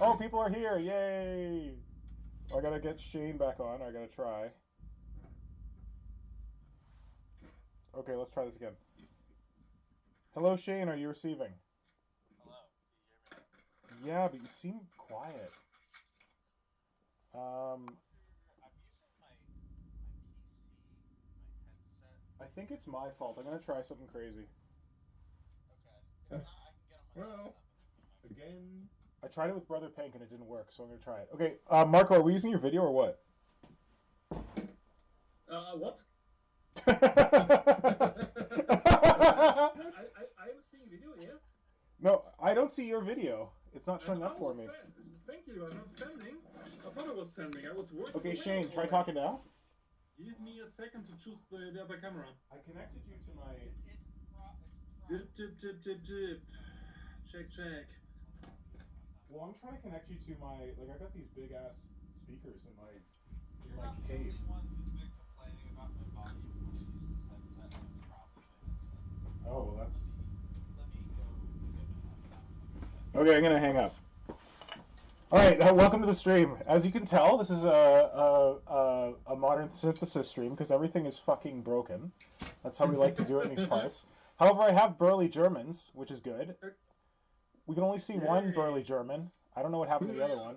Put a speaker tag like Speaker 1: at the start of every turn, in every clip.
Speaker 1: Oh, people are here! Yay! I gotta get Shane back on. I gotta try. Okay, let's try this again. Hello, Shane. Are you receiving?
Speaker 2: Hello, can you hear me?
Speaker 1: Yeah, but you seem quiet. Um,
Speaker 2: I'm using my PC, my headset.
Speaker 1: I think it's my fault. I'm gonna try something crazy.
Speaker 2: Okay. If not, I can get on my
Speaker 3: Well,
Speaker 2: laptop and my
Speaker 3: again.
Speaker 1: I tried it with Brother Pink and it didn't work, so I'm gonna try it. Okay, Marco, are we using your video or what?
Speaker 4: What?
Speaker 1: I
Speaker 4: I am seeing video, yeah?
Speaker 1: No, I don't see your video. It's not showing
Speaker 4: And
Speaker 1: up for me.
Speaker 4: Thank you, I'm not sending. I thought I was sending. I was working.
Speaker 1: Okay, Shane, try talking now.
Speaker 4: Give me a second to choose the other camera.
Speaker 1: I connected you to my...
Speaker 4: Dip. Check.
Speaker 1: Well, I'm trying to connect you to my... Like, I got these big-ass speakers in my
Speaker 2: You're not the
Speaker 1: cave.
Speaker 2: only one who's been complaining about my volume when I use this headset, so it's probably my headset.
Speaker 1: Oh, well, that's...
Speaker 2: Let me go get my laptop.
Speaker 1: Okay, I'm gonna hang up. All right, welcome to the stream. As you can tell, this is a modern synthesis stream because everything is fucking broken. That's how we like to do it in these parts. However, I have burly Germans, which is good. We can only see one burly German. I don't know what happened to the other one.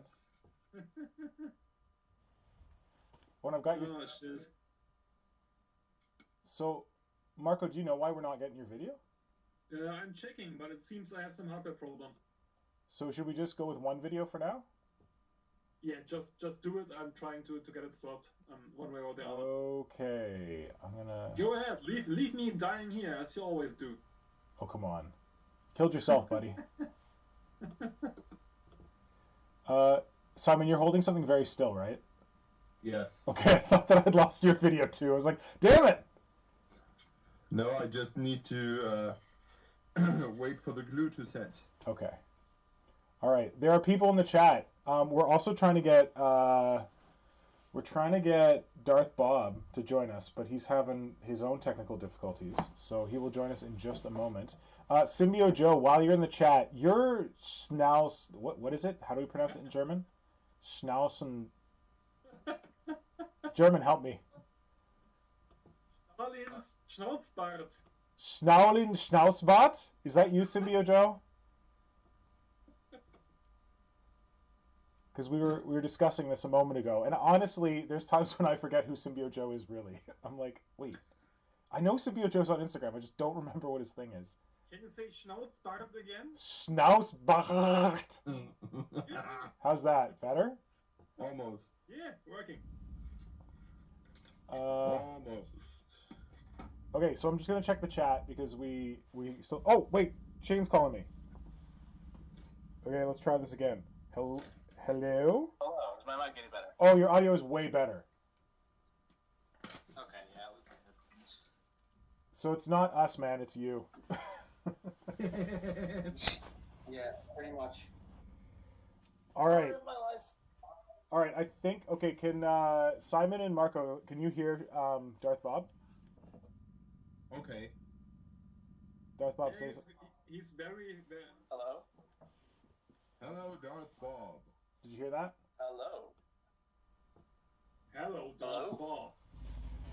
Speaker 1: When I've got your...
Speaker 4: Oh, shit.
Speaker 1: So, Marco, do you know why we're not getting your video?
Speaker 4: I'm checking, but it seems I have some hardware problems.
Speaker 1: So should we just go with one video for now?
Speaker 4: Yeah, just do it. I'm trying to get it solved one way or the other.
Speaker 1: Okay, I'm gonna...
Speaker 4: Go ahead, leave me dying here, as you always do.
Speaker 1: Oh, come on. Killed yourself, buddy. Simon, you're holding something very still, right?
Speaker 3: Yes.
Speaker 1: Okay, I thought that I'd lost your video too. I was like, damn it!
Speaker 3: No, I just need to wait for the glue to set.
Speaker 1: Okay. All right. There are people in the chat. We're also trying to get Darth Bob to join us, but he's having his own technical difficulties, so he will join us in just a moment. Symbio Joe, while you're in the chat, your Schnauz... What is it? How do we pronounce it in German? Schnauzen... German, help me.
Speaker 4: Schnaulins Schnauzbart.
Speaker 1: Schnaulin Schnauzbart? Is that you, Symbio Joe? Because we were discussing this a moment ago, and honestly, there's times when I forget who Symbio Joe is really. I'm like, wait, I know Symbio Joe's on Instagram, I just don't remember what his thing is.
Speaker 4: Can you say Schnauzbart again?
Speaker 1: Schnauzbart. How's that? Better?
Speaker 3: Almost.
Speaker 4: Yeah, working.
Speaker 3: Almost.
Speaker 1: Okay, so I'm just gonna check the chat because we still... Oh, wait, Shane's calling me. Okay, let's try this again. Hello?
Speaker 2: Hello, is my mic getting better?
Speaker 1: Oh, your audio is way better.
Speaker 2: Okay, yeah, we can.
Speaker 1: So it's not us, man, it's you.
Speaker 2: Yeah, pretty much.
Speaker 1: All right. All right, I think... Okay, can Simon and Marco, can you hear Darth Bob?
Speaker 3: Okay.
Speaker 1: Darth Bob
Speaker 4: Yeah,
Speaker 1: says...
Speaker 4: he's very...
Speaker 2: Hello?
Speaker 3: Hello, Darth Bob.
Speaker 1: Did you hear that?
Speaker 2: Hello?
Speaker 4: Hello, Darth Bob.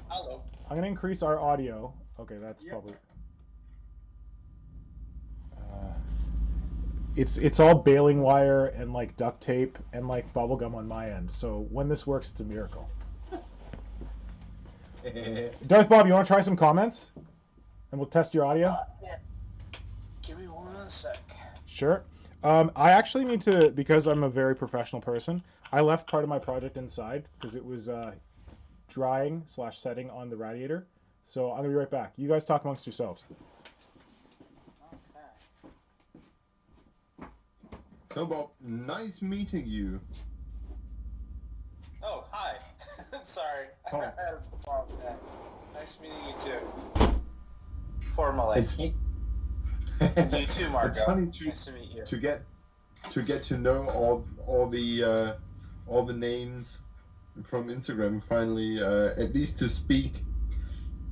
Speaker 2: Hello?
Speaker 1: I'm going to increase our audio. Okay, that's probably... It's all baling wire and like duct tape and like bubble gum on my end. So when this works, it's a miracle. Darth Bob, you want to try some comments? And we'll test your audio?
Speaker 2: Yeah. Give me 1 sec.
Speaker 1: Sure. I actually need to, because I'm a very professional person, I left part of my project inside because it was drying / setting on the radiator. So I'm going to be right back. You guys talk amongst yourselves.
Speaker 3: So, Bob, nice meeting you.
Speaker 2: Oh, hi. Sorry.
Speaker 1: Oh.
Speaker 2: I had a problem with that. Nice meeting you too. Formally. You too, Marco.
Speaker 3: It's funny
Speaker 2: nice to meet you.
Speaker 3: to get to know all the names from Instagram. Finally, at least to speak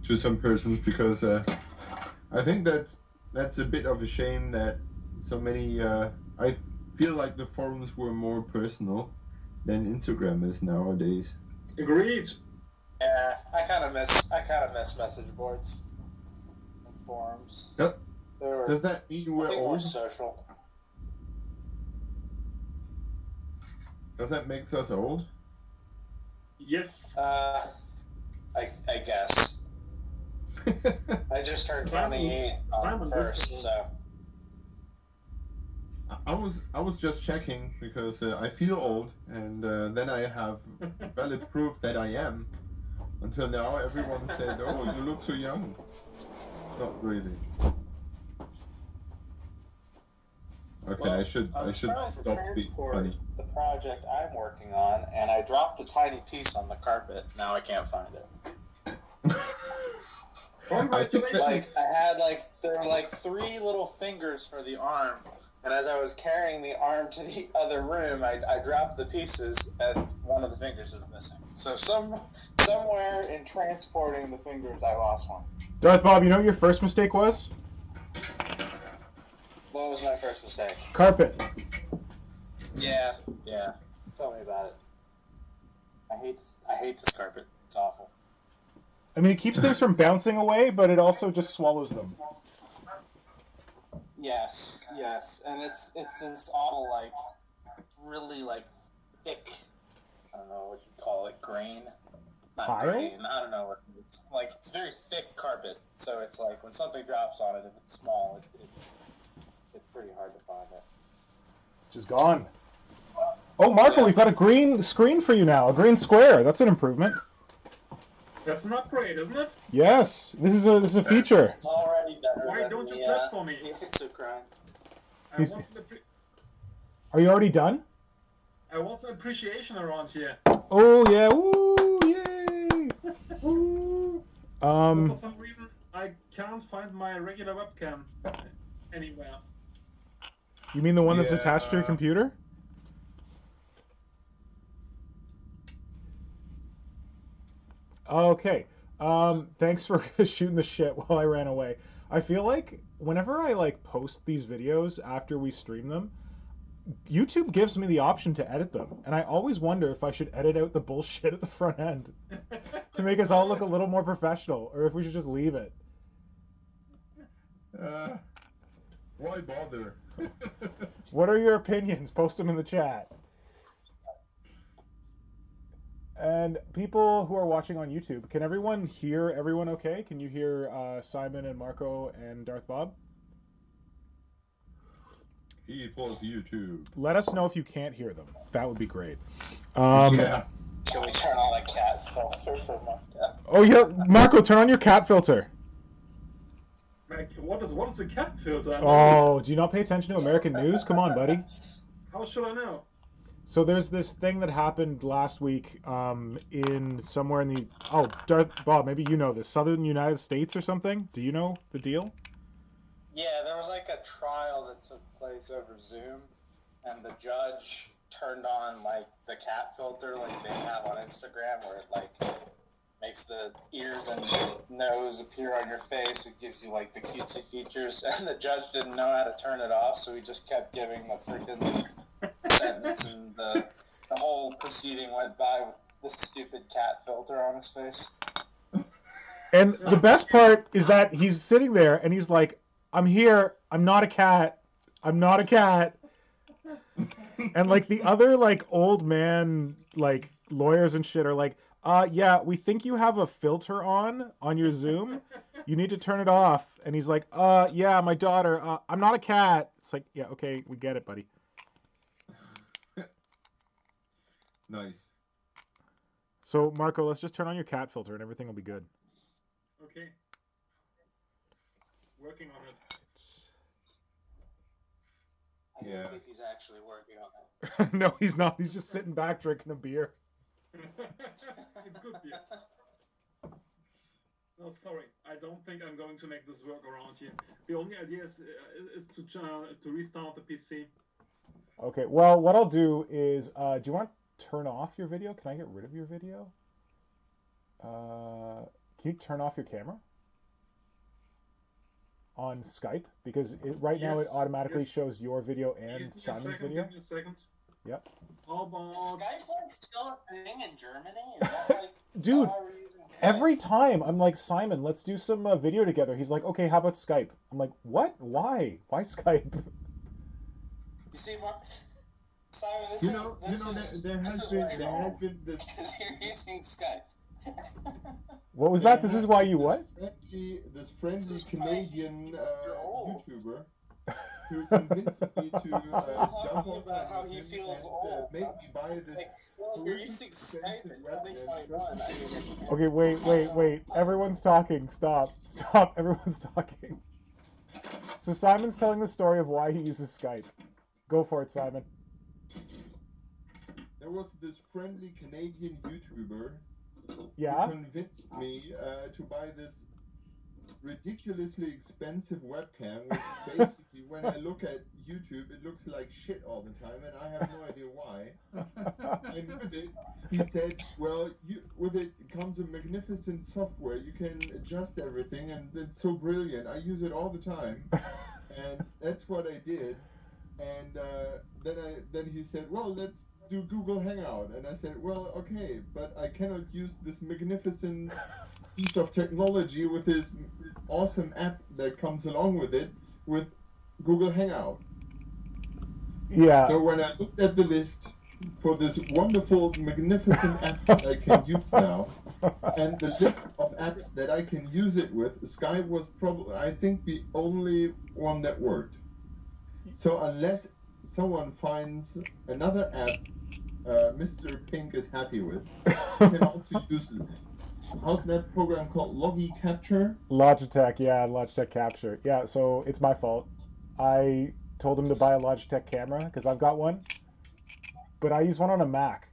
Speaker 3: to some persons, because I think that's a bit of a shame that so many. I feel like the forums were more personal than Instagram is nowadays.
Speaker 4: Agreed.
Speaker 2: Yeah, I kind of miss message boards and forums.
Speaker 3: Yep.
Speaker 2: They were,
Speaker 3: Does that mean we're
Speaker 2: I think, more
Speaker 3: old?
Speaker 2: social.
Speaker 3: Does that make us old?
Speaker 4: Yes.
Speaker 2: I guess. I just turned 28 on the first, so.
Speaker 3: I was just checking because I feel old, and then I have valid proof that I am. Until now, everyone said, "Oh, you look so young." Not really. Okay,
Speaker 2: Well,
Speaker 3: I should
Speaker 2: trying
Speaker 3: stop
Speaker 2: to
Speaker 3: being
Speaker 2: transport
Speaker 3: funny.
Speaker 2: the project I'm working on, and I dropped a tiny piece on the carpet. Now I can't find it.
Speaker 4: Congratulations!
Speaker 2: There were like 3 little fingers for the arm, and as I was carrying the arm to the other room, I dropped the pieces, and one of the fingers is missing. So somewhere in transporting the fingers, I lost one.
Speaker 1: Darth Bob, you know what your first mistake was?
Speaker 2: What was my first mistake?
Speaker 1: Carpet.
Speaker 2: Yeah. Tell me about it. I hate this carpet. It's awful.
Speaker 1: I mean, it keeps things from bouncing away, but it also just swallows them.
Speaker 2: Yes, and it's this all like really like thick. I don't know what you call it, grain. Not
Speaker 1: Tile?
Speaker 2: grain. I don't know what it's like. It's very thick carpet, so it's like when something drops on it, if it's small, it's pretty hard to find it.
Speaker 1: It's just gone. Oh, Marco, we've got a green screen for you now. A green square. That's an improvement.
Speaker 4: That's an upgrade, isn't it?
Speaker 1: Yes, this is a feature.
Speaker 2: It's already better.
Speaker 4: Why don't you clap for me?
Speaker 2: Pizza crying.
Speaker 1: Are you already done?
Speaker 4: I want some appreciation around here.
Speaker 1: Oh yeah! Woo! Yay! Woo!
Speaker 4: But for some reason, I can't find my regular webcam anywhere.
Speaker 1: You mean the one that's attached to your computer? Okay. Thanks for shooting the shit while I ran away. I feel like whenever I like post these videos after we stream them, YouTube gives me the option to edit them, and I always wonder if I should edit out the bullshit at the front end to make us all look a little more professional, or if we should just leave it.
Speaker 3: Why bother?
Speaker 1: What are your opinions? Post them in the chat. And people who are watching on YouTube, can everyone hear everyone okay? Can you hear Simon and Marco and Darth Bob?
Speaker 3: Equals YouTube.
Speaker 1: Let us know if you can't hear them. That would be great.
Speaker 3: Yeah.
Speaker 2: Can we turn on a cat filter for Marco?
Speaker 1: Oh yeah, Marco, turn on your cat filter.
Speaker 4: What is a cat filter?
Speaker 1: Oh, do you not pay attention to American news? Come on, buddy.
Speaker 4: How should I know?
Speaker 1: So there's this thing that happened last week in somewhere in the... Oh, Darth Bob, maybe you know this. Southern United States or something? Do you know the deal?
Speaker 2: Yeah, there was like a trial that took place over Zoom, and the judge turned on like the cat filter like they have on Instagram, where it like makes the ears and nose appear on your face. It gives you like the cutesy features, and the judge didn't know how to turn it off, so he just kept giving the freaking sentence, and the whole proceeding went by with this stupid cat filter on his face.
Speaker 1: And the best part is that he's sitting there and he's like, I'm here. I'm not a cat. I'm not a cat. And like the other like old man like lawyers and shit are like, yeah, we think you have a filter on your Zoom. You need to turn it off. And he's like, yeah, my daughter. I'm not a cat. It's like, yeah, okay, we get it, buddy.
Speaker 3: Nice.
Speaker 1: So Marco, let's just turn on your cat filter and everything will be good.
Speaker 4: Okay. Working on it.
Speaker 2: I don't think he's actually working on it.
Speaker 1: No, he's not. He's just sitting back drinking a beer.
Speaker 4: It's good beer. No, sorry. I don't think I'm going to make this work around here. The only idea is to restart the PC.
Speaker 1: Okay, well, what I'll do is, do you want to turn off your video? Can I get rid of your video? Can you turn off your camera? on Skype? Because right now it
Speaker 4: Yes,
Speaker 1: automatically
Speaker 4: yes.
Speaker 1: shows your video and
Speaker 4: Give me a
Speaker 1: Simon's
Speaker 4: second,
Speaker 1: video.
Speaker 4: give me a second.
Speaker 1: Yep.
Speaker 4: How
Speaker 2: Is
Speaker 4: about...
Speaker 2: Skype like still a thing in Germany? Is that like
Speaker 1: Dude,
Speaker 2: why we're using Skype?
Speaker 1: every time I'm like, Simon, let's do some video together. He's like, okay, how about Skype? I'm like, what? Why? Why Skype?
Speaker 2: You see, Simon, this
Speaker 3: You
Speaker 2: is
Speaker 3: know,
Speaker 2: this
Speaker 3: there has
Speaker 2: is
Speaker 3: been
Speaker 2: why
Speaker 3: there has been this.
Speaker 2: because you're using Skype.
Speaker 1: What was that? This is why you what?
Speaker 3: This friendly Canadian
Speaker 2: old.
Speaker 3: YouTuber who convinced me to
Speaker 2: He's
Speaker 3: jump
Speaker 2: talking
Speaker 3: on
Speaker 2: about how he
Speaker 3: him
Speaker 2: feels
Speaker 3: and
Speaker 2: old.
Speaker 3: make me buy this.
Speaker 2: Like, well, if you're using Skype in 2021, I mean,
Speaker 1: Okay, wait. Everyone's talking. Stop. Everyone's talking. So Simon's telling the story of why he uses Skype. Go for it, Simon.
Speaker 3: There was this friendly Canadian YouTuber
Speaker 1: Yeah?
Speaker 3: who convinced me to buy this ridiculously expensive webcam, which basically, when I look at YouTube, it looks like shit all the time, and I have no idea why. And with it, he said, well, with it comes a magnificent software. You can adjust everything, and it's so brilliant. I use it all the time, and that's what I did. And then he said, well, let's do Google Hangout. And I said, well, okay, but I cannot use this magnificent piece of technology with this awesome app that comes along with it, with Google Hangout.
Speaker 1: Yeah.
Speaker 3: So when I looked at the list for this wonderful, magnificent app that I can use now, and the list of apps that I can use it with, Skype was probably, I think, the only one that worked. So unless someone finds another app Mr. Pink is happy with, you can also use it. How's that program called? Logi Capture?
Speaker 1: Logitech Capture. Yeah, so it's my fault. I told him to buy a Logitech camera because I've got one, but I use one on a Mac.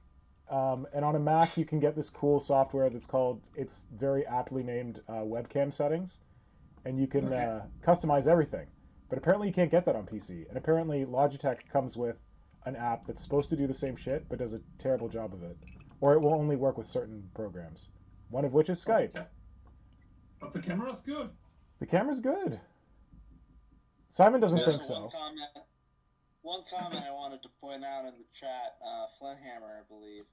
Speaker 1: And on a Mac, you can get this cool software that's called, it's very aptly named webcam settings, and you can customize everything. But apparently you can't get that on PC. And apparently Logitech comes with an app that's supposed to do the same shit, but does a terrible job of it. Or it will only work with certain programs. One of which is Skype.
Speaker 4: But the camera's good.
Speaker 1: The camera's good. Simon doesn't think so.
Speaker 2: One comment I wanted to point out in the chat, Flinthammer, I believe,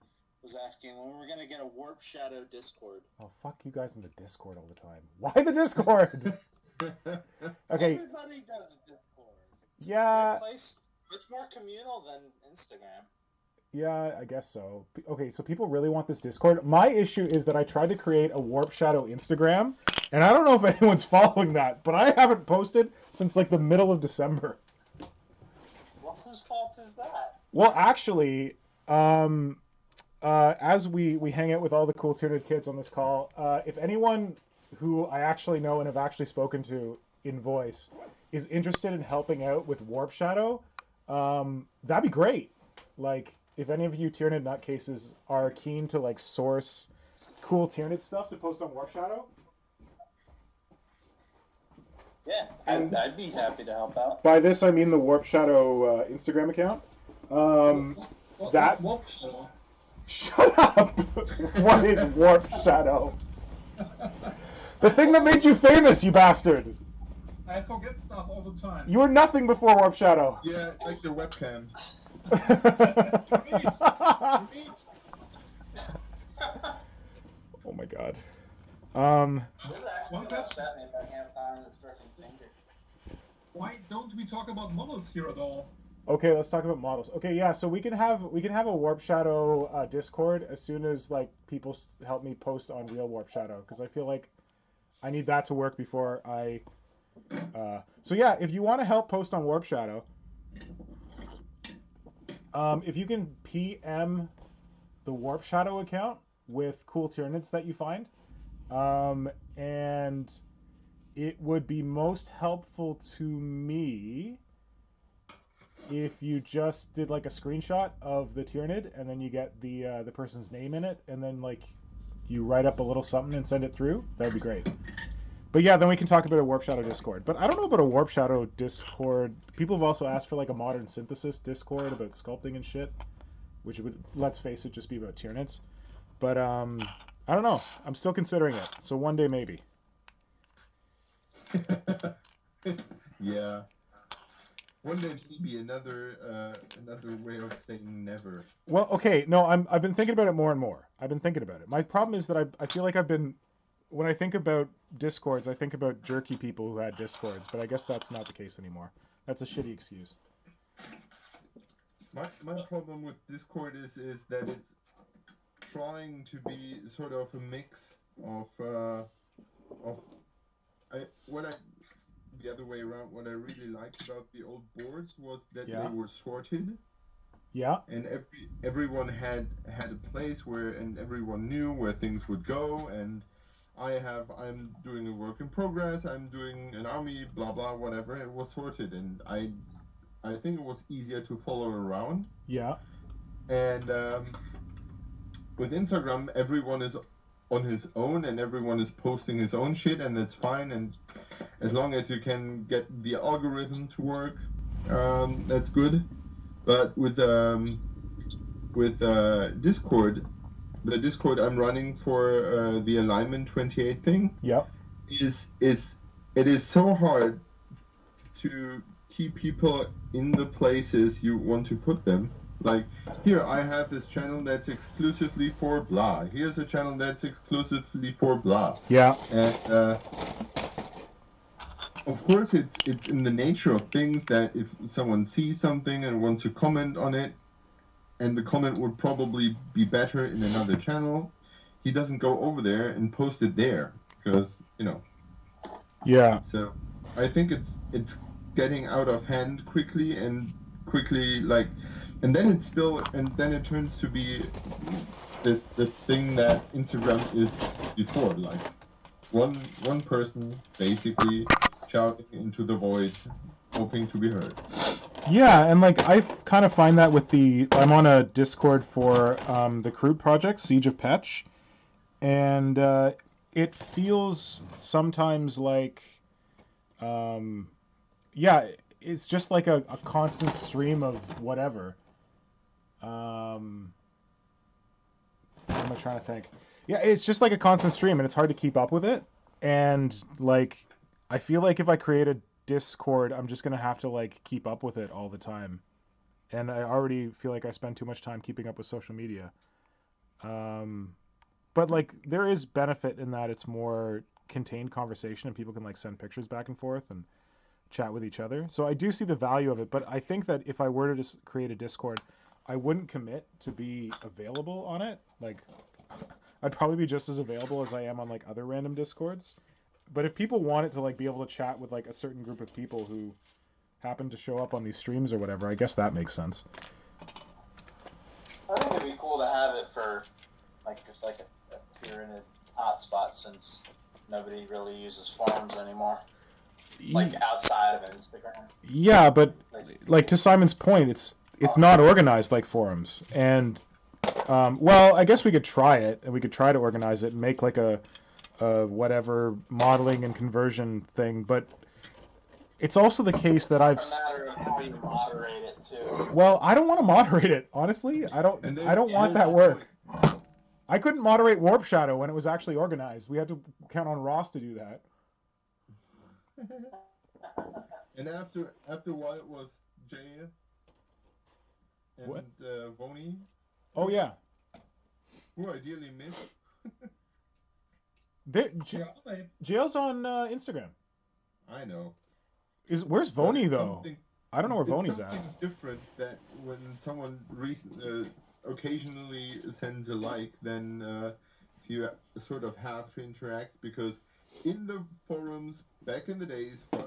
Speaker 2: was asking when we're going to get a Warp Shadow Discord.
Speaker 1: Oh, fuck you guys in the Discord all the time. Why the Discord? Okay.
Speaker 2: Everybody does Discord.
Speaker 1: Yeah.
Speaker 2: It's much more communal than Instagram.
Speaker 1: Yeah, I guess so. Okay, so people really want this Discord. My issue is that I tried to create a Warp Shadow Instagram, and I don't know if anyone's following that, but I haven't posted since like the middle of December.
Speaker 2: Well, whose fault is that?
Speaker 1: Well, actually, as we hang out with all the cool Tyranid kids on this call, if anyone who I actually know and have actually spoken to in voice is interested in helping out with Warp Shadow, that'd be great. Like, if any of you Tyranid nutcases are keen to like source cool Tyranid stuff to post on Warp Shadow.
Speaker 2: Yeah, I'd be happy to help out.
Speaker 1: By this I mean the Warp Shadow Instagram account.
Speaker 4: Warp Shadow?
Speaker 1: Shut up! What is Warp Shadow? The thing that made you famous, you bastard!
Speaker 4: I forget stuff all the time.
Speaker 1: You were nothing before Warp Shadow.
Speaker 3: Yeah, like your webcam.
Speaker 1: Oh my god.
Speaker 2: This actually upset me if I can't find this freaking finger.
Speaker 4: Why don't we talk about models here at all?
Speaker 1: Okay, let's talk about models. Okay, yeah, so we can have a Warp Shadow Discord as soon as like people help me post on real Warp Shadow, because I feel like I need that to work before I. So yeah, if you want to help post on Warp Shadow, if you can PM the Warp Shadow account with cool Tyranids that you find, and it would be most helpful to me if you just did like a screenshot of the Tyranid and then you get the person's name in it, and then like you write up a little something and send it through. That would be great. But yeah, then we can talk about a Warp Shadow Discord. But I don't know about a Warp Shadow Discord. People have also asked for like a Modern Synthesis Discord about sculpting and shit, which would, let's face it, just be about Tyranids. But I don't know. I'm still considering it. So one day maybe.
Speaker 3: Yeah. One day maybe another way of saying never.
Speaker 1: Well, okay, no, I've been thinking about it more and more. I've been thinking about it. My problem is that I feel like when I think about Discords, I think about jerky people who had Discords, but I guess that's not the case anymore. That's a shitty excuse.
Speaker 3: My problem with Discord is that it's trying to be sort of a mix of the other way around. What I really liked about the old boards was that
Speaker 1: Yeah.
Speaker 3: they were sorted.
Speaker 1: Yeah.
Speaker 3: And everyone had a place and everyone knew where things would go. And I'm doing a work in progress. I'm doing an army, blah blah, whatever. It was sorted, and I think it was easier to follow around.
Speaker 1: Yeah.
Speaker 3: And with Instagram, everyone is on his own, and everyone is posting his own shit, and that's fine. And as long as you can get the algorithm to work, that's good. But with Discord, the Discord I'm running for the alignment 28 thing,
Speaker 1: Yep.
Speaker 3: it is so hard to keep people in the places you want to put them. Like, here I have this channel that's exclusively for blah. Here's a channel that's exclusively for blah.
Speaker 1: Yeah.
Speaker 3: And of course, it's in the nature of things that if someone sees something and wants to comment on it, and the comment would probably be better in another channel, he doesn't go over there and post it there because
Speaker 1: Yeah.
Speaker 3: So I think it's getting out of hand quickly, and then it turns to be this thing that Instagram is before, like one person basically shouting into the void, hoping to be heard.
Speaker 1: Yeah, and like I kind of find that with I'm on a Discord for the Crude project, Siege of Petch, and it feels sometimes like, yeah, it's just like a constant stream of whatever. What am I trying to think? Yeah, it's just like a constant stream, and it's hard to keep up with it. And like, I feel like if I create a Discord, I'm just gonna have to like keep up with it all the time, and I already feel like I spend too much time keeping up with social media. But like, there is benefit in that it's more contained conversation, and people can like send pictures back and forth and chat with each other. So I do see the value of it, but I think that if I were to just create a Discord, I wouldn't commit to be available on it. Like, I'd probably be just as available as I am on like other random Discords. But if people wanted to like be able to chat with like a certain group of people who happen to show up on these streams or whatever, I guess that makes sense.
Speaker 2: I think it'd be cool to have it for like just like a Tyranid hotspot, since nobody really uses forums anymore. Like outside of Instagram.
Speaker 1: Yeah, but like to Simon's point, it's not organized like forums, and well, I guess we could try it, and we could try to organize it and make like a whatever modeling and conversion thing, but it's also the case that I've.
Speaker 2: It's a matter of how you moderate it too.
Speaker 1: Well, I don't want to moderate it, honestly. I don't want that work. I couldn't moderate Warp Shadow when it was actually organized. We had to count on Ross to do that.
Speaker 3: And after a while it was Jay and Voni.
Speaker 1: Oh yeah.
Speaker 3: Who ideally missed.
Speaker 1: Jail's on Instagram.
Speaker 3: I know.
Speaker 1: Where's Voni though? I don't know where Voni's at.
Speaker 3: It's something different that when someone occasionally sends a like, then you sort of have to interact, because in the forums back in the days, for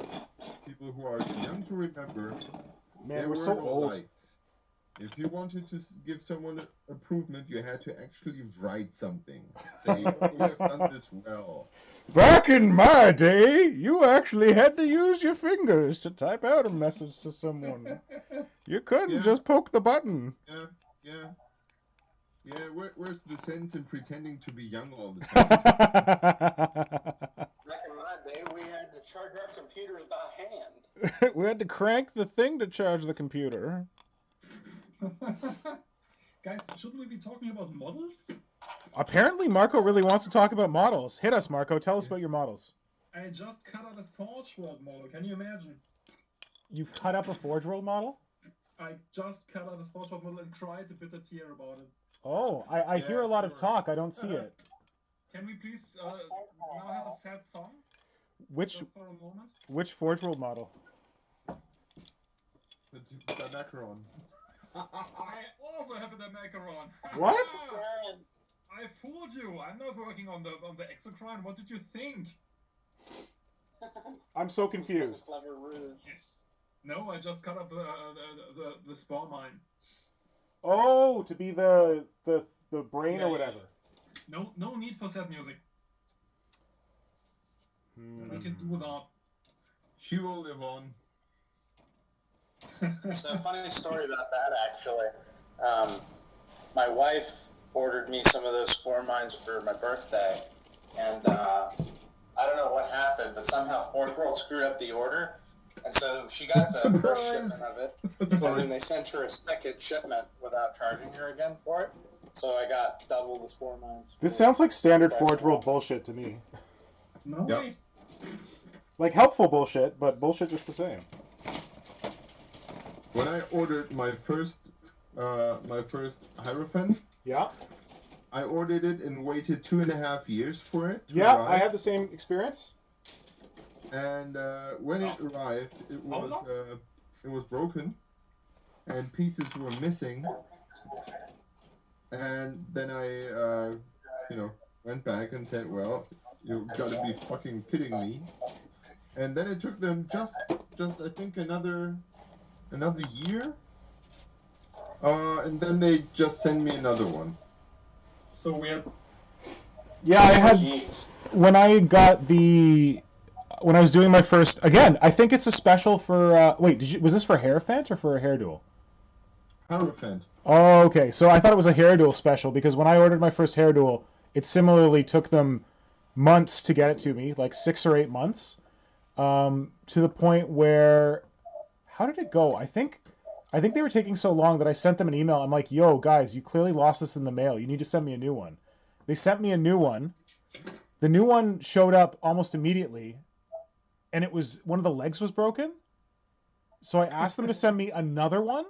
Speaker 3: people who are young to remember,
Speaker 1: man, we're so old.
Speaker 3: Likes. If you wanted to give someone improvement, you had to actually write something. Say, oh, you have done this well.
Speaker 1: Back in my day, you actually had to use your fingers to type out a message to someone. You couldn't just poke the button.
Speaker 3: Yeah. Where's the sense in pretending to be young all the time?
Speaker 2: Back in my day, we had to charge our computers by hand.
Speaker 1: We had to crank the thing to charge the computer.
Speaker 4: Guys, shouldn't we be talking about models?
Speaker 1: Apparently, Marco really wants to talk about models. Hit us, Marco. Tell us about your models.
Speaker 4: I just cut out a Forge World model. Can you imagine?
Speaker 1: You cut up a Forge World model?
Speaker 4: I just cut out a Forge World model and cried a bitter tear about it.
Speaker 1: Oh, I hear a lot of
Speaker 4: sure.
Speaker 1: talk. I don't see it.
Speaker 4: Can we please now have a sad song?
Speaker 1: Which
Speaker 4: Just for a moment.
Speaker 1: which Forge World model?
Speaker 3: The macaron.
Speaker 4: I also have a macaron.
Speaker 1: What?
Speaker 4: I fooled you. I'm not working on the exocrine. What did you think?
Speaker 1: I'm so confused.
Speaker 2: Clever ruse.
Speaker 4: Yes. No, I just cut up the spore mine.
Speaker 1: Oh, to be the brain
Speaker 4: Yeah,
Speaker 1: or whatever.
Speaker 4: No need for sad music. I can do that.
Speaker 3: She will live on.
Speaker 2: So a funny story about that, actually. My wife ordered me some of those spore mines for my birthday, and I don't know what happened, but somehow Forge World screwed up the order, and so she got the first shipment of it, and then they sent her a second shipment without charging her again for it. So I got double the spore mines.
Speaker 1: This sounds like standard Forge World bullshit to me.
Speaker 4: Nice.
Speaker 1: Like helpful bullshit, but bullshit just the same.
Speaker 3: When I ordered my first Hierophant,
Speaker 1: Yeah.
Speaker 3: I ordered it and waited 2.5 years for it.
Speaker 1: Yeah,
Speaker 3: arrive.
Speaker 1: I had the same experience.
Speaker 3: And when it arrived, it was broken, and pieces were missing. And then I, went back and said, "Well, you've got to be fucking kidding me." And then it took them just I think another year. And then they just sent me another one.
Speaker 4: So weird.
Speaker 1: Yeah, I had
Speaker 2: Jeez.
Speaker 1: when I was doing my first. Again, I think it's a special for. Wait, was this for Hierophant or for a hair duel?
Speaker 3: Hierophant.
Speaker 1: Oh, okay. So I thought it was a hair duel special because when I ordered my first hair duel, it similarly took them months to get it to me, like 6 or 8 months, to the point where, how did it go? I think they were taking so long that I sent them an email. I'm like, "Yo, guys, you clearly lost this in the mail. You need to send me a new one." They sent me a new one. The new one showed up almost immediately, and it was one of the legs was broken. So I asked them to send me another one.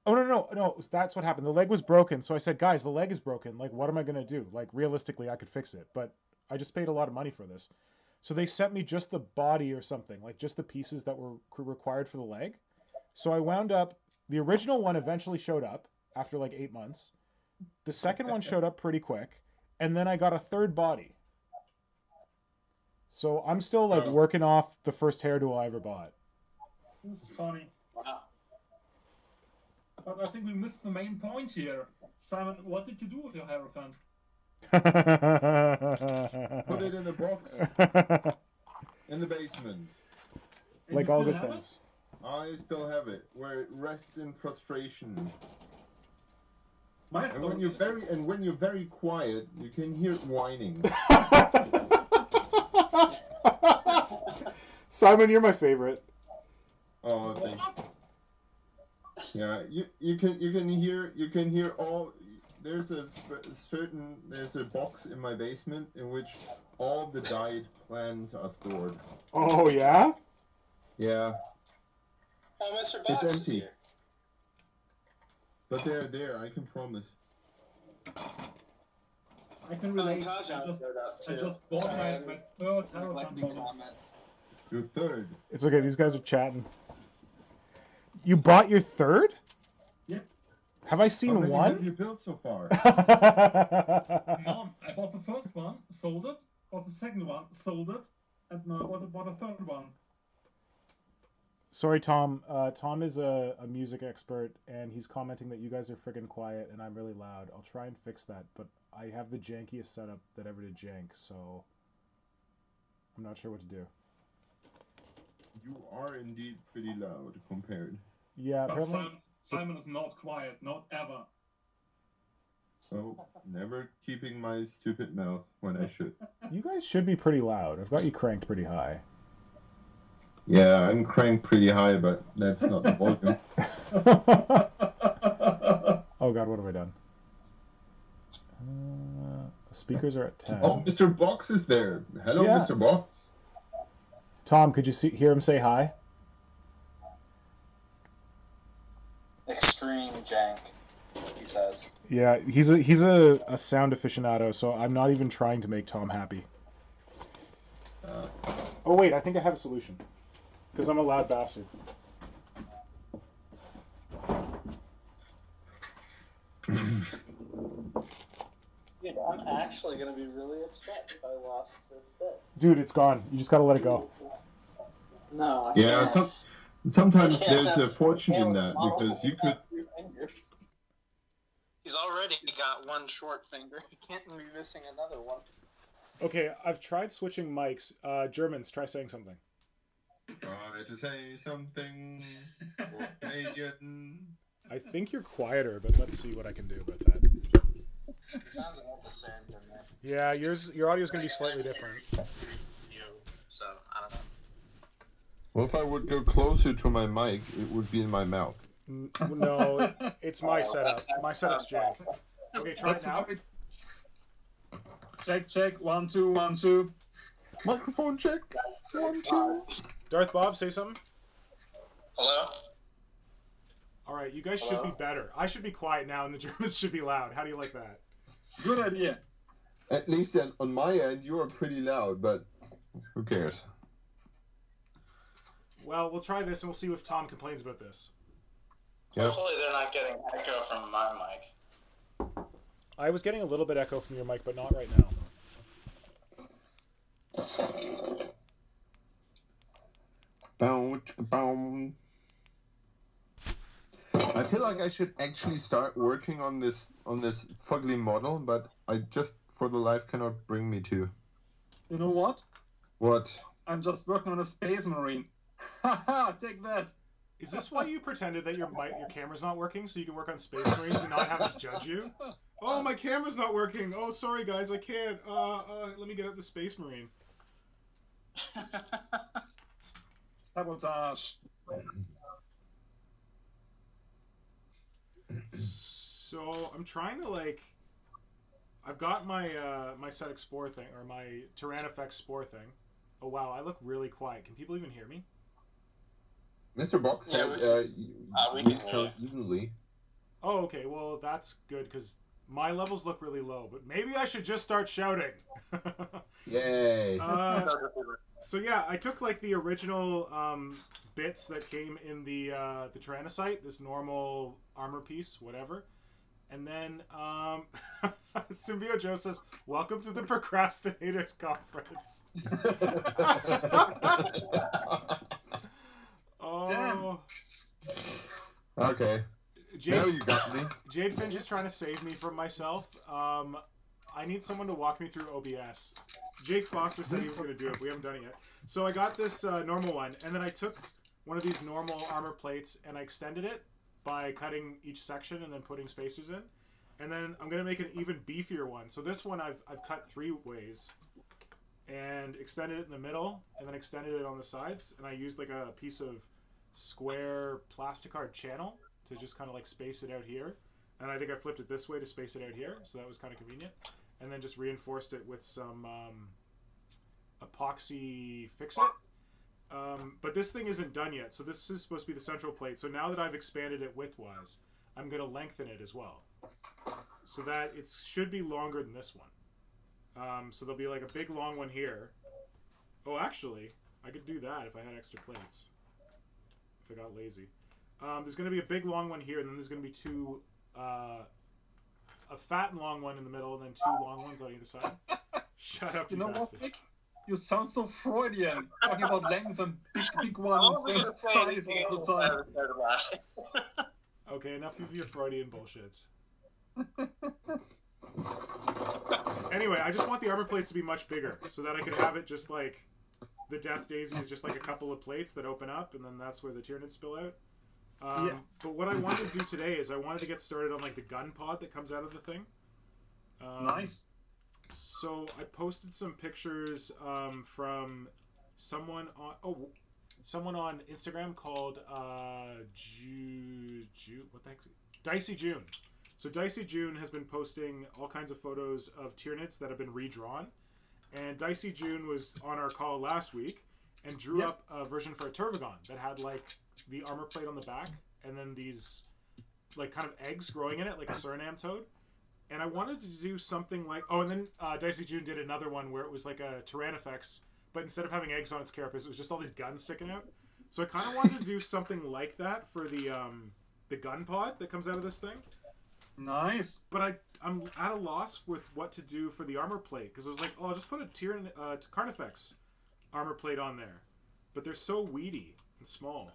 Speaker 1: Oh, no, that's what happened. The leg was broken, so I said, "Guys, the leg is broken. Like, what am I going to do? Like, realistically, I could fix it, but I just paid a lot of money for this." So they sent me just the body or something, like just the pieces that were required for the leg. So I wound up, the original one eventually showed up after like 8 months. The second one showed up pretty quick, and then I got a third body. So I'm still like working off the first hair duel I ever bought.
Speaker 4: This is funny.
Speaker 2: Wow.
Speaker 4: But I think we missed the main point here. Simon, what did you do with your Hierophant?
Speaker 3: Put it in a box in the basement.
Speaker 4: And
Speaker 1: Like
Speaker 4: you
Speaker 1: all
Speaker 4: still
Speaker 1: good
Speaker 4: have
Speaker 1: things.
Speaker 3: I still have it, where it rests in frustration.
Speaker 4: My
Speaker 3: And
Speaker 4: story
Speaker 3: when you're very quiet, you can hear it whining.
Speaker 1: Simon, you're my favorite.
Speaker 3: Oh, thanks. Yeah, you can hear all. There's a box in my basement in which all the dyed plans are stored.
Speaker 1: Oh yeah?
Speaker 3: Yeah,
Speaker 2: Oh, Mr. Box is
Speaker 3: empty.
Speaker 2: here.
Speaker 3: but they're there. I can promise.
Speaker 4: I can relate.
Speaker 2: Kajan
Speaker 4: I just
Speaker 2: showed up,
Speaker 4: I
Speaker 2: too.
Speaker 4: just bought
Speaker 2: Sorry,
Speaker 4: my
Speaker 2: I'm
Speaker 4: third Hierophant
Speaker 2: neglecting
Speaker 4: model.
Speaker 2: comments.
Speaker 3: Your third.
Speaker 1: It's okay, these guys are chatting. You bought your third?
Speaker 4: Yeah.
Speaker 1: Have I
Speaker 3: How
Speaker 1: seen
Speaker 3: many
Speaker 1: one?
Speaker 3: have you built so far?
Speaker 4: No, I bought the first one, sold it. Bought the second one, sold it. And now I bought a third one.
Speaker 1: Sorry, Tom. Tom is a music expert, and he's commenting that you guys are friggin' quiet and I'm really loud. I'll try and fix that, but I have the jankiest setup that ever did jank, so I'm not sure what to do.
Speaker 3: You are indeed pretty loud compared.
Speaker 1: Yeah,
Speaker 4: But
Speaker 1: apparently.
Speaker 4: Simon is not quiet, not ever.
Speaker 3: So, never keeping my stupid mouth when I should.
Speaker 1: You guys should be pretty loud. I've got you cranked pretty high.
Speaker 3: Yeah, I'm cranked pretty high, but that's not the volume.
Speaker 1: Oh god, what have I done? Speakers are at 10.
Speaker 3: Oh, Mr. Box is there. Hello,
Speaker 1: Yeah.
Speaker 3: Mr. Box.
Speaker 1: Tom, could you hear him say hi?
Speaker 2: Extreme jank, he says.
Speaker 1: Yeah, he's a sound aficionado, so I'm not even trying to make Tom happy. Oh wait, I think I have a solution. Because I'm a loud bastard.
Speaker 2: Dude, I'm actually gonna be really upset if I lost this bet.
Speaker 1: Dude, it's gone. You just gotta let it go.
Speaker 2: No, I
Speaker 3: Yeah,
Speaker 2: can't.
Speaker 3: sometimes
Speaker 2: I can't
Speaker 3: there's a fortune in that, because you could...
Speaker 2: He's already got one short finger. He can't be missing another one.
Speaker 1: Okay, I've tried switching mics. Germans, try saying something.
Speaker 3: Try to say something.
Speaker 1: I think you're quieter, but let's see what I can do about that.
Speaker 2: It sounds about the same to me.
Speaker 1: Yeah, your audio's gonna be slightly different.
Speaker 2: So, I don't know.
Speaker 3: Well, if I would go closer to my mic, it would be in my mouth.
Speaker 1: No, it's my setup. My setup's jank. Okay, try it now.
Speaker 4: Check. 1, 2, 1, 2.
Speaker 3: Microphone check. 1, 2.
Speaker 1: Darth Bob, say something.
Speaker 2: Hello?
Speaker 1: Alright, you guys should be better. I should be quiet now and the Germans should be loud. How do you like that?
Speaker 4: Good idea.
Speaker 3: At least then, on my end, you are pretty loud, but who cares?
Speaker 1: Well, we'll try this and we'll see if Tom complains about this.
Speaker 3: Yep.
Speaker 2: Hopefully they're not getting echo from my mic.
Speaker 1: I was getting a little bit echo from your mic, but not right now.
Speaker 3: I feel like I should actually start working on this fugly model, but I just for the life cannot bring me to.
Speaker 4: You know what?
Speaker 3: What?
Speaker 4: I'm just working on a space marine. Haha, take that.
Speaker 1: Is this why you pretended that your camera's not working so you can work on Space Marines and not have us judge you? Oh, my camera's not working. Oh, sorry guys, I can't. Let me get out the Space Marine.
Speaker 4: Sabotage.
Speaker 1: So I'm trying to I've got my my set Explorer thing or my Tyranid Spore thing. Oh wow, I look really quiet. Can people even hear me?
Speaker 3: Mr. Box said
Speaker 2: we
Speaker 3: we
Speaker 2: can
Speaker 3: count evenly.
Speaker 1: Oh, okay. Well, that's good because my levels look really low. But maybe I should just start shouting.
Speaker 3: Yay!
Speaker 1: So yeah, I took the original bits that came in the Tyrannocyte, this normal armor piece, whatever, and then Symbio Joe says, "Welcome to the Procrastinators Conference." Oh.
Speaker 4: Damn.
Speaker 3: Okay. Now you got me.
Speaker 1: Jade Finch is trying to save me from myself. I need someone to walk me through OBS. Jake Foster said he was going to do it. We haven't done it yet. So I got this normal one, and then I took one of these normal armor plates and I extended it by cutting each section and then putting spacers in. And then I'm going to make an even beefier one. So this one I've cut 3 ways and extended it in the middle and then extended it on the sides. And I used a piece of square plasticard channel to just kind of space it out here. And I think I flipped it this way to space it out here. So that was kind of convenient. And then just reinforced it with some epoxy fix-it. But this thing isn't done yet. So this is supposed to be the central plate. So now that I've expanded it widthwise, I'm going to lengthen it as well. So that it should be longer than this one. So there'll be a big long one here. Oh, actually, I could do that if I had extra plates. If I got lazy. There's going to be a big long one here, and then there's going to be 2... a fat and long one in the middle, and then 2 long ones on either side. Shut up, you
Speaker 4: know what,
Speaker 1: bastards.
Speaker 4: Nick? You sound so Freudian, talking about length and big ones and size all the time.
Speaker 1: Okay, enough of your Freudian bullshits. Anyway, I just want the armor plates to be much bigger, so that I could have it just the Death Daisy is just a couple of plates that open up, and then that's where the Tyranids spill out.
Speaker 4: Yeah.
Speaker 1: But what I wanted to do today is I wanted to get started on the gun pod that comes out of the thing.
Speaker 4: Nice.
Speaker 1: So I posted some pictures from someone on Instagram called what the heck? Dicey June. So Dicey June has been posting all kinds of photos of Tyranids that have been redrawn. And Dicey June was on our call last week and drew up a version for a Turvagon that had like the armor plate on the back and then these like kind of eggs growing in it like a Suriname toad. And I wanted to do something like... Oh, and then Dicey June did another one where it was like a Tyrannifex, but instead of having eggs on its carapace, it was just all these guns sticking out. So I kind of wanted to do something like that for the gun pod that comes out of this thing.
Speaker 4: Nice.
Speaker 1: But I'm at a loss with what to do for the armor plate, because I was like, oh, I'll just put a Carnifex armor plate on there. But they're so weedy and small.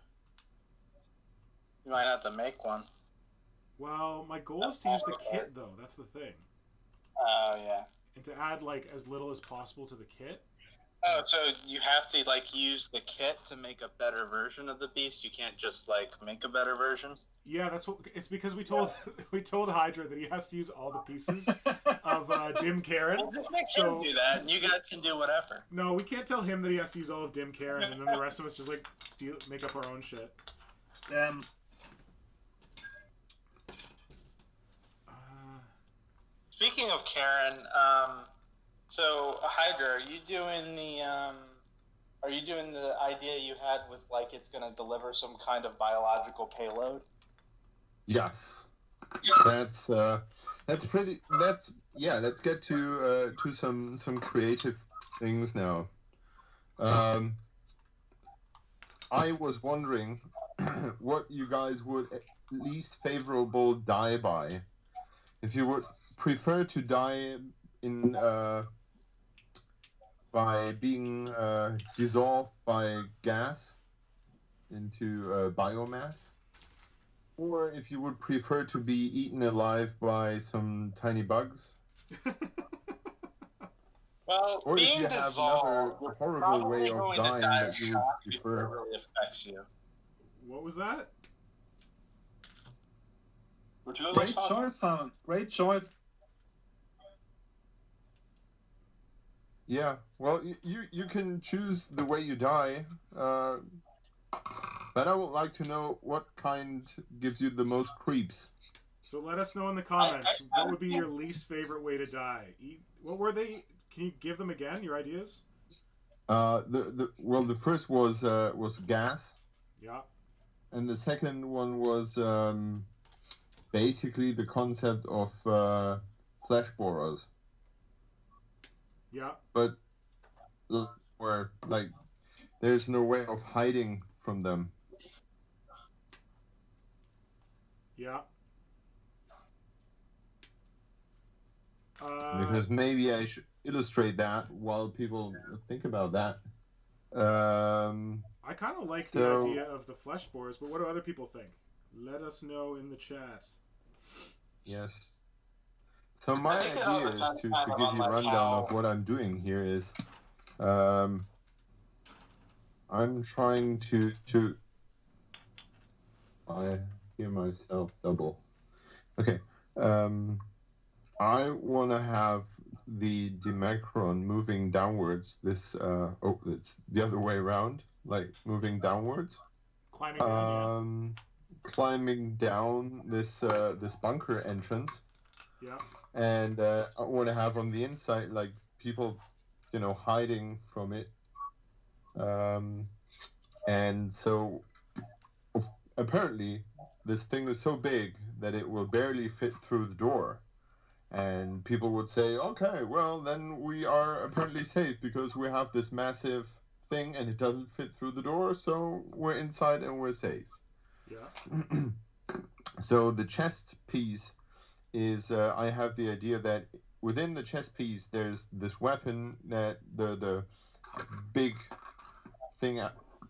Speaker 2: You might have to make one.
Speaker 1: Well, my goal is to use the kit, though. That's the thing.
Speaker 2: Oh, yeah.
Speaker 1: And to add, like, as little as possible to the kit.
Speaker 2: Oh, so you have to, like, use the kit to make a better version of the beast? You can't just, like, make a better version?
Speaker 1: Yeah, that's what... It's because we told Hydra that he has to use all the pieces of Dim Karen.
Speaker 2: Well, just make him do that, and you guys can do whatever.
Speaker 1: No, we can't tell him that he has to use all of Dim Karen, and then the rest of us just, like, make up our own shit.
Speaker 2: Speaking of Karen, so Hydra, are you doing the idea you had with like it's gonna deliver some kind of biological payload?
Speaker 3: Yes. Let's get to some creative things now. I was wondering what you guys would least favorable die by. If you would prefer to die in by being dissolved by gas into biomass, or if you would prefer to be eaten alive by some tiny bugs.
Speaker 2: Well,
Speaker 3: or
Speaker 2: being
Speaker 3: if you have
Speaker 2: dissolved,
Speaker 3: another horrible way of
Speaker 2: going to
Speaker 3: dying
Speaker 2: die
Speaker 3: that
Speaker 2: of
Speaker 3: you
Speaker 2: shock
Speaker 3: would
Speaker 2: before it
Speaker 3: prefer.
Speaker 2: really affects you.
Speaker 1: What was that?
Speaker 2: Would you
Speaker 4: Great choice, Simon. Great choice.
Speaker 3: Yeah, well, you can choose the way you die, but I would like to know what kind gives you the most creeps.
Speaker 1: So let us know in the comments. What would be your least favorite way to die? What were they? Can you give them again, your ideas?
Speaker 3: The first was gas.
Speaker 1: Yeah.
Speaker 3: And the second one was basically the concept of flesh borers.
Speaker 1: Yeah.
Speaker 3: But where like there's no way of hiding from them.
Speaker 1: Yeah.
Speaker 3: Because maybe I should illustrate that while people think about that.
Speaker 1: I kind of like the idea of the flesh borers, but what do other people think? Let us know in the chat.
Speaker 3: Yes. So my idea is to give you a rundown of what I'm doing here is I'm trying to I hear myself double. Okay. I want to have the Dimacron moving downwards. It's the other way around, like moving downwards.
Speaker 1: Climbing down,
Speaker 3: climbing down this bunker entrance.
Speaker 1: Yeah.
Speaker 3: And I want to have on the inside, like, people, hiding from it. And so, apparently, this thing is so big that it will barely fit through the door. And people would say, okay, well, then we are apparently safe because we have this massive thing and it doesn't fit through the door, so we're inside and we're safe.
Speaker 1: Yeah.
Speaker 3: So the chest piece is, I have the idea that within the chest piece, there's this weapon that the big thing,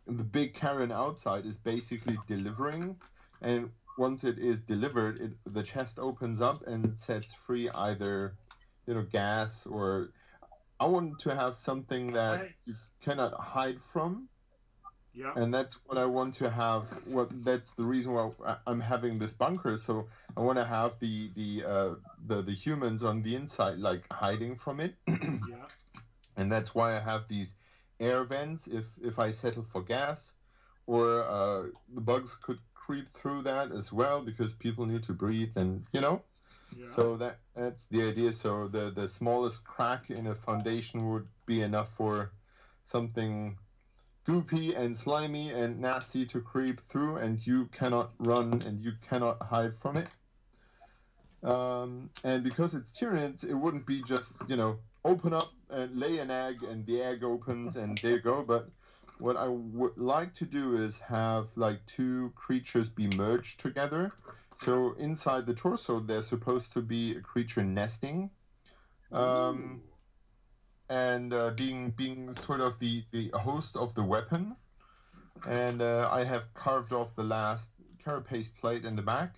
Speaker 3: the big Karen outside is basically delivering, and once it is delivered, the chest opens up and sets free either, gas or... I want to have something that you cannot hide from.
Speaker 1: Yeah.
Speaker 3: And that's what I want to have. That's the reason why I'm having this bunker. So I want to have the humans on the inside, like, hiding from it.
Speaker 1: Yeah.
Speaker 3: And that's why I have these air vents if I settle for gas, or the bugs could creep through that as well because people need to breathe, and
Speaker 1: Yeah.
Speaker 3: So that's the idea. So the smallest crack in a foundation would be enough for something goopy and slimy and nasty to creep through, and you cannot run and you cannot hide from it. And because it's Tyranids, it wouldn't be just, open up and lay an egg and the egg opens and there you go. But what I would like to do is have like two creatures be merged together. So inside the torso, there's supposed to be a creature nesting. And being sort of the host of the weapon. And I have carved off the last carapace plate in the back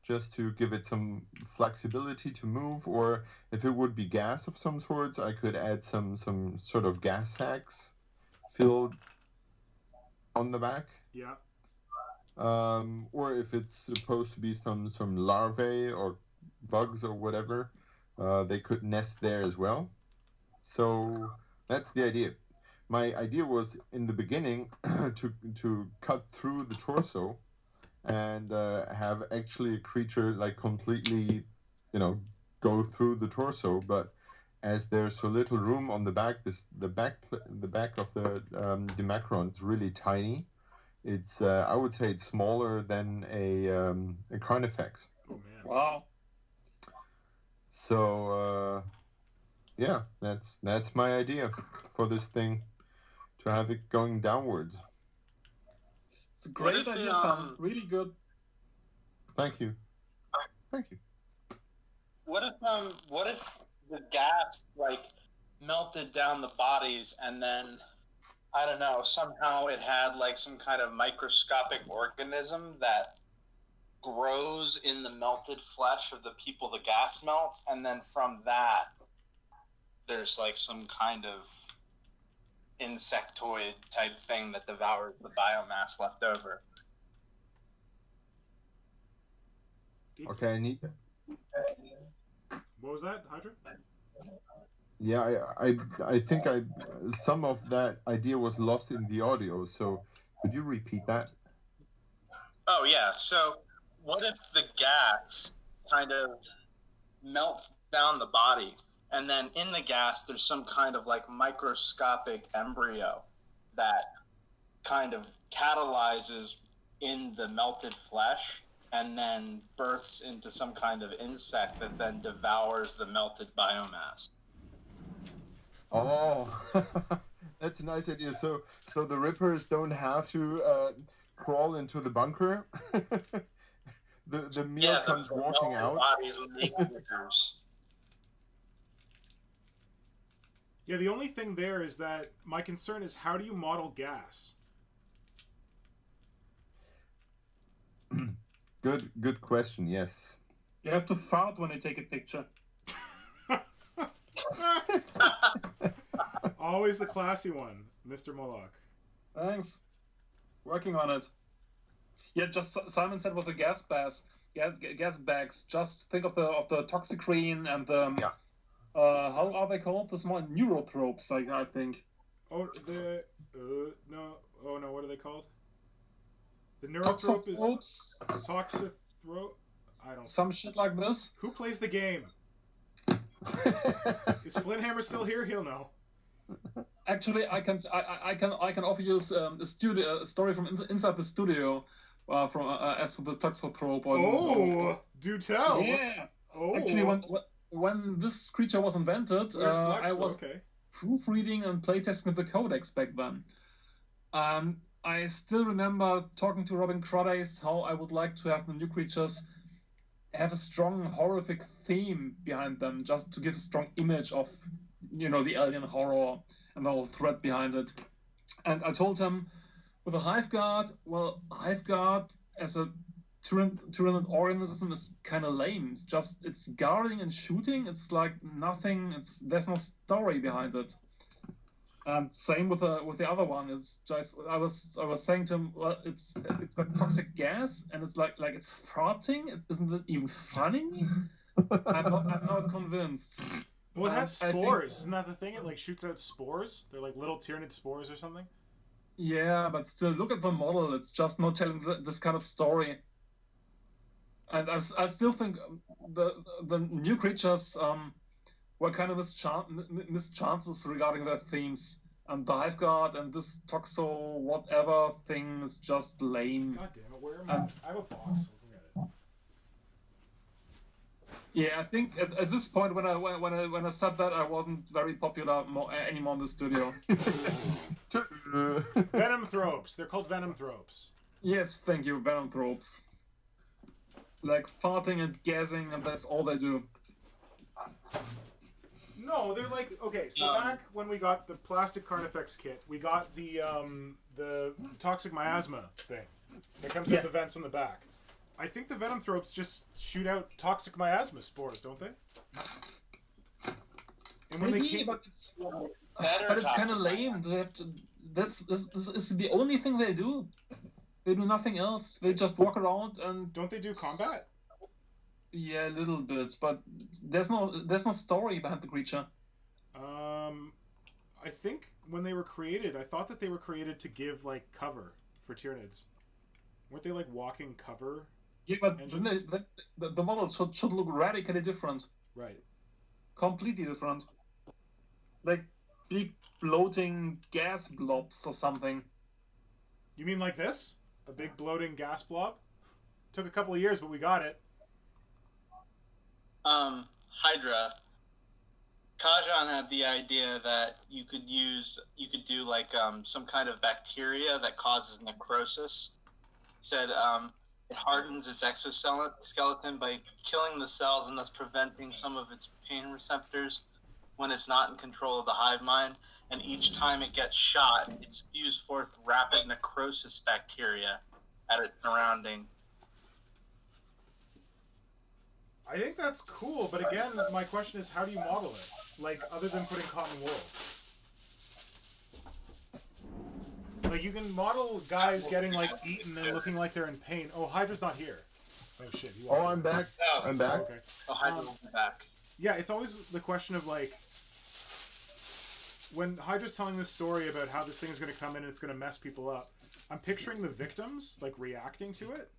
Speaker 3: just to give it some flexibility to move, or if it would be gas of some sorts, I could add some sort of gas sacks filled on the back.
Speaker 1: Yeah.
Speaker 3: Or if it's supposed to be some larvae or bugs or whatever, they could nest there as well. So that's the idea. My idea was in the beginning to cut through the torso and have actually a creature like completely, go through the torso. But as there's so little room on the back, the back of the Dimacron is really tiny. It's I would say it's smaller than a Carnifex.
Speaker 1: Oh man.
Speaker 4: Wow.
Speaker 3: So yeah, that's my idea for this thing, to have it going downwards.
Speaker 4: It's a great idea, Sam. Really good.
Speaker 3: Thank you.
Speaker 2: What if the gas melted down the bodies and then, I don't know, somehow it had some kind of microscopic organism that grows in the melted flesh of the people the gas melts, and then from that there's some kind of insectoid type thing that devours the biomass left over.
Speaker 3: Okay, I need.
Speaker 1: What was that, Hydra?
Speaker 3: Yeah, I think some of that idea was lost in the audio. So could you repeat that?
Speaker 2: Oh yeah. So what if the gas kind of melts down the body, and then in the gas there's some kind of microscopic embryo that kind of catalyzes in the melted flesh and then births into some kind of insect that then devours the melted biomass.
Speaker 3: Oh, that's a nice idea. So the Rippers don't have to crawl into the bunker. the meal comes walking out.
Speaker 2: Bodies will make Rippers.
Speaker 1: Yeah, the only thing there is that my concern is, how do you model gas?
Speaker 3: Good question. Yes.
Speaker 4: You have to fart when you take a picture.
Speaker 1: Always the classy one, Mr. Moloch.
Speaker 4: Thanks. Working on it. Yeah, just Simon said with the gas bags. Just think of the toxicrene and the how are they called? The small neurothropes, I think.
Speaker 1: Oh, no. Oh no, what are they called? The neurothrope is toxithrop. I don't.
Speaker 4: Some shit like this.
Speaker 1: Who plays the game? Is Flinthammer still here? He'll know.
Speaker 4: Actually, I can offer you a story from inside the studio, as for the toxotrope.
Speaker 1: Do tell.
Speaker 4: Yeah.
Speaker 1: Oh.
Speaker 4: Actually, when this creature was invented, I was proofreading and playtesting with the codex back then. I still remember talking to Robin Crowdace how I would like to have the new creatures have a strong horrific theme behind them, just to give a strong image of, the alien horror and the whole threat behind it. And I told him, with a Hive Guard as a Tyranid organism is kind of lame. It's guarding and shooting. It's like nothing. There's no story behind it. And same with the other one. It's just I was saying to him, well, it's like toxic gas, and it's like it's farting. Isn't it even funny? I'm not convinced.
Speaker 1: Well, it has spores. Isn't that the thing? It shoots out spores. They're like little Tyranid spores or something.
Speaker 4: Yeah, but still, look at the model. It's just not telling this kind of story. And I still think the new creatures were kind of missed chances regarding their themes. And the Hive Guard and this Toxo whatever thing is just lame.
Speaker 1: God damn it, where am I? I have a box looking at it.
Speaker 4: Yeah, I think at this point when I said that, I wasn't very popular anymore in the studio.
Speaker 1: Venomthropes. They're called Venomthropes.
Speaker 4: Yes, thank you, Venomthropes. Like farting and gassing, and that's all they do.
Speaker 1: No, they're like, okay, so back when we got the plastic Carnifex kit, we got the toxic miasma thing that comes out the vents on the back. I think the Venomthropes just shoot out toxic miasma spores, don't they? And when
Speaker 4: Maybe, but it's kind of lame. This is the only thing they do. They do nothing else. They just walk around and...
Speaker 1: Don't they do combat?
Speaker 4: Yeah, a little bit, but there's no story behind the creature.
Speaker 1: I think when they were created, I thought that they were created to give like cover for Tyranids. Weren't they like walking cover?
Speaker 4: Yeah, but the model should look radically different.
Speaker 1: Right.
Speaker 4: Completely different. Like big bloating gas blobs or something.
Speaker 1: You mean like this? A big bloating gas blob? Took a couple of years, but we got it.
Speaker 2: Hydra. Kajan had the idea that you could do like some kind of bacteria that causes necrosis. He said it hardens its exoskeleton by killing the cells and thus preventing some of its pain receptors when it's not in control of the hive mind. And each time it gets shot, it spews forth rapid necrosis bacteria at its surrounding.
Speaker 1: I think that's cool, but again, my question is, how do you model it? Like, other than putting cotton wool. Like, you can model guys getting, like, eaten and looking like they're in pain. Oh, Hydra's not here. Oh, shit.
Speaker 3: I'm back. I'm back.
Speaker 1: Okay.
Speaker 2: Oh, Hydra's back.
Speaker 1: Yeah, it's always the question of, like, when Hydra's telling this story about how this thing is going to come in and it's going to mess people up, I'm picturing the victims, like, reacting to it.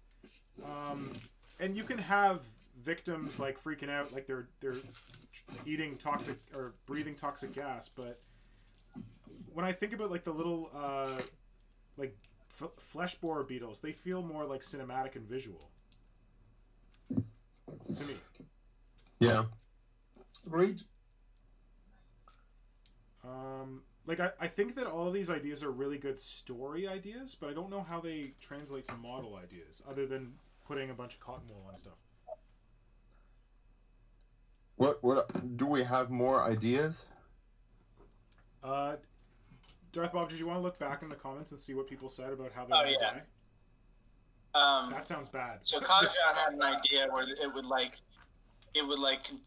Speaker 1: And you can have victims like freaking out, like they're eating toxic or breathing toxic gas, but when I think about like the little like flesh borer beetles, they feel more like cinematic and visual to me.
Speaker 3: Yeah.
Speaker 4: Agreed.
Speaker 1: Like I think that all of these ideas are really good story ideas, but I don't know how they translate to model ideas other than putting a bunch of cotton wool on stuff.
Speaker 3: What do we have more ideas?
Speaker 1: Darth Bob, did you want to look back in the comments and see what people said about how they want to die? That sounds bad.
Speaker 2: So Kajan had an idea where it would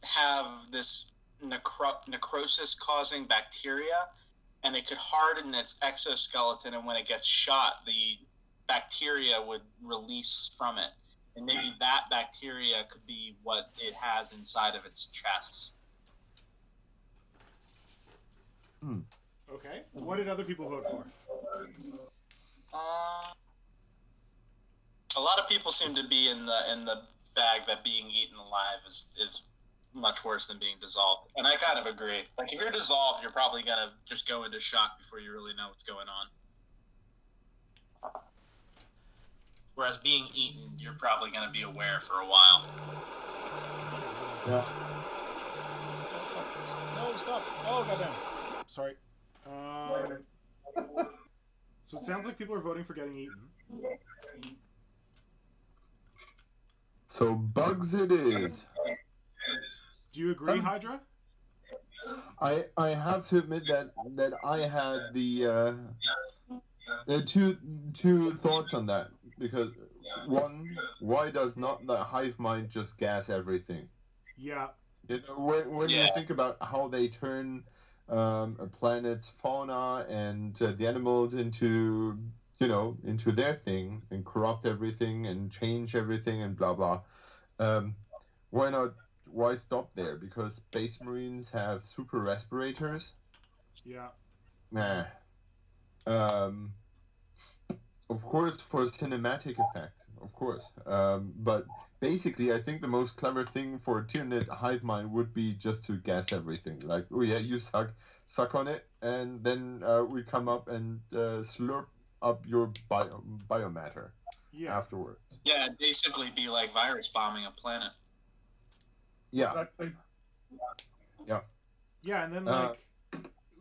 Speaker 2: have this necrosis causing bacteria, and it could harden its exoskeleton, and when it gets shot, the bacteria would release from it. And maybe that bacteria could be what it has inside of its chest.
Speaker 1: Okay. What did other people vote for?
Speaker 2: A lot of people seem to be in the bag that being eaten alive is much worse than being dissolved. And I kind of agree. Like, if you're dissolved, you're probably going to just go into shock before you really know what's going on. Whereas being eaten, you're probably going to be aware for a while.
Speaker 3: Yeah.
Speaker 1: No, stop. Oh, goddamn. Sorry. So it sounds like people are voting for getting eaten.
Speaker 3: So bugs it is.
Speaker 1: Do you agree, Hydra?
Speaker 3: I have to admit that I had the two thoughts on that, because one, why does not the hive mind just gas everything?
Speaker 1: Yeah.
Speaker 3: When you think about how they turn a planet's fauna and the animals into their thing and corrupt everything and change everything and blah blah, why not? Why stop there? Because Space Marines have super respirators.
Speaker 1: Yeah.
Speaker 3: Nah. Of course, for cinematic effect, of course. But basically, I think the most clever thing for a Tyranid hive mind would be just to gas everything. Like, oh yeah, you suck on it, and then we come up and slurp up your biomatter afterwards.
Speaker 2: Yeah, it'd basically be like virus bombing a planet.
Speaker 3: Yeah.
Speaker 4: Exactly.
Speaker 3: Yeah.
Speaker 1: Yeah, and then like,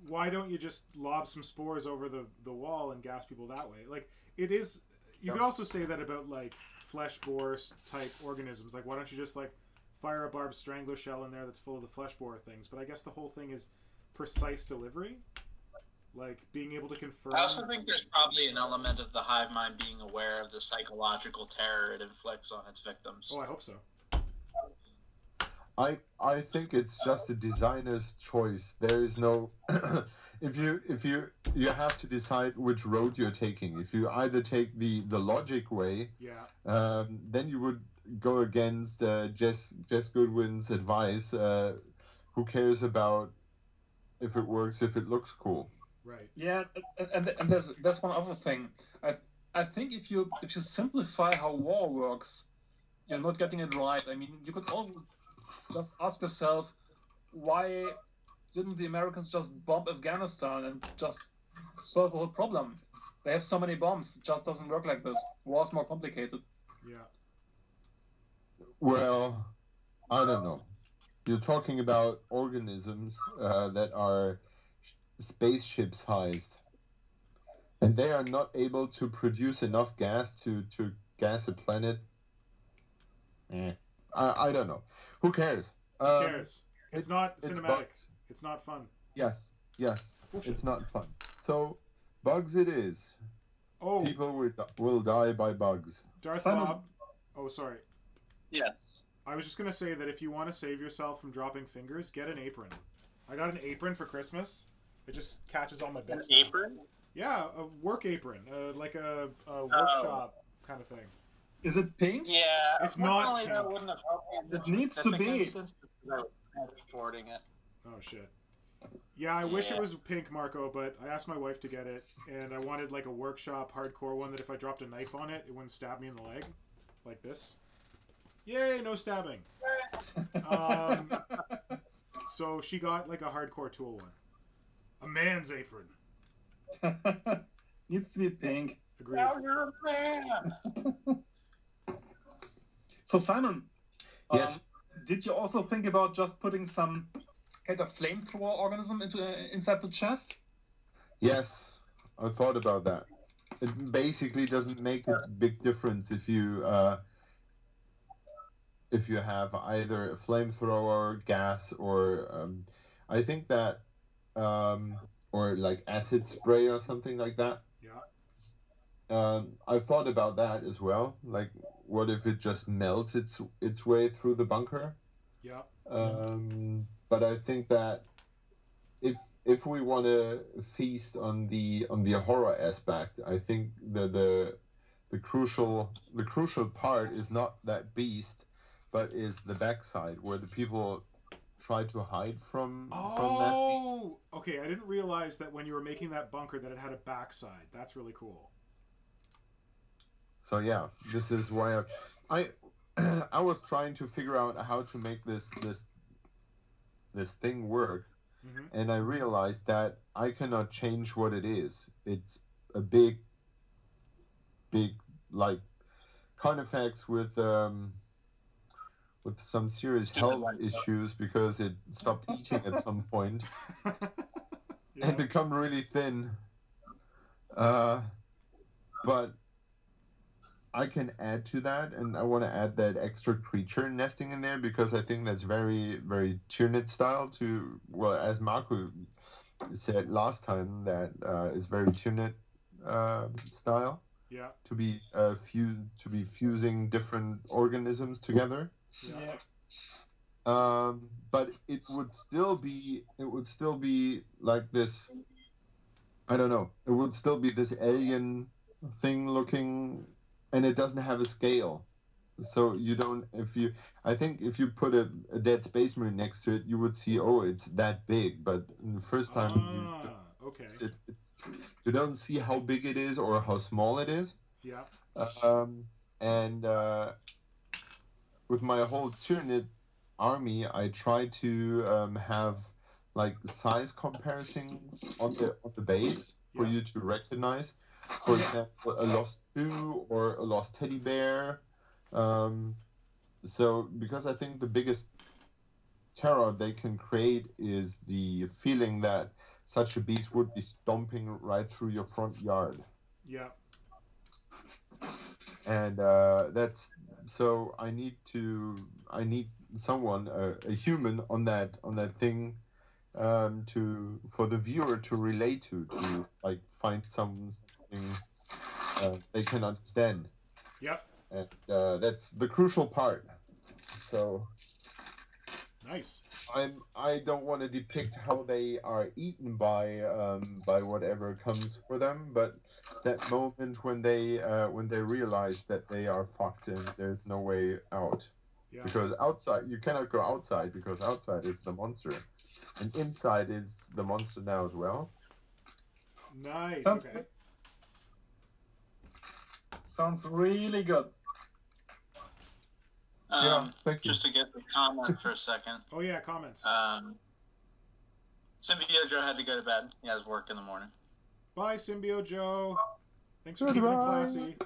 Speaker 1: why don't you just lob some spores over the wall and gas people that way? Like, it is. You could also say that about like flesh borer type organisms. Like, why don't you just like fire a barbed strangler shell in there that's full of the flesh borer things? But I guess the whole thing is precise delivery, like being able to confirm.
Speaker 2: I also think there's probably an element of the hive mind being aware of the psychological terror it inflicts on its victims.
Speaker 1: Oh, I hope so.
Speaker 3: I think it's just a designer's choice. There is no if you have to decide which road you're taking. If you either take the logic way, then you would go against Jess Goodwin's advice. Who cares about if it works, if it looks cool?
Speaker 1: Right.
Speaker 4: Yeah, and there's one other thing. I think if you simplify how war works, you're not getting it right. I mean, you could also just ask yourself, why didn't the Americans just bomb Afghanistan and just solve the whole problem? They have so many bombs. It just doesn't work like this. War's more complicated.
Speaker 1: Yeah.
Speaker 3: Well, I don't know. You're talking about organisms that are spaceship sized, and they are not able to produce enough gas to gas a planet. I don't know. Who cares?
Speaker 1: Who cares? It's not cinematic. It's not fun.
Speaker 3: Yes.
Speaker 1: Bullshit.
Speaker 3: It's not fun. So, bugs it is.
Speaker 1: Oh.
Speaker 3: People will die by bugs.
Speaker 1: Darth Bob. Oh, sorry.
Speaker 2: Yes.
Speaker 1: I was just going to say that if you want to save yourself from dropping fingers, get an apron. I got an apron for Christmas. It just catches all my bits.
Speaker 2: An apron?
Speaker 1: Yeah, a work apron. Like a workshop kind of thing.
Speaker 4: Is it pink?
Speaker 2: Yeah.
Speaker 1: It's not pink.
Speaker 2: That wouldn't have helped.
Speaker 4: It needs to be.
Speaker 2: Transporting it.
Speaker 1: Oh, shit. Yeah, I wish it was pink, Marco, but I asked my wife to get it, and I wanted like a workshop hardcore one that if I dropped a knife on it, it wouldn't stab me in the leg. Like this. Yay, no stabbing. So she got like a hardcore tool one. A man's apron.
Speaker 4: Needs to be pink.
Speaker 1: Agreed.
Speaker 2: Now you're a man!
Speaker 4: So Simon,
Speaker 3: yes.
Speaker 4: Did you also think about just putting some kind of flamethrower organism inside the chest?
Speaker 3: Yes, I thought about that. It basically doesn't make a big difference if you have either a flamethrower, gas, or I think that or like acid spray or something like that.
Speaker 1: Yeah.
Speaker 3: I thought about that as well. Like, what if it just melts its way through the bunker?
Speaker 1: Yeah.
Speaker 3: But I think that if we want to feast on the horror aspect, I think the crucial part is not that beast, but is the backside where the people try to hide from that beast.
Speaker 1: Oh, okay. I didn't realize that when you were making that bunker that it had a backside. That's really cool.
Speaker 3: So yeah, this is why I was trying to figure out how to make this thing work, and I realized that I cannot change what it is. It's a big like Carnifex with some serious health issues because it stopped eating at some point and become really thin. But I can add to that, and I want to add that extra creature nesting in there because I think that's very, very Tyranid style to, well, as Marco said last time, that is very Tyranid style.
Speaker 1: Yeah.
Speaker 3: To be fusing different organisms together.
Speaker 1: Yeah.
Speaker 3: But it would still be like this. I don't know. It would still be this alien thing looking, and it doesn't have a scale. So you don't. I think if you put a dead space marine next to it, you would see, oh, it's that big. But the first time you don't see how big it is or how small it is.
Speaker 1: Yeah.
Speaker 3: And with my whole Tyranid army, I try to have like size comparisons on the base for you to recognize. For example, a lost shoe or a lost teddy bear. So because I think the biggest terror they can create is the feeling that such a beast would be stomping right through your front yard.
Speaker 1: Yeah.
Speaker 3: And that's so I need someone, a human on that thing, for the viewer to relate to like find something they can understand.
Speaker 1: Yep.
Speaker 3: And that's the crucial part. So
Speaker 1: nice.
Speaker 3: I don't want to depict how they are eaten by whatever comes for them, but that moment when they realize that they are fucked and there's no way out.
Speaker 1: Yeah.
Speaker 3: Because outside you cannot go outside because outside is the monster, and inside is the monster now as well.
Speaker 1: Nice. Okay.
Speaker 4: Sounds really good.
Speaker 3: Yeah, thank you.
Speaker 5: Just to get the comment for a second.
Speaker 1: Oh yeah, comments.
Speaker 5: Symbio Joe had to go to bed. He has work in the morning.
Speaker 1: Bye, Symbio Joe. Thanks for keeping it classy.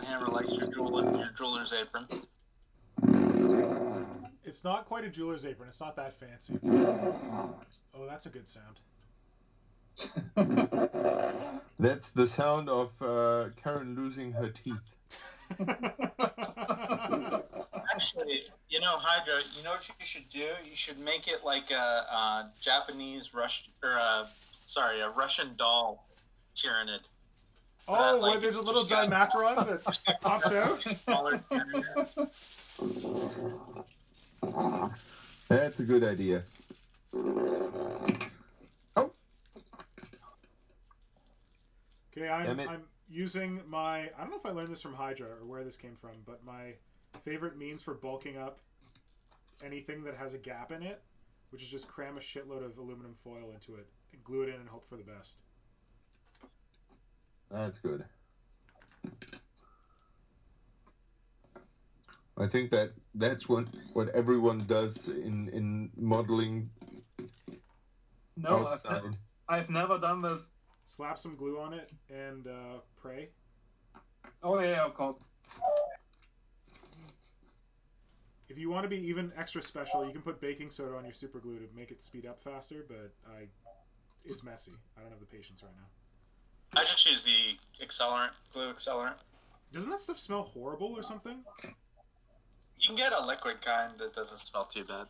Speaker 5: Hammer likes your jeweler's apron.
Speaker 1: It's not quite a jeweler's apron. It's not that fancy. Oh, that's a good sound.
Speaker 3: That's the sound of Karen losing her teeth.
Speaker 5: Actually, Hydra, you know what you should do? You should make it like a Japanese a Russian doll Tyranid.
Speaker 1: Oh, where there's a little Dimacron that pops out?
Speaker 3: That's a good idea. Oh.
Speaker 1: Okay, I'm using my... I don't know if I learned this from Hydra or where this came from, but my favorite means for bulking up anything that has a gap in it, which is just cram a shitload of aluminum foil into it and glue it in and hope for the best.
Speaker 3: That's good. I think that's what everyone does in modeling.
Speaker 4: No,
Speaker 3: outside.
Speaker 4: I've never done this.
Speaker 1: Slap some glue on it and pray.
Speaker 4: Oh yeah, of course.
Speaker 1: If you want to be even extra special, you can put baking soda on your super glue to make it speed up faster, but it's messy. I don't have the patience right now.
Speaker 5: I just use the glue accelerant.
Speaker 1: Doesn't that stuff smell horrible or something?
Speaker 5: You can get a liquid kind that doesn't smell too bad.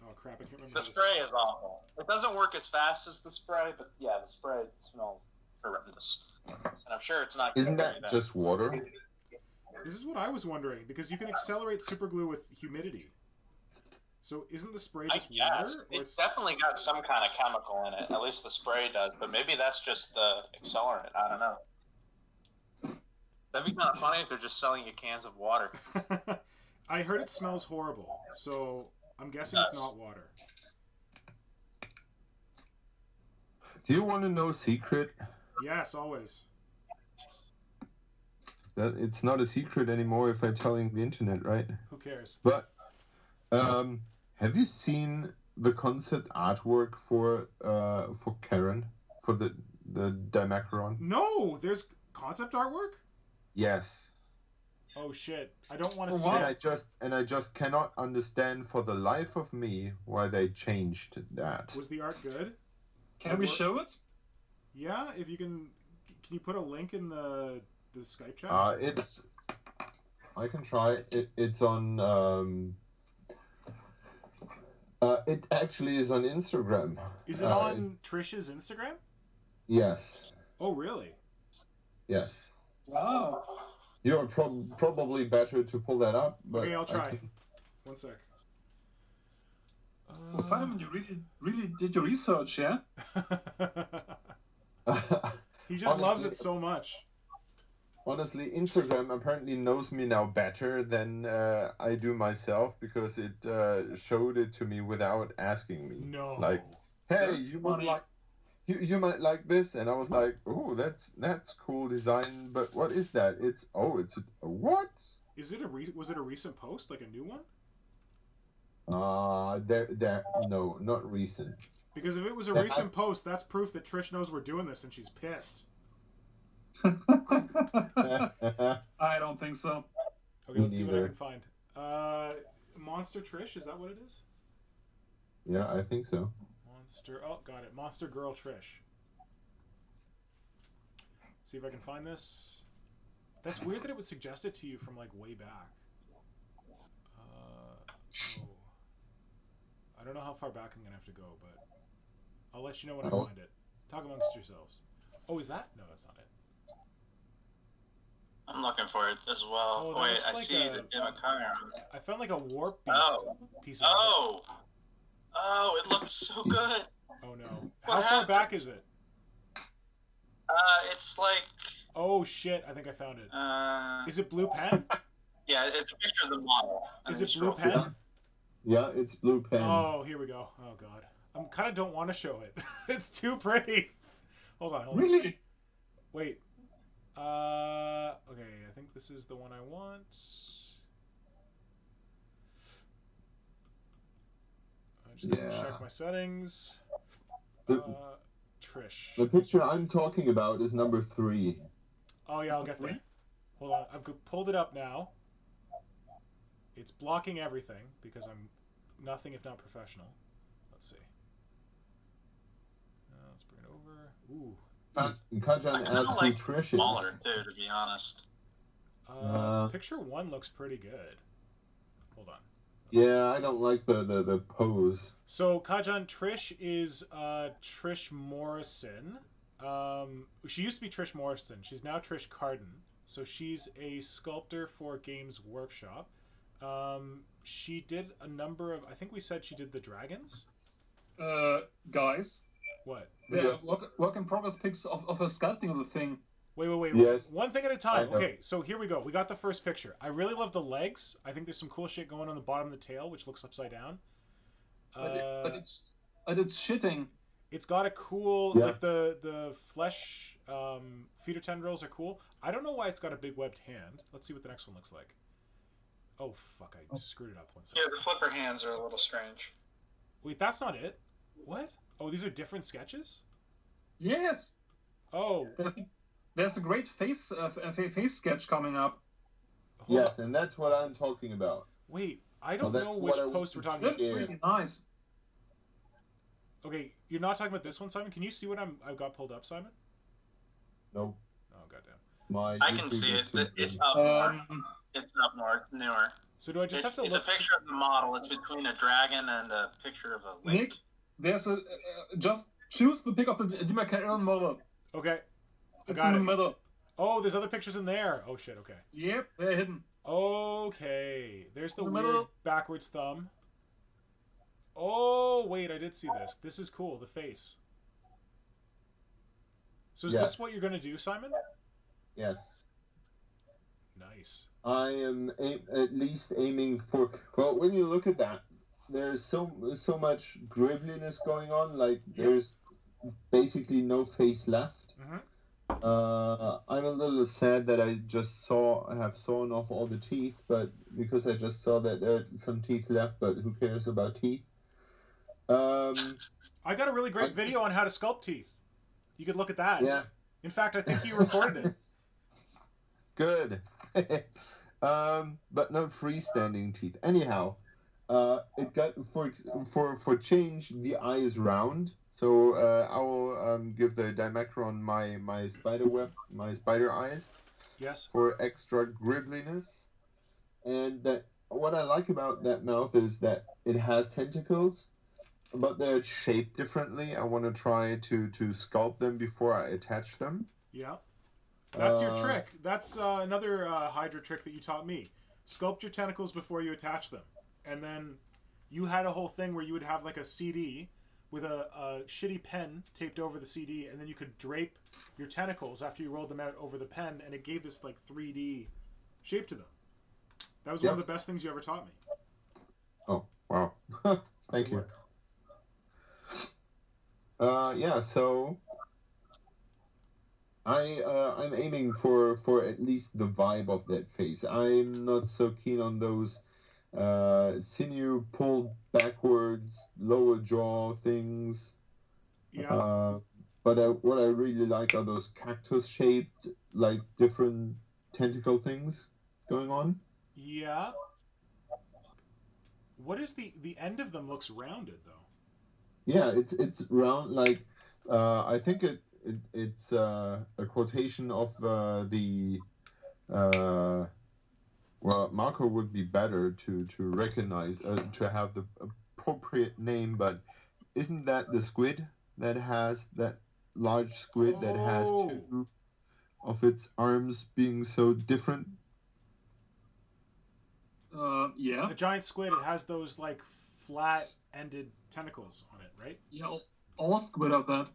Speaker 1: Oh crap, I can't remember.
Speaker 5: The spray is awful. It doesn't work as fast as the spray, but yeah, the spray smells horrendous. And I'm sure it's not...
Speaker 3: Isn't that just water?
Speaker 1: This is what I was wondering, because you can accelerate super glue with humidity. So isn't the spray just water?
Speaker 5: It's definitely got some kind of chemical in it. At least the spray does. But maybe that's just the accelerant. I don't know. That'd be kind of funny if they're just selling you cans of water.
Speaker 1: I heard it smells horrible, so I'm guessing it's not water.
Speaker 3: Do you want to know a secret?
Speaker 1: Yes, always.
Speaker 3: That it's not a secret anymore if I'm telling the internet, right?
Speaker 1: Who cares?
Speaker 3: But have you seen the concept artwork for Karen, for the Dimacron?
Speaker 1: No, there's concept artwork?
Speaker 3: Yes.
Speaker 1: Oh shit! I don't want to see
Speaker 3: it. And I just cannot understand for the life of me why they changed that.
Speaker 1: Was the art good?
Speaker 4: Can we show it?
Speaker 1: Yeah, if you can you put a link in the Skype chat?
Speaker 3: I can try. It's on. It actually is on Instagram.
Speaker 1: Is it on Trish's Instagram?
Speaker 3: Yes.
Speaker 1: Oh really?
Speaker 3: Yes.
Speaker 4: Wow.
Speaker 3: You're probably better to pull that up. But
Speaker 1: okay, I'll try. One sec.
Speaker 4: So Simon, you really did your research, yeah?
Speaker 1: He just loves it so much.
Speaker 3: Honestly, Instagram apparently knows me now better than I do myself because it showed it to me without asking me.
Speaker 1: No.
Speaker 3: Like, hey, you you might like this, and I was like, oh, that's cool design, but what is that? It's a what?
Speaker 1: Is it was it a recent post, like a new one?
Speaker 3: No, not recent.
Speaker 1: Because if it was a recent post, that's proof that Trish knows we're doing this and she's pissed.
Speaker 4: I don't think so.
Speaker 1: Okay, let's see what I can find. Monster Trish, is that what it is?
Speaker 3: Yeah, I think so.
Speaker 1: Monster, oh, got it. Monster Girl Trish. Let's see if I can find this. That's weird that it would suggest it to you from like way back. Oh. I don't know how far back I'm gonna have to go, but I'll let you know when I find it. Talk amongst yourselves. Oh, is that? No, that's not it.
Speaker 5: I'm looking for it as well.
Speaker 1: Oh,
Speaker 5: wait, I see the Democana.
Speaker 1: I found like a warp beast piece of
Speaker 5: it. Oh, it looks so good.
Speaker 1: Oh no. How far back is it?
Speaker 5: It's like...
Speaker 1: Oh shit, I think I found it. Is it blue pen?
Speaker 5: Yeah, it's a picture of the model.
Speaker 1: Is it blue pen?
Speaker 3: Yeah, it's blue pen.
Speaker 1: Oh, here we go. Oh god. I kind of don't want to show it. It's too pretty. Hold on.
Speaker 4: Really?
Speaker 1: Wait. Okay, I think this is the one I want. I'm just gonna check my settings. Trish.
Speaker 3: The picture I'm talking about is number 3.
Speaker 1: Oh yeah, I'll get there. Hold on, I've pulled it up now. It's blocking everything because I'm nothing if not professional. Let's see. Let's bring it over. Ooh.
Speaker 3: Kajan asked who Trish is.
Speaker 5: Smaller too, to be honest.
Speaker 1: Picture 1 looks pretty good. Hold on.
Speaker 3: Yeah, I don't like the pose.
Speaker 1: So Kajan, Trish is Trish Morrison. She used to be Trish Morrison. She's now Trish Carden. So she's a sculptor for Games Workshop. She did a number of... I think we said she did the dragons.
Speaker 4: Guys.
Speaker 1: What?
Speaker 4: Yeah, work in progress pics of her sculpting of the thing.
Speaker 1: Wait.
Speaker 3: Yes.
Speaker 1: One thing at a time. Okay, so here we go. We got the first picture. I really love the legs. I think there's some cool shit going on the bottom of the tail, which looks upside down.
Speaker 4: But it's shitting.
Speaker 1: It's got a cool... Like the flesh feeder tendrils are cool. I don't know why it's got a big webbed hand. Let's see what the next one looks like. Oh, fuck. I screwed it up. One second.
Speaker 5: Yeah, the flipper hands are a little strange.
Speaker 1: Wait, that's not it. What? Oh, these are different sketches?
Speaker 4: Yes.
Speaker 1: Oh.
Speaker 4: There's a great face sketch coming up.
Speaker 3: Yes, and that's what I'm talking about.
Speaker 1: Wait, I don't know which post we're talking about.
Speaker 4: That's really nice.
Speaker 1: Okay, you're not talking about this one, Simon? Can you see what I've got pulled up, Simon?
Speaker 3: Nope.
Speaker 1: Oh, goddamn.
Speaker 5: I can see it. It's up more. It's up more. It's newer.
Speaker 1: So do I just have to
Speaker 5: look? It's a picture of the model. It's between a dragon and a picture of a lake.
Speaker 4: Nick, there's a... just choose the pic of the Democana model.
Speaker 1: Okay.
Speaker 4: It's in the middle.
Speaker 1: Oh, there's other pictures in there. Oh, shit, okay.
Speaker 4: Yep, they're hidden.
Speaker 1: Okay. There's the weird backwards thumb. Oh, wait, I did see this. This is cool, the face. So is this what you're going to do, Simon?
Speaker 3: Yes.
Speaker 1: Nice.
Speaker 3: I am at least aiming for... Well, when you look at that, there's so much gribbliness going on. Like, there's basically no face left.
Speaker 1: Mm-hmm.
Speaker 3: I'm a little sad that I just have sawn off all the teeth, but because I just saw that there are some teeth left, but who cares about teeth?
Speaker 1: I got a really great video on how to sculpt teeth. You could look at that.
Speaker 3: Yeah.
Speaker 1: In fact, I think you recorded it.
Speaker 3: Good. But not freestanding teeth. Anyhow, it got for change. The eye is round, so I will give the Dimacron my spider web, my spider eyes.
Speaker 1: Yes.
Speaker 3: For extra gribbliness, and what I like about that mouth is that it has tentacles, but they're shaped differently. I want to try to sculpt them before I attach them.
Speaker 1: Yeah. That's your trick. That's another Hydra trick that you taught me. Sculpt your tentacles before you attach them. And then you had a whole thing where you would have like a CD with a shitty pen taped over the CD, and then you could drape your tentacles after you rolled them out over the pen, and it gave this like 3D shape to them. That was one of the best things you ever taught me.
Speaker 3: Oh, wow. Thank you. Yeah, so I'm aiming for at least the vibe of that face. I'm not so keen on those sinew pulled backwards, lower jaw things.
Speaker 1: Yeah.
Speaker 3: But what I really like are those cactus shaped, like different tentacle things going on.
Speaker 1: Yeah. What is the end of them looks rounded though?
Speaker 3: Yeah, it's round like I think it's a quotation of the well, Marco would be better to recognize to have the appropriate name, but isn't that the squid that has that large squid that has two of its arms being so different?
Speaker 4: Yeah.
Speaker 1: The giant squid, it has those like flat-ended tentacles on it, right?
Speaker 4: Yeah, all squid have that.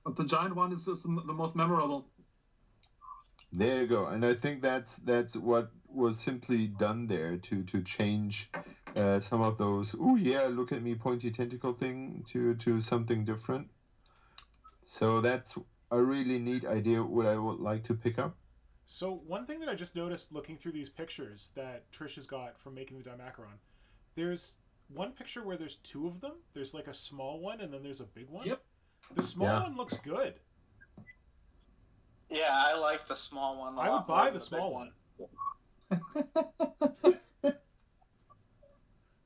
Speaker 4: But the giant one is the most memorable.
Speaker 3: There you go, and I think that's what was simply done there to change some of those. Oh yeah, look at me, pointy tentacle thing to something different. So that's a really neat idea. What I would like to pick up.
Speaker 1: So one thing that I just noticed looking through these pictures that Trish has got from making the Dimacaron, there's one picture where there's two of them. There's like a small one and then there's a big one.
Speaker 4: Yep.
Speaker 1: The small one looks good.
Speaker 5: Yeah, I like the small one.
Speaker 1: I would buy the small one.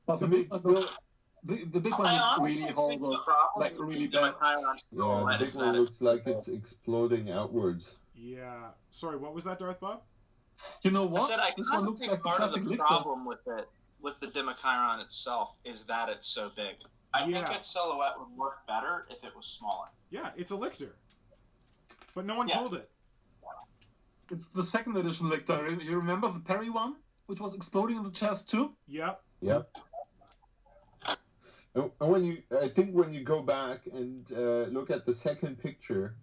Speaker 4: But the big one is really horrible, like really bad.
Speaker 3: Yeah, the big one looks like it's exploding outwards.
Speaker 1: Yeah. Sorry, what was that, Darth Bob?
Speaker 4: You know what?
Speaker 5: I said
Speaker 4: this one looks like
Speaker 5: part of the
Speaker 4: classic
Speaker 5: problem with the Dimachiron itself is that it's so big. I think its silhouette would work better if it was smaller.
Speaker 1: Yeah, it's a Lictor. But no one told it.
Speaker 4: It's the second edition Lictor. You remember the Perry one, which was exploding in the chest too?
Speaker 1: Yeah.
Speaker 3: Yep. And I think when you go back and look at the second picture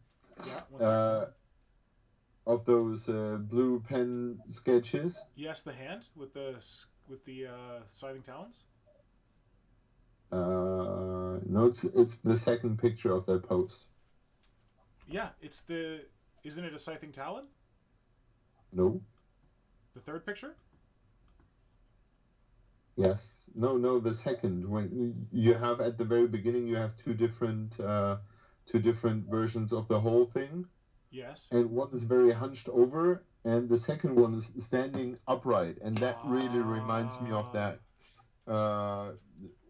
Speaker 3: of those blue pen sketches.
Speaker 1: Yes, the hand with the scything talons.
Speaker 3: No, it's the second picture of that post.
Speaker 1: Yeah, isn't it a scything talon?
Speaker 3: No.
Speaker 1: The third picture?
Speaker 3: Yes. No, the second. When you have at the very beginning, you have two different versions of the whole thing.
Speaker 1: Yes.
Speaker 3: And one is very hunched over, and the second one is standing upright, and that really reminds me of that.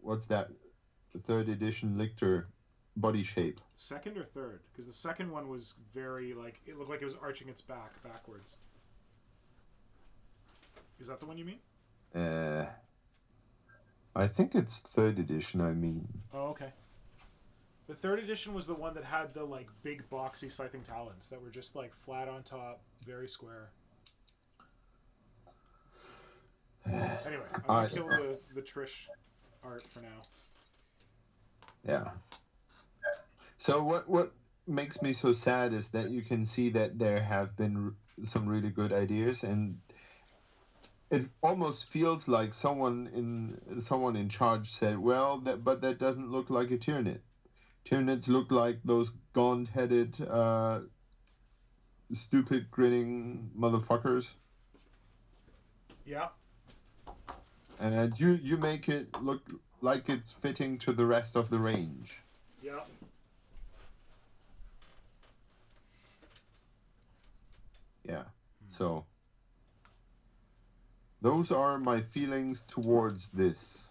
Speaker 3: What's that? The third edition Lictor body shape.
Speaker 1: Second or third? Because the second one was very it looked like it was arching its back backwards. Is that the one you mean?
Speaker 3: I think it's third edition. I mean.
Speaker 1: Oh, okay. The third edition was the one that had the big boxy scything talons that were just flat on top, very square. Anyway, I'm gonna kill the Trish art for now.
Speaker 3: Yeah. So what makes me so sad is that you can see that there have been some really good ideas, and it almost feels like someone in charge said, well, but that doesn't look like a Tyranid. Tyranids look like those gaunt-headed, stupid grinning motherfuckers.
Speaker 1: Yeah.
Speaker 3: And you make it look like it's fitting to the rest of the range.
Speaker 1: Yeah.
Speaker 3: Yeah. So those are my feelings towards this.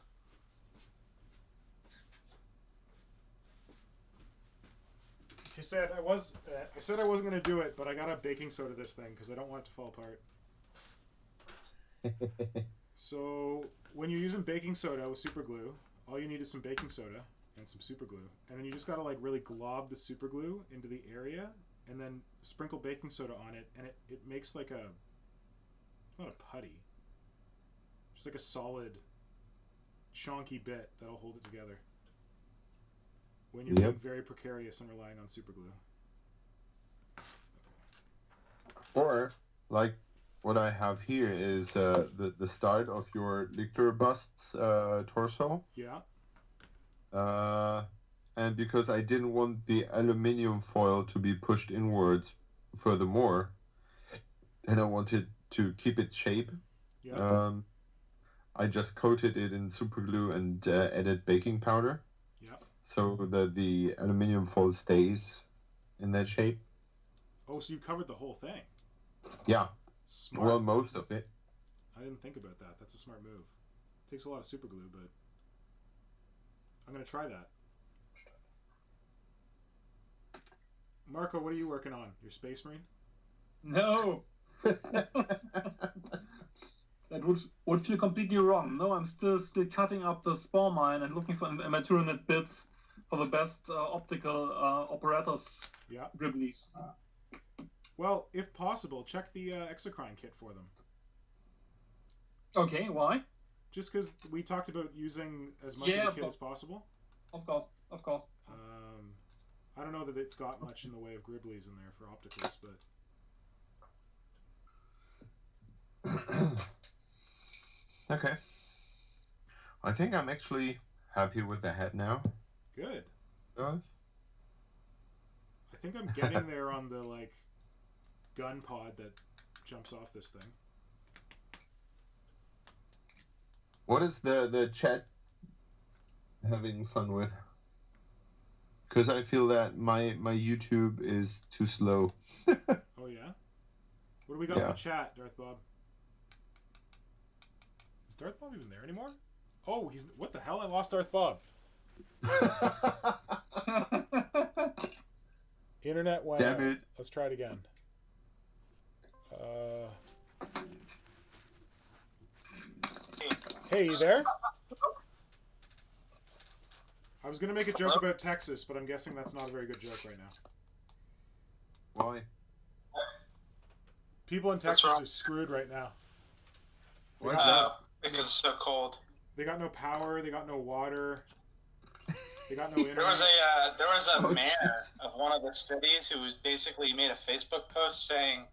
Speaker 1: I said I wasn't gonna do it, but I gotta baking soda this thing because I don't want it to fall apart. So when you're using baking soda with super glue, all you need is some baking soda and some super glue, and then you just gotta really glob the super glue into the area, and then sprinkle baking soda on it, and it makes not a putty, just a solid, chonky bit that'll hold it together. When you're being very precarious and relying on super glue.
Speaker 3: Or, what I have here is the start of your Lictor bust's torso.
Speaker 1: Yeah.
Speaker 3: and because I didn't want the aluminium foil to be pushed inwards furthermore, and I wanted to keep its shape, I just coated it in super glue and added baking powder.
Speaker 1: Yep.
Speaker 3: So that the aluminium foil stays in that shape.
Speaker 1: Oh, so you covered the whole thing?
Speaker 3: Yeah.
Speaker 1: Smart.
Speaker 3: Well, most of it.
Speaker 1: I didn't think about that. That's a smart move. Takes a lot of super glue, but I'm gonna try that. Marco, what are you working on? Your Space Marine?
Speaker 4: No. That would feel completely wrong. No, I'm still cutting up the spore mine and looking for my Tyranid bits for the best optical operators.
Speaker 1: Yeah.
Speaker 4: Griblies.
Speaker 1: Well, if possible, check the exocrine kit for them.
Speaker 4: Okay, why?
Speaker 1: Just because we talked about using as much of the kit as possible.
Speaker 4: Of course.
Speaker 1: I don't know that it's got much in the way of Griblies in there for opticals, but...
Speaker 3: Okay. I think I'm actually happy with the head now.
Speaker 1: Good.
Speaker 3: Guys?
Speaker 1: I think I'm getting there on the, gun pod that jumps off this thing.
Speaker 3: What is the chat having fun with? Because I feel that my YouTube is too slow.
Speaker 1: Oh, yeah? What do we got in the chat, Darth Bob? Is Darth Bob even there anymore? Oh, he's... What the hell? I lost Darth Bob. Internet went out.
Speaker 3: Damn it.
Speaker 1: Let's try it again. Hey, you there? I was going to make a joke about Texas, but I'm guessing that's not a very good joke right now.
Speaker 3: Why?
Speaker 1: People in Texas are screwed right now.
Speaker 5: Because it's so cold.
Speaker 1: They got no power. They got no water. They got no internet.
Speaker 5: There was a mayor of one of the cities who basically made a Facebook post saying,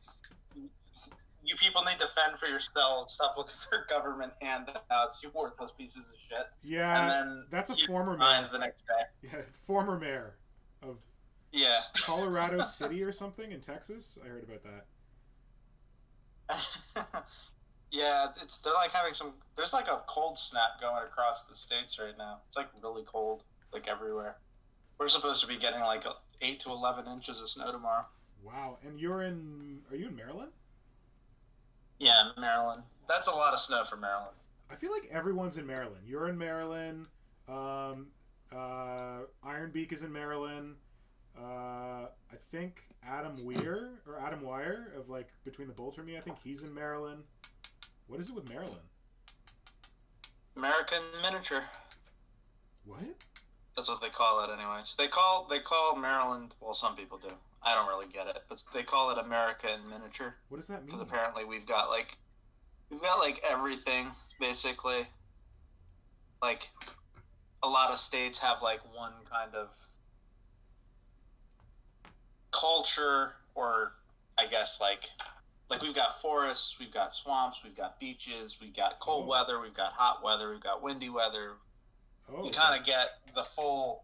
Speaker 5: "You people need to fend for yourselves. Stop looking for government handouts. You worthless pieces of shit."
Speaker 1: Yeah,
Speaker 5: and then
Speaker 1: that's a former mayor.
Speaker 5: The next day.
Speaker 1: Yeah, former mayor of Colorado City or something in Texas. I heard about
Speaker 5: that. Yeah, they're like having there's like a cold snap going across the states right now. It's like really cold, like everywhere. We're supposed to be getting like 8 to 11 inches of snow tomorrow.
Speaker 1: Wow, and are you in Maryland?
Speaker 5: Yeah, Maryland. That's a lot of snow for Maryland.
Speaker 1: I feel like everyone's in Maryland. You're in Maryland. Ironbeak is in Maryland. I think Adam Wire of Between the Bolts or Me, I think he's in Maryland. What is it with Maryland?
Speaker 5: American miniature.
Speaker 1: What?
Speaker 5: That's what they call it anyways. They call Maryland, well, some people do. I don't really get it, but they call it American miniature.
Speaker 1: What does that mean?
Speaker 5: Because apparently we've got everything, basically. Like, a lot of states have one kind of culture, or I guess we've got forests, we've got swamps, we've got beaches, we've got cold weather, we've got hot weather, we've got windy weather. You kind of get the full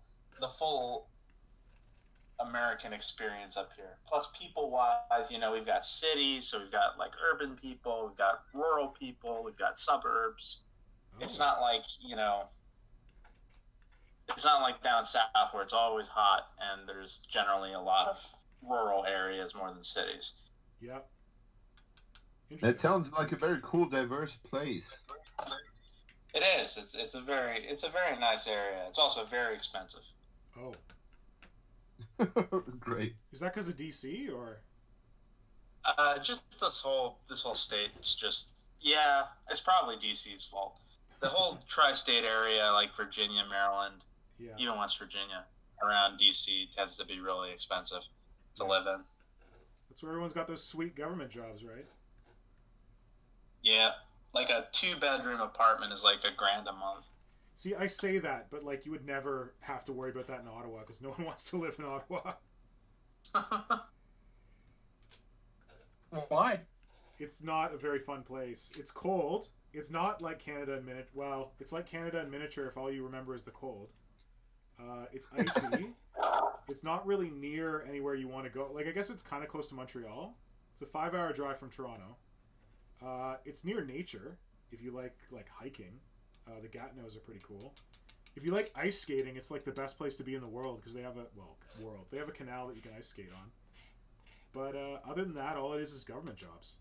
Speaker 5: American experience up here. Plus, people-wise, we've got cities, so we've got urban people, we've got rural people, we've got suburbs. It's not it's not like down south where it's always hot and there's generally a lot of rural areas more than cities.
Speaker 1: Yep.
Speaker 3: That sounds like a very cool, diverse place.
Speaker 5: It is. It's a very nice area. It's also very expensive.
Speaker 1: Oh.
Speaker 3: Great.
Speaker 1: Is that because of DC or?
Speaker 5: Just this whole state. It's just it's probably DC's fault. The whole tri-state area, like Virginia, Maryland, even West Virginia, around DC, tends to be really expensive to live in.
Speaker 1: That's where everyone's got those sweet government jobs, right?
Speaker 5: Yeah, like a 2-bedroom apartment is $1,000 a month.
Speaker 1: See, I say that, but you would never have to worry about that in Ottawa because no one wants to live in Ottawa.
Speaker 4: Why?
Speaker 1: It's not a very fun place. It's cold. It's not like Canada in miniature. Well, it's like Canada in miniature if all you remember is the cold. It's icy. It's not really near anywhere you want to go. Like, I guess it's kind of close to Montreal. It's a 5-hour drive from Toronto. It's near nature. If you like hiking, the Gatineaus are pretty cool. If you like ice skating, it's like the best place to be in the world because they have a canal that you can ice skate on. But other than that, all it is government jobs.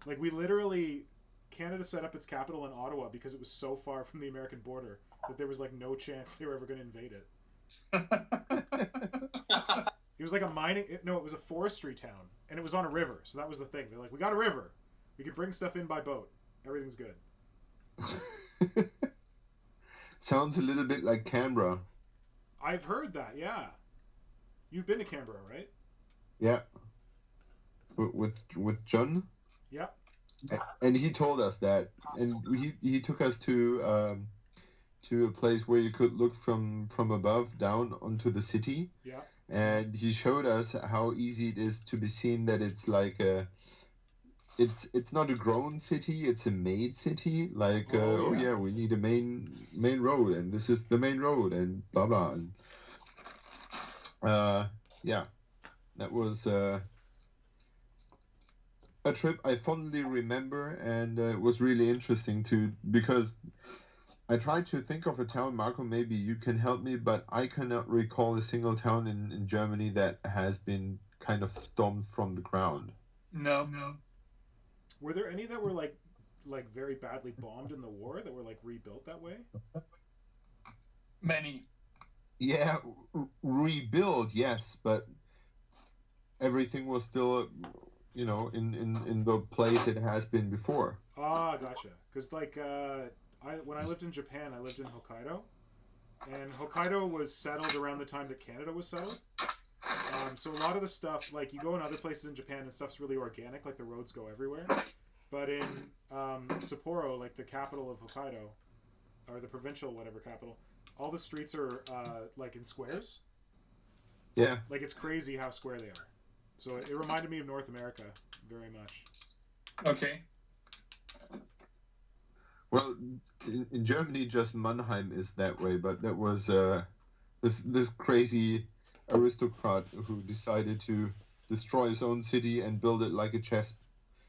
Speaker 1: Like, we literally, Canada set up its capital in Ottawa because it was so far from the American border that there was like no chance they were ever going to invade it. It was like it was a forestry town, and it was on a river, so that was the thing. They're like, we got a river, we can bring stuff in by boat, everything's good.
Speaker 3: Sounds a little bit like Canberra.
Speaker 1: I've heard that, yeah. You've been to Canberra, right?
Speaker 3: Yeah. With John?
Speaker 1: Yeah.
Speaker 3: And he told us that, and he took us to a place where you could look from above down onto the city.
Speaker 1: Yeah.
Speaker 3: And he showed us how easy it is to be seen that it's like it's not a grown city, it's a made city. Like yeah, we need a main road, and this is the main road, and blah blah. And yeah, that was a trip I fondly remember, and it was really interesting because I tried to think of a town. Marco, maybe you can help me, but I cannot recall a single town in Germany that has been kind of stomped from the ground.
Speaker 4: No.
Speaker 1: Were there any that were like very badly bombed in the war that were like rebuilt that way?
Speaker 4: Many.
Speaker 3: Yeah, rebuilt, yes, but everything was still, in the place it has been before.
Speaker 1: Ah, gotcha. Because like when I lived in Japan, I lived in Hokkaido, and Hokkaido was settled around the time that Canada was settled. So a lot of the stuff, like you go in other places in Japan and stuff's really organic, like the roads go everywhere. But in Sapporo, like the capital of Hokkaido, or the provincial whatever capital, all the streets are like in squares.
Speaker 3: Yeah.
Speaker 1: Like it's crazy how square they are. So it reminded me of North America very much.
Speaker 4: Okay.
Speaker 3: Well, in Germany, just Mannheim is that way, but that was this crazy aristocrat who decided to destroy his own city and build it like a chess.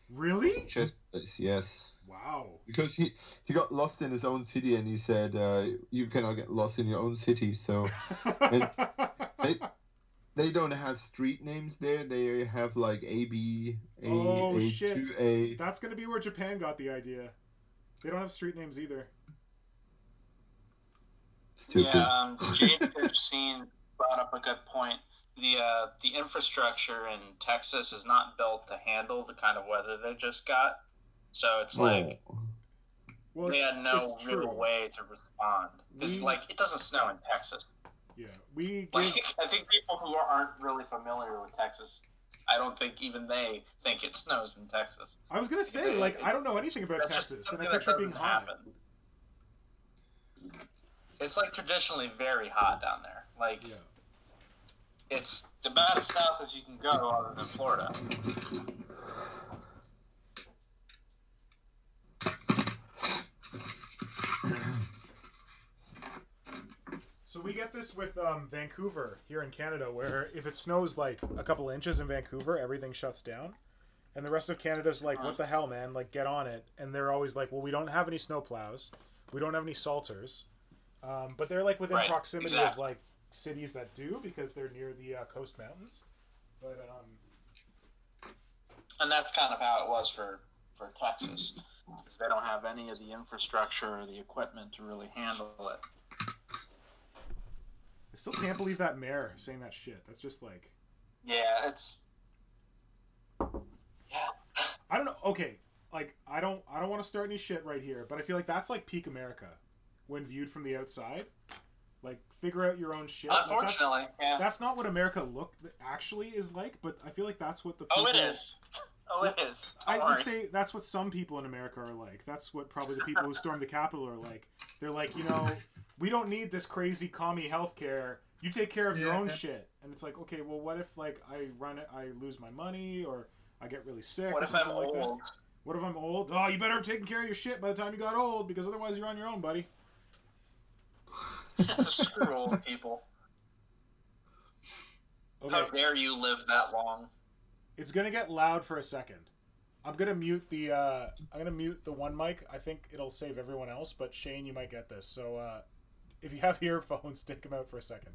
Speaker 1: Really?
Speaker 3: Chess place, yes.
Speaker 1: Wow.
Speaker 3: Because he got lost in his own city, and he said, "You cannot get lost in your own city." So, and they don't have street names there. They have like A-B, A2A.
Speaker 1: That's gonna be where Japan got the idea. They don't have street names either.
Speaker 3: Stupid.
Speaker 5: Yeah, Jade Scene brought up a good point. The infrastructure in Texas is not built to handle the kind of weather they just got. So it's like they had no real way to respond. Because it doesn't snow in Texas.
Speaker 1: Yeah,
Speaker 5: I think people who aren't really familiar with Texas, I don't think even they think it snows in Texas.
Speaker 1: I was gonna say, I don't know anything about Texas, and I picture it being hot.
Speaker 5: It's traditionally very hot down there. It's about as south as you can go other than Florida.
Speaker 1: So we get this with Vancouver here in Canada, where if it snows like a couple inches in Vancouver, everything shuts down. And the rest of Canada's like, what the hell, man? Like, get on it. And they're always like, well, we don't have any snowplows. We don't have any salters. But they're like within proximity of like cities that do because they're near the coast mountains. But
Speaker 5: and that's kind of how it was for Texas, because they don't have any of the infrastructure or the equipment to really handle it.
Speaker 1: I still can't believe that mayor saying that shit. That's just like...
Speaker 5: Yeah, it's... Yeah.
Speaker 1: I don't know. Okay, I don't want to start any shit right here, but I feel like that's like peak America when viewed from the outside. Like, figure out your own shit.
Speaker 5: Unfortunately,
Speaker 1: that's not what America actually is like, but I feel like that's what the people...
Speaker 5: Oh, it is. It is.
Speaker 1: I would say that's what some people in America are like. That's what probably the people who stormed the Capitol are like. They're like, we don't need this crazy commie healthcare. You take care of your own shit. And it's like, okay, well, what if I lose my money or I get really sick?
Speaker 5: What if I'm old?
Speaker 1: What if I'm old? Oh, you better have taken care of your shit by the time you got old, because otherwise you're on your own, buddy.
Speaker 5: Screw old people.
Speaker 1: Okay.
Speaker 5: How dare you live that long?
Speaker 1: It's gonna get loud for a second. I'm gonna mute the one mic. I think it'll save everyone else, but Shane, you might get this. So if you have earphones, take them out for a second.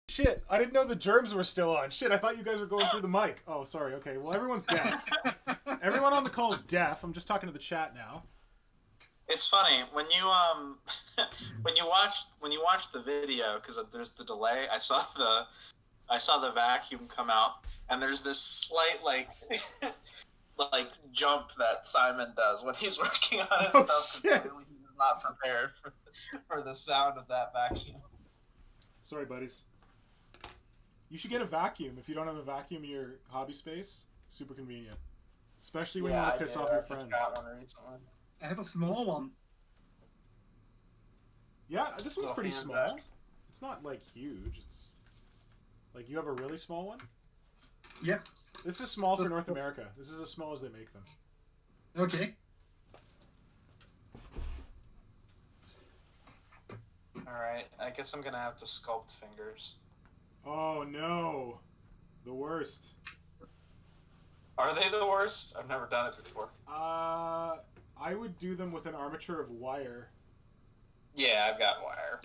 Speaker 1: Shit, I didn't know the germs were still on. Shit, I thought you guys were going through the mic. Oh, sorry. Okay, well, everyone's deaf. Everyone on the call is deaf. I'm just talking to the chat now.
Speaker 5: It's funny when you when you watch the video, because there's the delay. I saw the vacuum come out, and there's this slight like jump that Simon does when he's working on his stuff.
Speaker 1: Shit.
Speaker 5: Clearly he's not prepared for the sound of that vacuum.
Speaker 1: Sorry, buddies. You should get a vacuum if you don't have a vacuum in your hobby space. Super convenient, especially when you want to piss off your friends.
Speaker 5: I got one recently.
Speaker 4: I have a small one.
Speaker 1: Yeah, this one's pretty small. It's not like huge. It's like you have a really small one.
Speaker 4: Yeah.
Speaker 1: This is small for North America. This is as small as they make them.
Speaker 4: Okay.
Speaker 5: Alright, I guess I'm gonna have to sculpt fingers.
Speaker 1: Oh no. The worst.
Speaker 5: Are they the worst? I've never done it before.
Speaker 1: I would do them with an armature of wire.
Speaker 5: Yeah, I've got wire.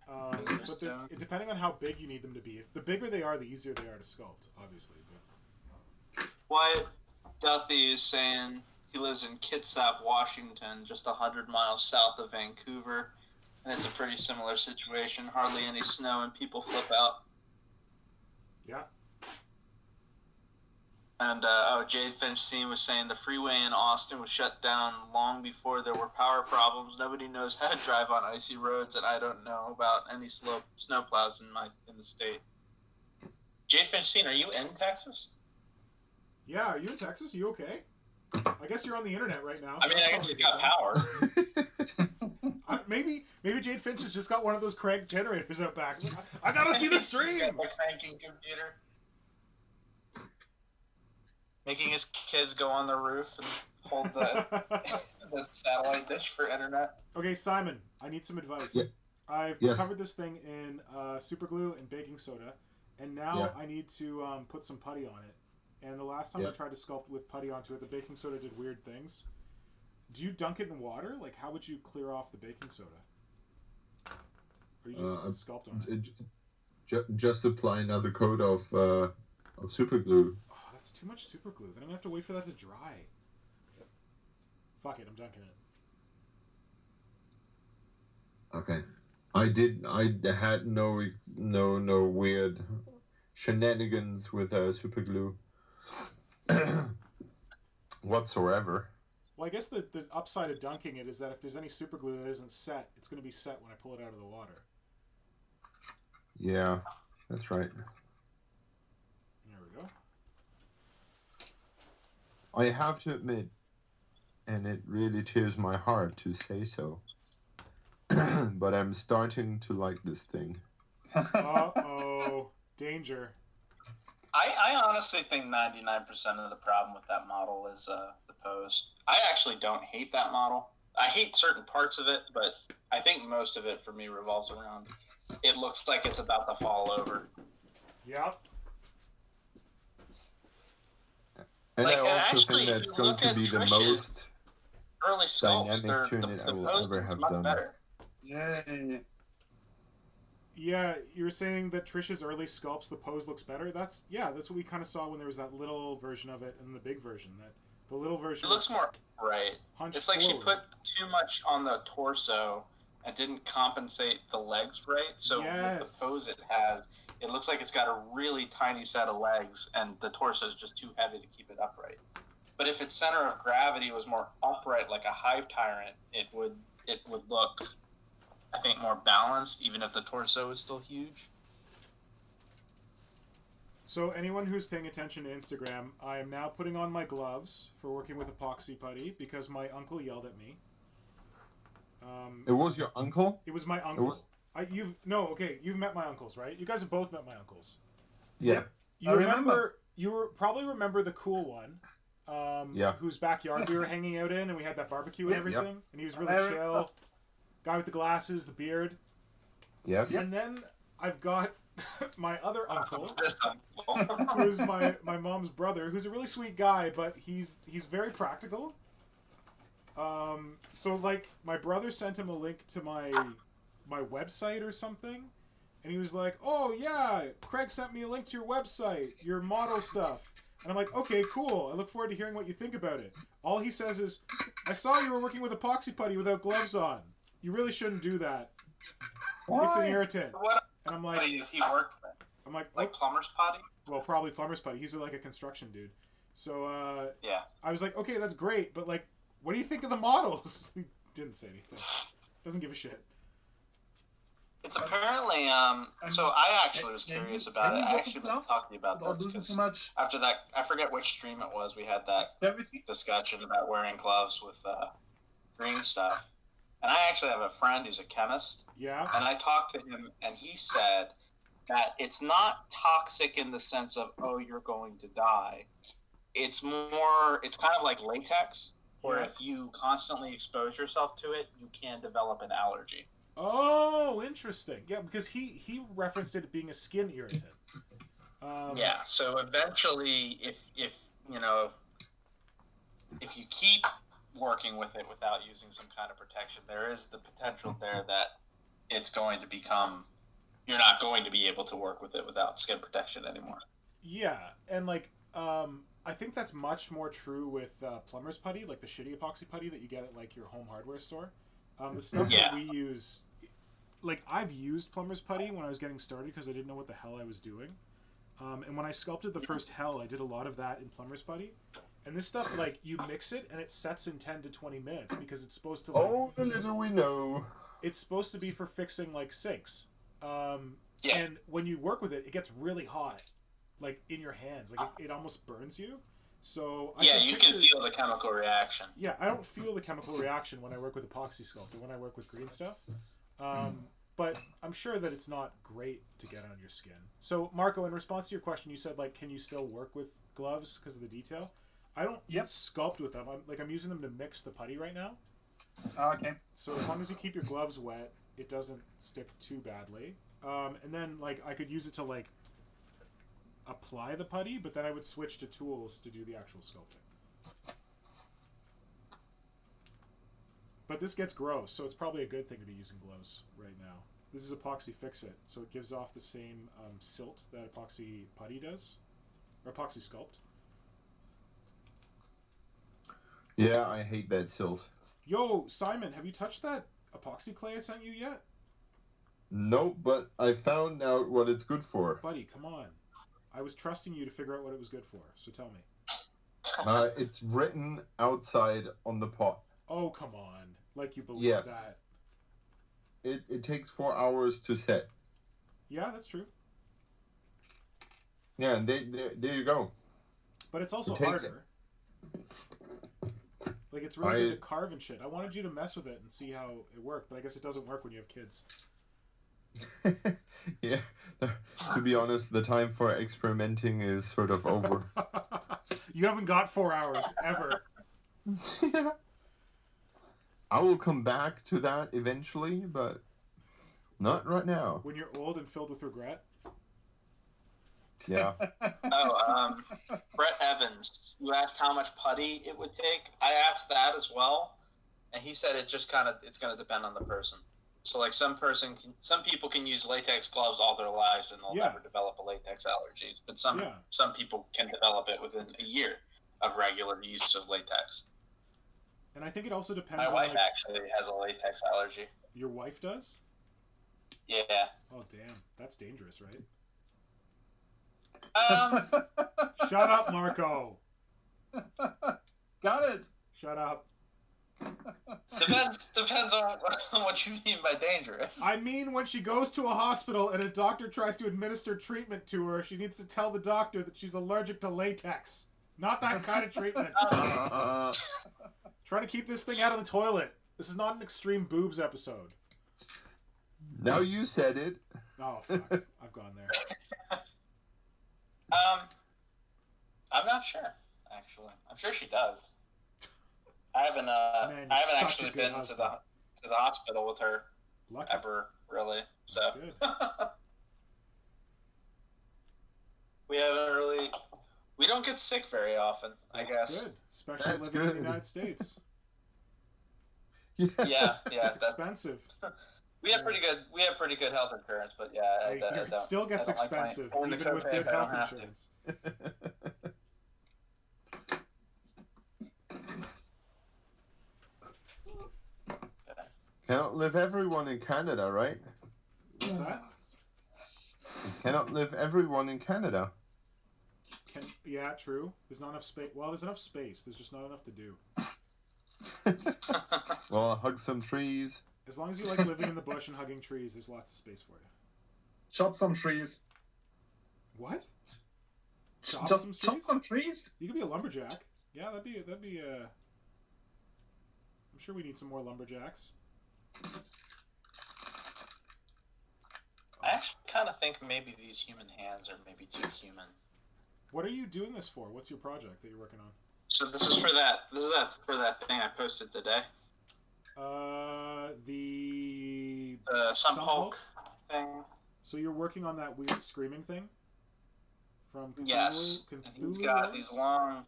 Speaker 1: But depending on how big you need them to be. The bigger they are, the easier they are to sculpt, obviously. But...
Speaker 5: Wyatt Duthie is saying he lives in Kitsap, Washington, just 100 miles south of Vancouver. And it's a pretty similar situation. Hardly any snow and people flip out.
Speaker 1: Yeah.
Speaker 5: And, Jade Finch Scene was saying the freeway in Austin was shut down long before there were power problems. Nobody knows how to drive on icy roads, and I don't know about any snowplows in the state. Jade Finch Scene, are you in Texas?
Speaker 1: Yeah, are you in Texas? Are you okay? I guess you're on the internet right now.
Speaker 5: So I mean, I guess you got power.
Speaker 1: Maybe Jade Finch has just got one of those crank generators out back. I gotta see the stream!
Speaker 5: He's got a cranking computer. Making his kids go on the roof and hold the satellite dish for internet.
Speaker 1: Okay, Simon, I need some advice.
Speaker 3: Yeah.
Speaker 1: I've covered this thing in super glue and baking soda, and now I need to put some putty on it. And the last time I tried to sculpt with putty onto it, the baking soda did weird things. Do you dunk it in water? Like, how would you clear off the baking soda? Or you just sculpt on it?
Speaker 3: Just apply another coat of super glue.
Speaker 1: Oh, that's too much super glue. Then I'm gonna have to wait for that to dry. Fuck it, I'm dunking it.
Speaker 3: Okay. I had no weird shenanigans with super glue whatsoever.
Speaker 1: Well, I guess the upside of dunking it is that if there's any super glue that isn't set, it's going to be set when I pull it out of the water.
Speaker 3: Yeah, that's right.
Speaker 1: There we go.
Speaker 3: I have to admit, and it really tears my heart to say so, but I'm starting to like this thing.
Speaker 1: Uh-oh. Danger.
Speaker 5: I honestly think 99% of the problem with that model is the pose. I actually don't hate that model. I hate certain parts of it, but I think most of it for me revolves around it looks like it's about to fall over.
Speaker 1: Yep.
Speaker 3: And
Speaker 5: like,
Speaker 3: I also
Speaker 5: actually,
Speaker 3: think that's going to be the most
Speaker 5: early sculpts.
Speaker 3: dynamic unit I will ever have
Speaker 5: much
Speaker 3: done.
Speaker 5: better.
Speaker 1: Yeah, you're saying that Trish's early sculpts, the pose looks better? That's what we kind of saw when there was that little version of it and the big version. That the little version.
Speaker 5: It looks more right. It's like
Speaker 1: forward.
Speaker 5: she put too much on the torso and didn't compensate the legs right. So with the pose it has, it looks like it's got a really tiny set of legs, and the torso is just too heavy to keep it upright. But if its center of gravity was more upright, like a hive tyrant, it would look, I think, more balanced, even if the torso is still huge.
Speaker 1: So anyone who's paying attention to Instagram, I am now putting on my gloves for working with epoxy putty because my uncle yelled at me.
Speaker 3: It was your uncle?
Speaker 1: It was my uncle. You've met my uncles, right? You guys have both met my uncles.
Speaker 3: Yeah.
Speaker 1: You remember you probably remember the cool one. Whose backyard we were hanging out in, and we had that barbecue and everything, and he was really chill. Guy with the glasses, the beard.
Speaker 3: Yes.
Speaker 1: And then I've got my other uncle, who's my mom's brother, who's a really sweet guy, but he's very practical. So like my brother sent him a link to my website or something, and he was like, "Oh yeah, Craig sent me a link to your website, your model stuff." And I'm like, "Okay, cool. I look forward to hearing what you think about it." All he says is, "I saw you were working with epoxy putty without gloves on. You really shouldn't do that. Why? It's an irritant."
Speaker 5: What
Speaker 1: and I'm like,
Speaker 5: does he work with?
Speaker 1: I'm like
Speaker 5: plumber's putty?
Speaker 1: Well, probably plumber's putty. He's like a construction dude. So
Speaker 5: yeah.
Speaker 1: I was like, "Okay, that's great, but like, what do you think of the models?" He didn't say anything. Doesn't give a shit.
Speaker 5: It's apparently, so I actually was curious about it. I actually been talking about this because after that, I forget which stream it was, we had that discussion about wearing gloves with green stuff. And I actually have a friend who's a chemist.
Speaker 1: Yeah.
Speaker 5: And I talked to him, and he said that it's not toxic in the sense of, oh, you're going to die. It's kind of like latex, where if you constantly expose yourself to it, you can develop an allergy.
Speaker 1: Oh, interesting. Yeah, because he referenced it being a skin irritant.
Speaker 5: Yeah. So eventually, if you keep working with it without using some kind of protection, there is the potential there that it's going to become. You're not going to be able to work with it without skin protection anymore.
Speaker 1: Yeah, and like I think that's much more true with plumber's putty, like the shitty epoxy putty that you get at like your home hardware store. The stuff that we use, like I've used plumber's putty when I was getting started because I didn't know what the hell I was doing. And when I sculpted the first hell, I did a lot of that in plumber's putty. And this stuff, like, you mix it and it sets in 10 to 20 minutes because it's supposed to, like...
Speaker 3: Oh, the little we know.
Speaker 1: It's supposed to be for fixing, like, sinks. And when you work with it, it gets really hot, like, in your hands. Like, it almost burns you. So
Speaker 5: you can feel the chemical reaction.
Speaker 1: Yeah, I don't feel the chemical reaction when I work with epoxy sculptor, when I work with green stuff. But I'm sure that it's not great to get on your skin. So, Marco, in response to your question, you said, like, can you still work with gloves because of the detail? I don't sculpt with them. I'm using them to mix the putty right now.
Speaker 4: Okay.
Speaker 1: So as long as you keep your gloves wet, it doesn't stick too badly. And then, like, I could use it to, like, apply the putty, but then I would switch to tools to do the actual sculpting. But this gets gross, so it's probably a good thing to be using gloves right now. This is epoxy fix-it, so it gives off the same silt that epoxy putty does, or epoxy sculpt.
Speaker 3: Yeah, I hate that silt.
Speaker 1: Yo, Simon, have you touched that epoxy clay I sent you yet?
Speaker 3: Nope, but I found out what it's good for.
Speaker 1: Buddy, come on. I was trusting you to figure out what it was good for, so tell me.
Speaker 3: It's written outside on the pot.
Speaker 1: Oh, come on. Like you believe that.
Speaker 3: It takes 4 hours to set.
Speaker 1: Yeah, that's true.
Speaker 3: Yeah, and there you go.
Speaker 1: But it's also harder. Like, it's really good to carve and shit. I wanted you to mess with it and see how it worked, but I guess it doesn't work when you have kids.
Speaker 3: Yeah. To be honest, the time for experimenting is sort of over.
Speaker 1: You haven't got 4 hours, ever.
Speaker 3: Yeah. I will come back to that eventually, but not right now.
Speaker 1: When you're old and filled with regret?
Speaker 3: Yeah.
Speaker 5: Brett Evans, you asked how much putty it would take. I asked that as well, and he said it's going to depend on the person. So like some people can use latex gloves all their lives and they'll never develop a latex allergy. But some people can develop it within a year of regular use of latex.
Speaker 1: And I think it also depends.
Speaker 5: My wife actually has a latex allergy.
Speaker 1: Your wife does?
Speaker 5: Yeah.
Speaker 1: Oh damn, that's dangerous, right? Shut up, Marco.
Speaker 4: Got it.
Speaker 1: Shut up.
Speaker 5: Depends on what you mean by dangerous.
Speaker 1: I mean, when she goes to a hospital and a doctor tries to administer treatment to her, she needs to tell the doctor that she's allergic to latex. Not that kind of treatment. Trying to keep this thing out of the toilet. This is not an extreme boobs episode.
Speaker 3: Now you said it.
Speaker 1: Oh, fuck. I've gone there.
Speaker 5: I'm not sure, actually. I'm sure she does. I haven't.
Speaker 1: Man,
Speaker 5: I haven't
Speaker 1: such
Speaker 5: actually
Speaker 1: a good
Speaker 5: been to the hospital with her
Speaker 1: Lucky.
Speaker 5: ever, really. So
Speaker 1: Good.
Speaker 5: we haven't really. We don't get sick very often, I guess.
Speaker 1: Good, especially living in the United States.
Speaker 5: Yeah,
Speaker 1: it's expensive.
Speaker 5: We have pretty good health insurance, but yeah,
Speaker 1: it still gets expensive even with good health insurance.
Speaker 3: Cannot live everyone in Canada, right?
Speaker 1: What's that?
Speaker 3: Cannot live everyone in Canada.
Speaker 1: Yeah, true. There's not enough space. Well, there's enough space. There's just not enough to do.
Speaker 3: Well, hug some trees.
Speaker 1: As long as you like living in the bush and hugging trees, there's lots of space for you.
Speaker 4: Chop some trees.
Speaker 1: What?
Speaker 4: Chop some trees?
Speaker 1: You could be a lumberjack. Yeah, that'd be I'm sure we need some more lumberjacks.
Speaker 5: I actually kind of think maybe these human hands are maybe too human.
Speaker 1: What are you doing this for? What's your project that you're working on?
Speaker 5: So this is for that. This is for that thing I posted today.
Speaker 1: The
Speaker 5: Some Hulk thing.
Speaker 1: So you're working on that weird screaming thing from Cthulhu?
Speaker 5: Yes.
Speaker 1: Cthulhu
Speaker 5: He's got these long,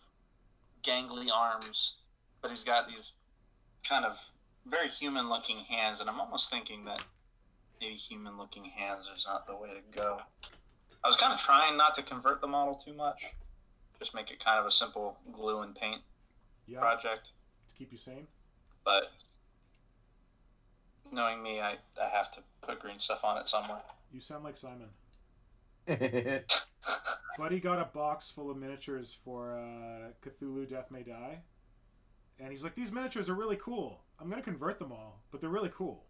Speaker 5: gangly arms, but he's got these kind of very human-looking hands, and I'm almost thinking that maybe human-looking hands is not the way to go. I was kind of trying not to convert the model too much. Just make it kind of a simple glue and paint project.
Speaker 1: To keep you sane?
Speaker 5: But knowing me, I have to put green stuff on it somewhere.
Speaker 1: You sound like Simon. Buddy got a box full of miniatures for Cthulhu Death May Die. And he's like, these miniatures are really cool. I'm going to convert them all, but they're really cool.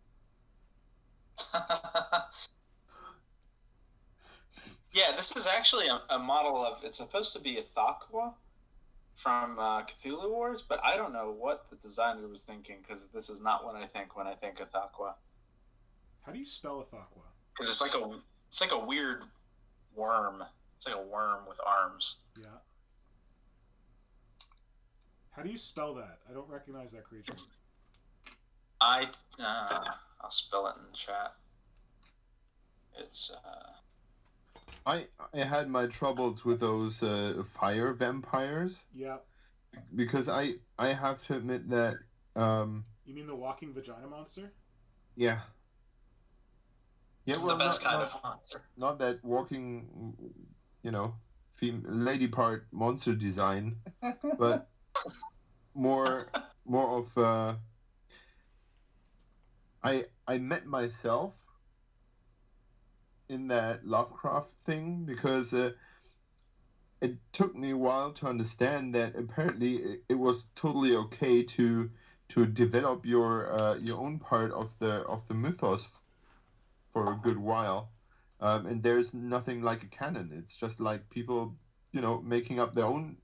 Speaker 5: Yeah, this is actually a model of... It's supposed to be a Thakwa from Cthulhu Wars, but I don't know what the designer was thinking, because this is not what I think when I think of Thakwa.
Speaker 1: How do you spell a Thakwa?
Speaker 5: Because it's like a weird worm. It's like a worm with arms.
Speaker 1: Yeah. How do you spell that? I don't recognize that creature.
Speaker 5: I'll spell it in the chat. It's
Speaker 3: I had my troubles with those fire vampires.
Speaker 1: Yeah.
Speaker 3: Because I have to admit that
Speaker 1: You mean the walking vagina monster?
Speaker 3: Yeah. Yeah, well,
Speaker 5: the best kind of monster.
Speaker 3: Not that walking, lady part monster design, but more of I met myself in that Lovecraft thing because it took me a while to understand that apparently it was totally okay to develop your own part of the mythos for a good while, and there's nothing like a canon. It's just like people making up their own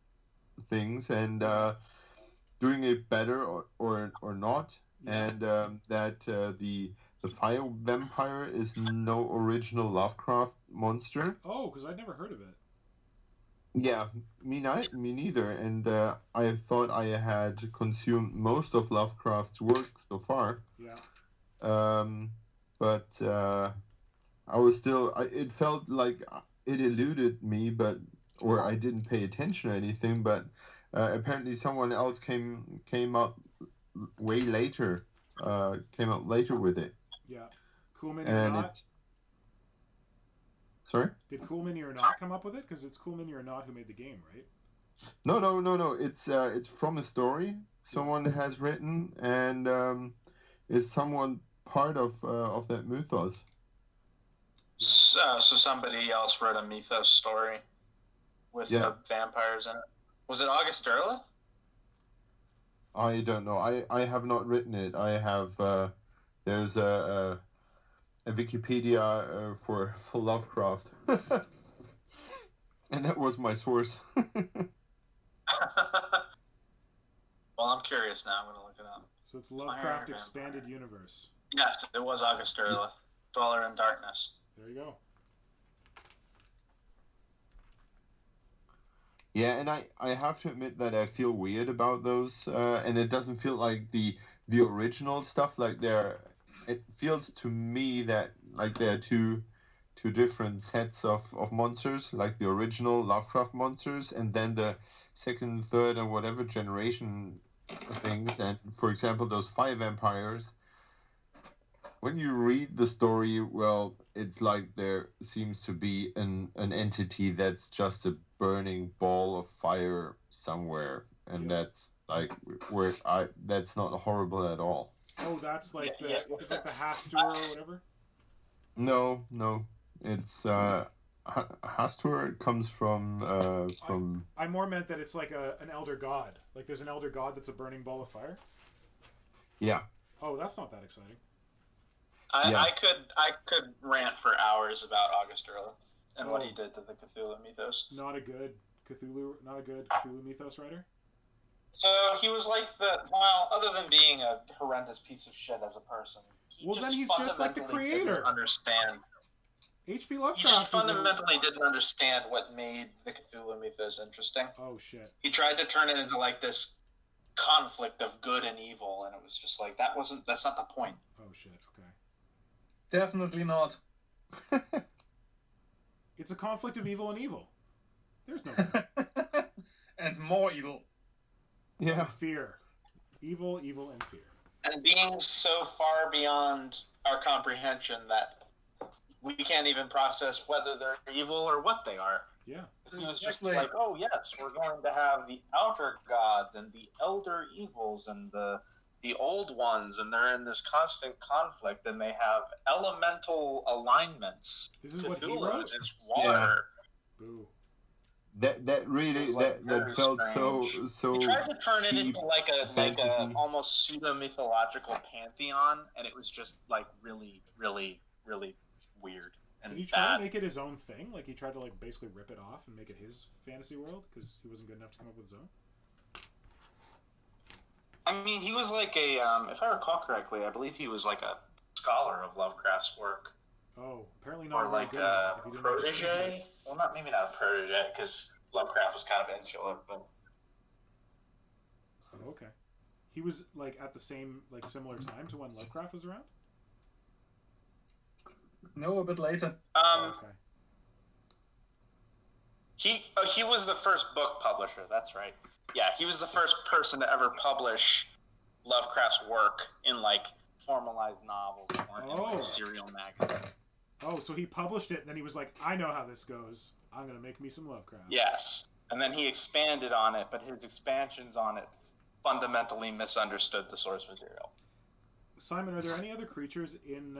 Speaker 3: things and doing it better or not. Yeah. And that the fire vampire is no original Lovecraft monster.
Speaker 1: Oh, because I'd never heard of it.
Speaker 3: Yeah, me neither. And I thought I had consumed most of Lovecraft's work so far.
Speaker 1: Yeah.
Speaker 3: But I was still. It felt like it eluded me, or I didn't pay attention or anything. But apparently, someone else came out way later. Came out later with it.
Speaker 1: Yeah, Coolman or not.
Speaker 3: Sorry?
Speaker 1: Did Coolman or not come up with it? Because it's Coolman or not who made the game, right?
Speaker 3: No. It's from a story someone has written, and is someone part of that mythos.
Speaker 5: So somebody else wrote a mythos story with the vampires in it. Was it August Derleth?
Speaker 3: I don't know. I have not written it. I have. There's a Wikipedia for Lovecraft, and that was my source.
Speaker 5: Well, I'm curious now. I'm gonna look it up.
Speaker 1: So it's Lovecraft Expanded Universe.
Speaker 5: Yes, it was August Derleth, Dweller in Darkness.
Speaker 1: There you go.
Speaker 3: Yeah, and I have to admit that I feel weird about those, and it doesn't feel like the original stuff. Like it feels to me that like there are two different sets of monsters, like the original Lovecraft monsters, and then the second, third, and whatever generation things. And for example, those fire vampires. When you read the story, well, it's like there seems to be an entity that's just a burning ball of fire somewhere, and that's like that's not horrible at all.
Speaker 1: Oh, that's like it's like the Hastur or whatever.
Speaker 3: No, it's Hastur comes from.
Speaker 1: I more meant that it's like an elder god. Like there's an elder god that's a burning ball of fire.
Speaker 3: Yeah.
Speaker 1: Oh, that's not that exciting.
Speaker 5: I could rant for hours about August Earth and what he did to the Cthulhu mythos.
Speaker 1: Not a good Cthulhu mythos writer.
Speaker 5: So he was like other than being a horrendous piece of shit as a person.
Speaker 1: Then he's just like the creator.
Speaker 5: Didn't understand.
Speaker 1: H.P. Lovecraft.
Speaker 5: He just fundamentally didn't understand what made the Cthulhu mythos interesting.
Speaker 1: Oh shit.
Speaker 5: He tried to turn it into like this conflict of good and evil, and it was just like that's not the point.
Speaker 1: Oh shit. Okay.
Speaker 4: Definitely not.
Speaker 1: It's a conflict of evil and evil. There's no
Speaker 4: and more evil.
Speaker 3: Yeah.
Speaker 1: And fear. Evil, and fear.
Speaker 5: And being so far beyond our comprehension that we can't even process whether they're evil or what they are.
Speaker 1: Yeah.
Speaker 5: It was just like, oh yes, we're going to have the outer gods and the elder evils and the old ones, and they're in this constant conflict, and they have elemental alignments.
Speaker 1: This is what he wrote?
Speaker 5: Is water.
Speaker 3: Yeah.
Speaker 1: Boo.
Speaker 3: That really that felt
Speaker 5: strange.
Speaker 3: so.
Speaker 5: He tried to turn it into like a almost pseudo mythological pantheon, and it was just like really, really, really weird. And
Speaker 1: did he try to make it his own thing? Like he tried to like basically rip it off and make it his fantasy world because he wasn't good enough to come up with his own.
Speaker 5: I mean, he was like a, if I recall correctly, I believe he was like a scholar of Lovecraft's work.
Speaker 1: Oh, apparently not.
Speaker 5: Or like a protege. Well, maybe not a protege, because Lovecraft was kind of insular, but.
Speaker 1: Oh, okay. He was like at the same, like similar time to when Lovecraft was around?
Speaker 4: No, a bit later.
Speaker 1: Okay.
Speaker 5: He was the first book publisher, that's right. Yeah, he was the first person to ever publish Lovecraft's work in like formalized novels or in like serial magazines.
Speaker 1: Oh, so he published it and then he was like, I know how this goes. I'm going to make me some Lovecraft.
Speaker 5: Yes. And then he expanded on it, but his expansions on it fundamentally misunderstood the source material.
Speaker 1: Simon, are there any other creatures in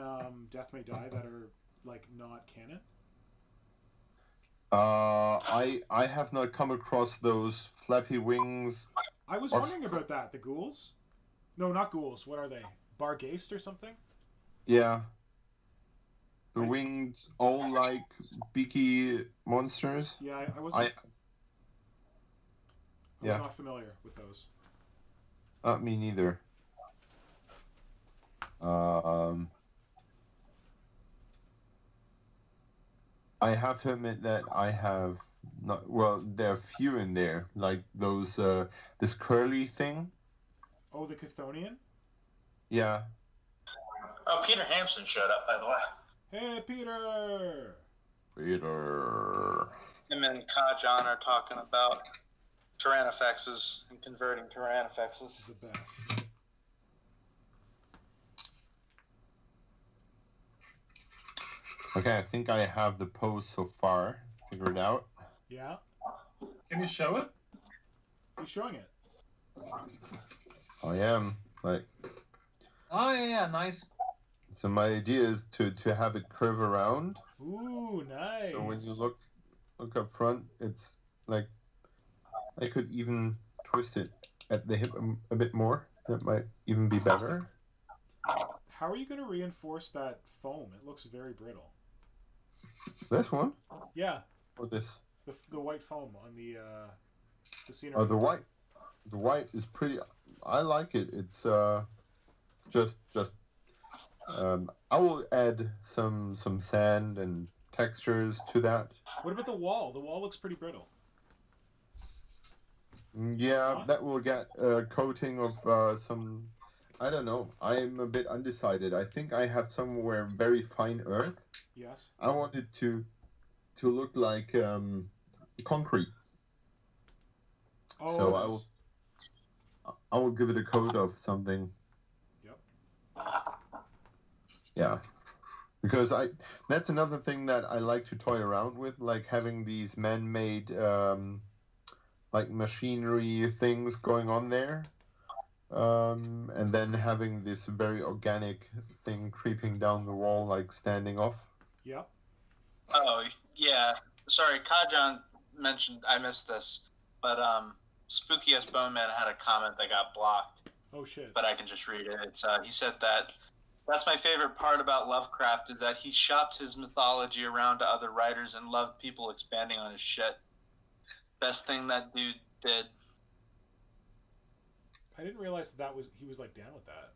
Speaker 1: Death May Die that are like not canon?
Speaker 3: I have not come across those flappy wings.
Speaker 1: I was wondering about that. The ghouls? No, not ghouls. What are they? Barghest or something?
Speaker 3: Yeah. The winged owl-like beaky monsters.
Speaker 1: Yeah, I was not familiar with those.
Speaker 3: Me neither. I have to admit that I have not. Well, there are few in there, like those. This curly thing.
Speaker 1: Oh, the Chthonian?
Speaker 3: Yeah.
Speaker 5: Oh, Peter Hampson showed up, by the way.
Speaker 1: Hey, Peter!
Speaker 3: Peter.
Speaker 5: Him and Kajan are talking about Tyrannofexes and converting Tyrannofexes.
Speaker 1: The best.
Speaker 3: Okay, I think I have the pose so far figured out.
Speaker 1: Yeah.
Speaker 4: Can you show it?
Speaker 1: He's showing it.
Speaker 3: I am, like...
Speaker 4: Oh, yeah, nice.
Speaker 3: So my idea is to have it curve around.
Speaker 1: Ooh, nice.
Speaker 3: So when you look up front, it's like... I could even twist it at the hip a bit more. That might even be better.
Speaker 1: How are you going to reinforce that foam? It looks very brittle.
Speaker 3: This one?
Speaker 1: Yeah.
Speaker 3: Or this?
Speaker 1: The white foam on the scenery.
Speaker 3: Oh, the white. The white is pretty. I like it. It's just. I will add some sand and textures to that.
Speaker 1: What about the wall? The wall looks pretty brittle.
Speaker 3: Yeah, that will get a coating of some. I don't know. I'm a bit undecided. I think I have somewhere very fine earth.
Speaker 1: Yes.
Speaker 3: I want it to look like concrete.
Speaker 1: Oh,
Speaker 3: so
Speaker 1: nice.
Speaker 3: I will give it a coat of something.
Speaker 1: Yep.
Speaker 3: Yeah. Because that's another thing that I like to toy around with, like having these man-made like machinery things going on there. And then having this very organic thing creeping down the wall, like standing off.
Speaker 1: Yep.
Speaker 5: Oh, yeah. Sorry, Kajan mentioned, I missed this, but Spooky S Bone Man had a comment that got blocked.
Speaker 1: Oh, shit.
Speaker 5: But I can just read it. It's he said that's my favorite part about Lovecraft is that he shopped his mythology around to other writers and loved people expanding on his shit. Best thing that dude did.
Speaker 1: I didn't realize he was like down with that.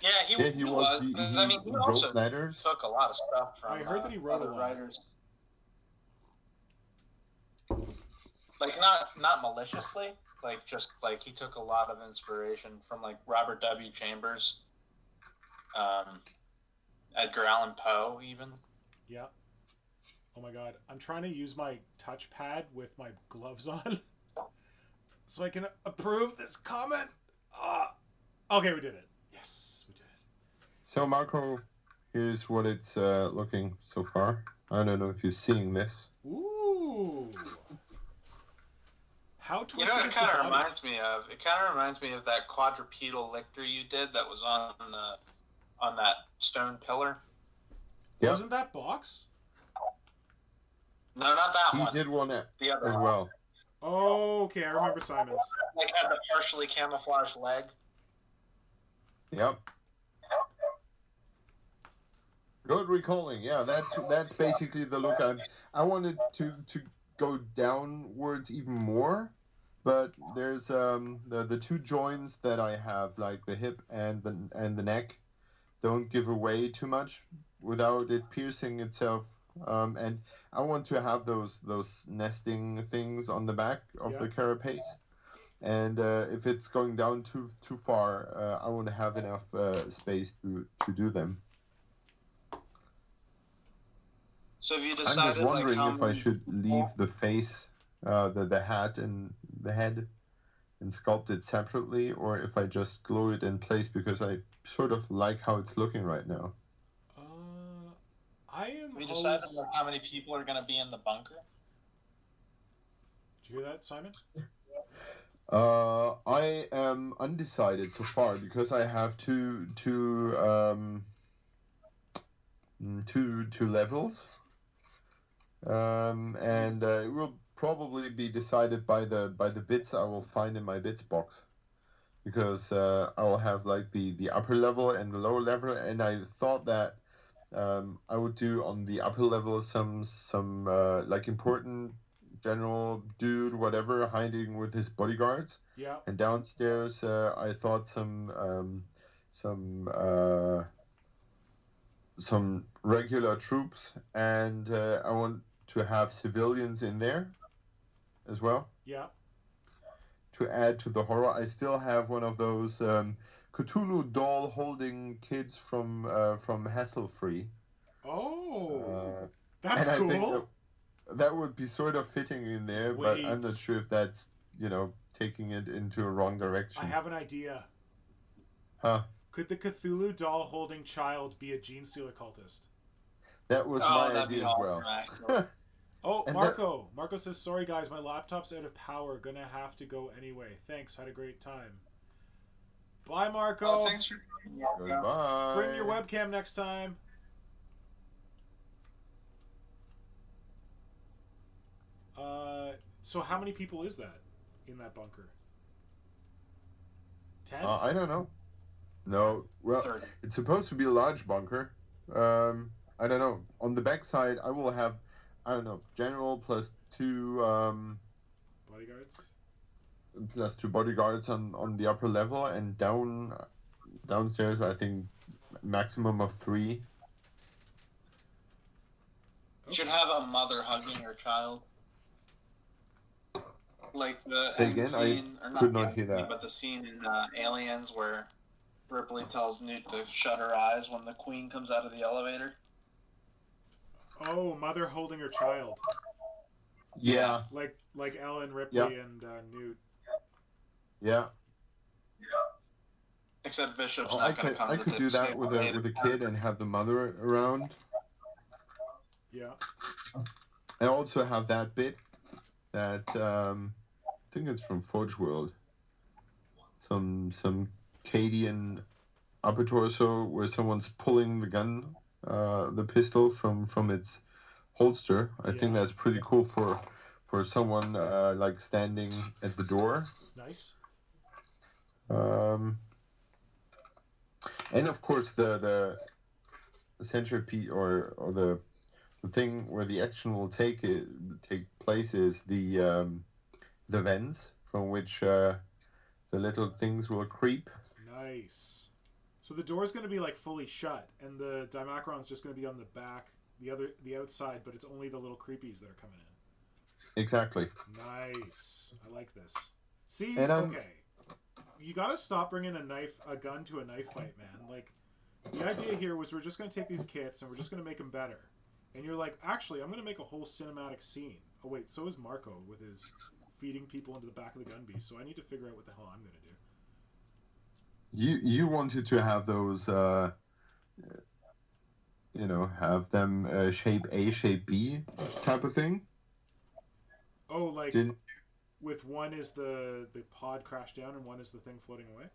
Speaker 5: Yeah, he was. I mean, he also
Speaker 3: letters.
Speaker 5: took a lot of stuff from
Speaker 1: I heard that he wrote
Speaker 5: other
Speaker 1: a lot.
Speaker 5: writers. Like not maliciously, like just like he took a lot of inspiration from like Robert W. Chambers, Edgar Allan Poe, even.
Speaker 1: Yeah. Oh my god, I'm trying to use my touchpad with my gloves on, so I can approve this comment. Okay, we did it. Yes, we did it.
Speaker 3: So Marco, here's what it's looking so far. I don't know if you're seeing this.
Speaker 1: Ooh. How twisted
Speaker 5: You know what
Speaker 1: is
Speaker 5: it kind
Speaker 1: the
Speaker 5: of
Speaker 1: body?
Speaker 5: reminds me of? It kind of reminds me of that quadrupedal lictor you did that was on that stone pillar.
Speaker 3: Yep.
Speaker 1: Wasn't that box?
Speaker 5: No, not that one.
Speaker 3: He did one
Speaker 5: the other
Speaker 3: as
Speaker 5: one.
Speaker 3: well.
Speaker 1: Oh, okay, I remember Simon's.
Speaker 5: Like had the partially camouflaged leg.
Speaker 3: Yep. Good recalling. Yeah, that's basically the look. I wanted to go downwards even more, but there's the two joints that I have, like the hip and the neck, don't give away too much without it piercing itself. And I want to have those nesting things on the back of the carapace. And if it's going down too far, I want to have enough space to do them.
Speaker 5: So have you decided,
Speaker 3: I'm just wondering
Speaker 5: like,
Speaker 3: if I should leave the face, the hat and the head, and sculpt it separately, or if I just glue it in place because I sort of like how it's looking right now.
Speaker 1: I am.
Speaker 5: Have you decided how many people are going to be in the bunker?
Speaker 1: Did you hear that, Simon?
Speaker 3: I am undecided so far because I have two levels. And it will probably be decided by the bits I will find in my bits box, because I will have like the upper level and the lower level, and I thought that I would do on the upper level some like important general dude, whatever, hiding with his bodyguards.
Speaker 1: Yeah.
Speaker 3: And downstairs, I thought some regular troops, and I want to have civilians in there as well.
Speaker 1: Yeah.
Speaker 3: To add to the horror, I still have one of those Cthulhu doll holding kids from Hassle Free.
Speaker 1: Oh, that's
Speaker 3: and
Speaker 1: cool.
Speaker 3: I think that would be sort of fitting in there, but I'm not sure if that's, taking it into a wrong direction.
Speaker 1: I have an idea.
Speaker 3: Huh?
Speaker 1: Could the Cthulhu doll holding child be a gene stealer cultist?
Speaker 3: That was my idea as well.
Speaker 1: Oh, Marco. Marco says, sorry guys, my laptop's out of power. Gonna have to go anyway. Thanks, had a great time. Bye, Marco.
Speaker 5: Oh, thanks for
Speaker 3: Goodbye.
Speaker 1: Bring your webcam next time. So how many people is that in that bunker? 10?
Speaker 3: I don't know. No, well,
Speaker 5: 30.
Speaker 3: It's supposed to be a large bunker. I don't know. On the back side, I will have, general plus two
Speaker 1: bodyguards.
Speaker 3: Plus two bodyguards on the upper level, and downstairs, I think maximum of 3.
Speaker 5: You should have a mother hugging her child. Like the
Speaker 3: Say again?
Speaker 5: scene,
Speaker 3: I
Speaker 5: or
Speaker 3: could
Speaker 5: not
Speaker 3: not hear that.
Speaker 5: But the scene in Aliens where Ripley tells Newt to shut her eyes when the Queen comes out of the elevator.
Speaker 1: Oh, mother holding her child.
Speaker 3: Yeah.
Speaker 1: Like Ellen Ripley and Newt.
Speaker 3: Yeah.
Speaker 5: Except Bishop's not going to come.
Speaker 3: I could do that with a kid and have the mother around.
Speaker 1: Yeah.
Speaker 3: I also have that bit that I think it's from Forge World. Some Cadian upper torso where someone's pulling the gun, the pistol from its holster. I think that's pretty cool for someone like standing at the door.
Speaker 1: Nice.
Speaker 3: And of course the centerpiece or the thing where the action will take place is the vents from which the little things will creep.
Speaker 1: Nice. So the door's going to be like fully shut, and the Dimacron's just going to be on the back, the outside, but it's only the little creepies that are coming in.
Speaker 3: Exactly.
Speaker 1: Nice. I like this. See,
Speaker 3: and
Speaker 1: okay, you got to stop bringing a gun to a knife fight, man. Like, the idea here was we're just going to take these kits and we're just going to make them better. And you're like, actually, I'm going to make a whole cinematic scene. Oh wait, so is Marco with his feeding people into the back of the gun beast. So I need to figure out what the hell I'm going to do.
Speaker 3: You wanted to have those, have them shape A, shape B type of thing?
Speaker 1: Oh, like with one is the pod crashed down and one is the thing floating away?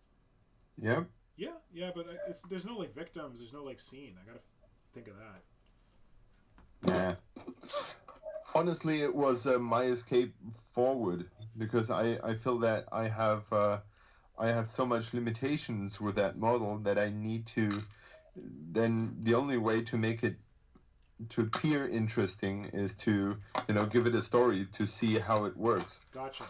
Speaker 3: Yep.
Speaker 1: Yeah, but there's no like victims, there's no like scene. I gotta think of
Speaker 3: Yeah.
Speaker 1: that.
Speaker 3: Honestly, it was my escape forward because I feel that I have so much limitations with that model that I need to. Then the only way to make it to appear interesting is to give it a story to see how it works.
Speaker 1: Gotcha.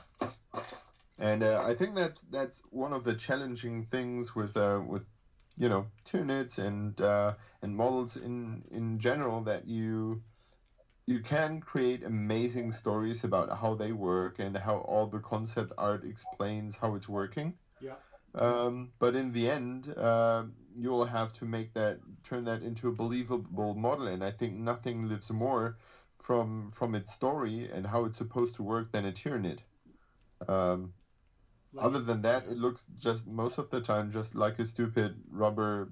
Speaker 3: And I think that's one of the challenging things with Tyranids and models in general, that you can create amazing stories about how they work and how all the concept art explains how it's working.
Speaker 1: Yeah.
Speaker 3: But in the end, you'll have to turn that into a believable model, and I think nothing lives more from its story and how it's supposed to work than a Tyranid. Other than that, it looks just most of the time just like a stupid rubber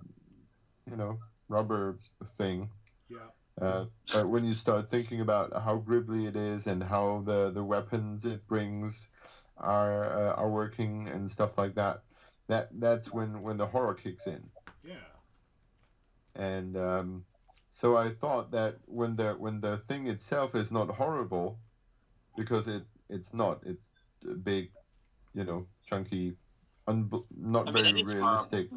Speaker 3: thing.
Speaker 1: Yeah.
Speaker 3: But when you start thinking about how gribbly it is and how the weapons it brings are working and stuff like that, that's when the horror kicks in.
Speaker 1: Yeah.
Speaker 3: And so I thought that when the thing itself is not horrible, because it's not, it's a big, chunky, not very realistic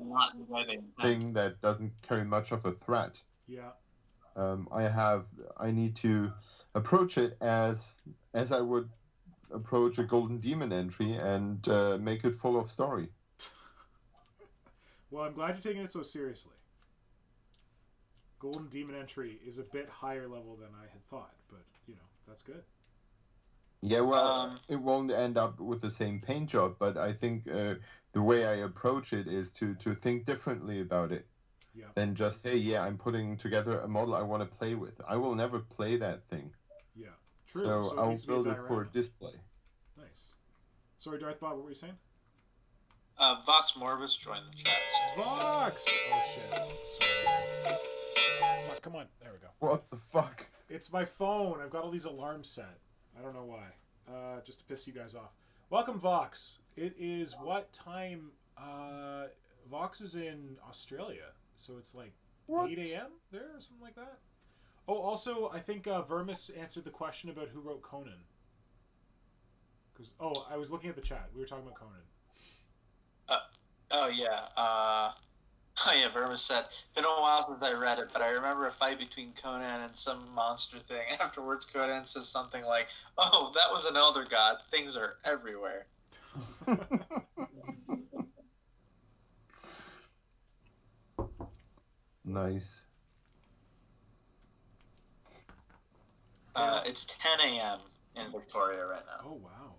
Speaker 3: thing that doesn't carry much of a threat.
Speaker 1: Yeah.
Speaker 3: I need to approach it as I would approach a Golden Demon entry and make it full of story.
Speaker 1: Well, I'm glad you're taking it so seriously. Golden Demon entry is a bit higher level than I had thought, but that's good.
Speaker 3: Yeah, well, it won't end up with the same paint job, but I think the way I approach it is to think differently about it.
Speaker 1: Yeah.
Speaker 3: Than just, hey, I'm putting together a model I want to play with. I will never play that thing.
Speaker 1: Yeah, true.
Speaker 3: So I'll build it for display.
Speaker 1: Nice. Sorry, Darth Bob, what were you saying?
Speaker 5: Vox Morbus joined the chat.
Speaker 1: Vox! Oh, shit. Sorry. Fuck, come on. There we go.
Speaker 3: What the fuck?
Speaker 1: It's my phone. I've got all these alarms set. I don't know why. Just to piss you guys off. Welcome, Vox. It is what time? Vox is in Australia. So it's like 8 a.m. there or something like that. Oh, also, I think Vermis answered the question about who wrote Conan. I was looking at the chat. We were talking about Conan.
Speaker 5: Yeah, Vermis said, been a while since I read it, but I remember a fight between Conan and some monster thing. Afterwards, Conan says something like, oh, that was an elder god. Things are everywhere.
Speaker 3: Nice.
Speaker 5: It's 10 a.m. in Victoria right now.
Speaker 1: Oh, wow.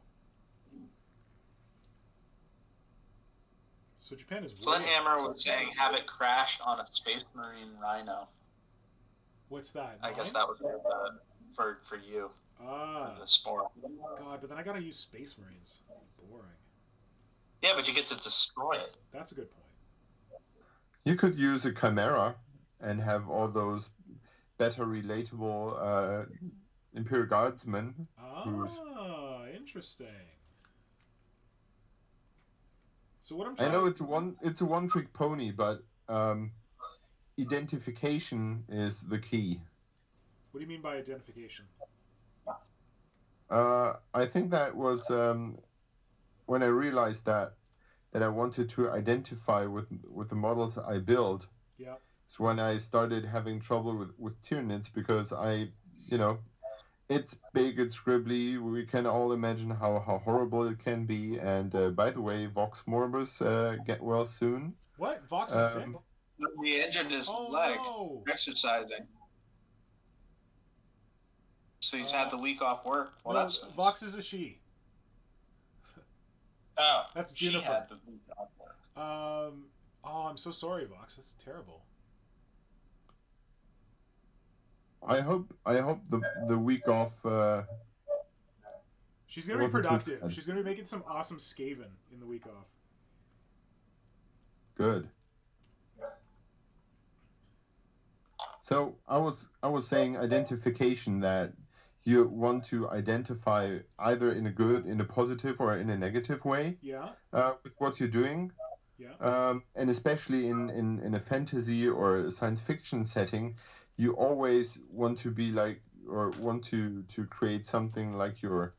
Speaker 1: So Japan is.
Speaker 5: Sledhammer was saying have it crash on a Space Marine Rhino.
Speaker 1: What's that?
Speaker 5: I guess that was for you.
Speaker 1: For
Speaker 5: the spore.
Speaker 1: God, but then I gotta use Space Marines. Boring.
Speaker 5: Yeah, but you get to destroy it.
Speaker 1: That's a good point.
Speaker 3: You could use a Chimera and have all those better relatable Imperial Guardsmen.
Speaker 1: Interesting. So what I'm trying
Speaker 3: I know it's a one-trick pony, but identification is the key.
Speaker 1: What do you mean by identification?
Speaker 3: I think that was when I realized that I wanted to identify with the models I build.
Speaker 1: Yeah.
Speaker 3: It's when I started having trouble with Tyranids, because it's big, it's scribbly. We can all imagine how horrible it can be. And by the way, Vox Morbus get well soon.
Speaker 1: What? Vox is sick?
Speaker 5: He injured his leg exercising. So he's had the week off work. Well,
Speaker 1: no,
Speaker 5: that's
Speaker 1: Vox is a she.
Speaker 5: Oh,
Speaker 1: that's Juniper.
Speaker 5: She had the week off work.
Speaker 1: I'm so sorry, Vox. That's terrible.
Speaker 3: I hope the week off.
Speaker 1: She's gonna be productive. She's gonna be making some awesome Skaven in the week off.
Speaker 3: Good. So I was saying identification, that you want to identify either in a positive or in a negative way.
Speaker 1: Yeah.
Speaker 3: With what you're doing.
Speaker 1: Yeah.
Speaker 3: And especially in a fantasy or a science fiction setting, you always want to be like, or want to create something like your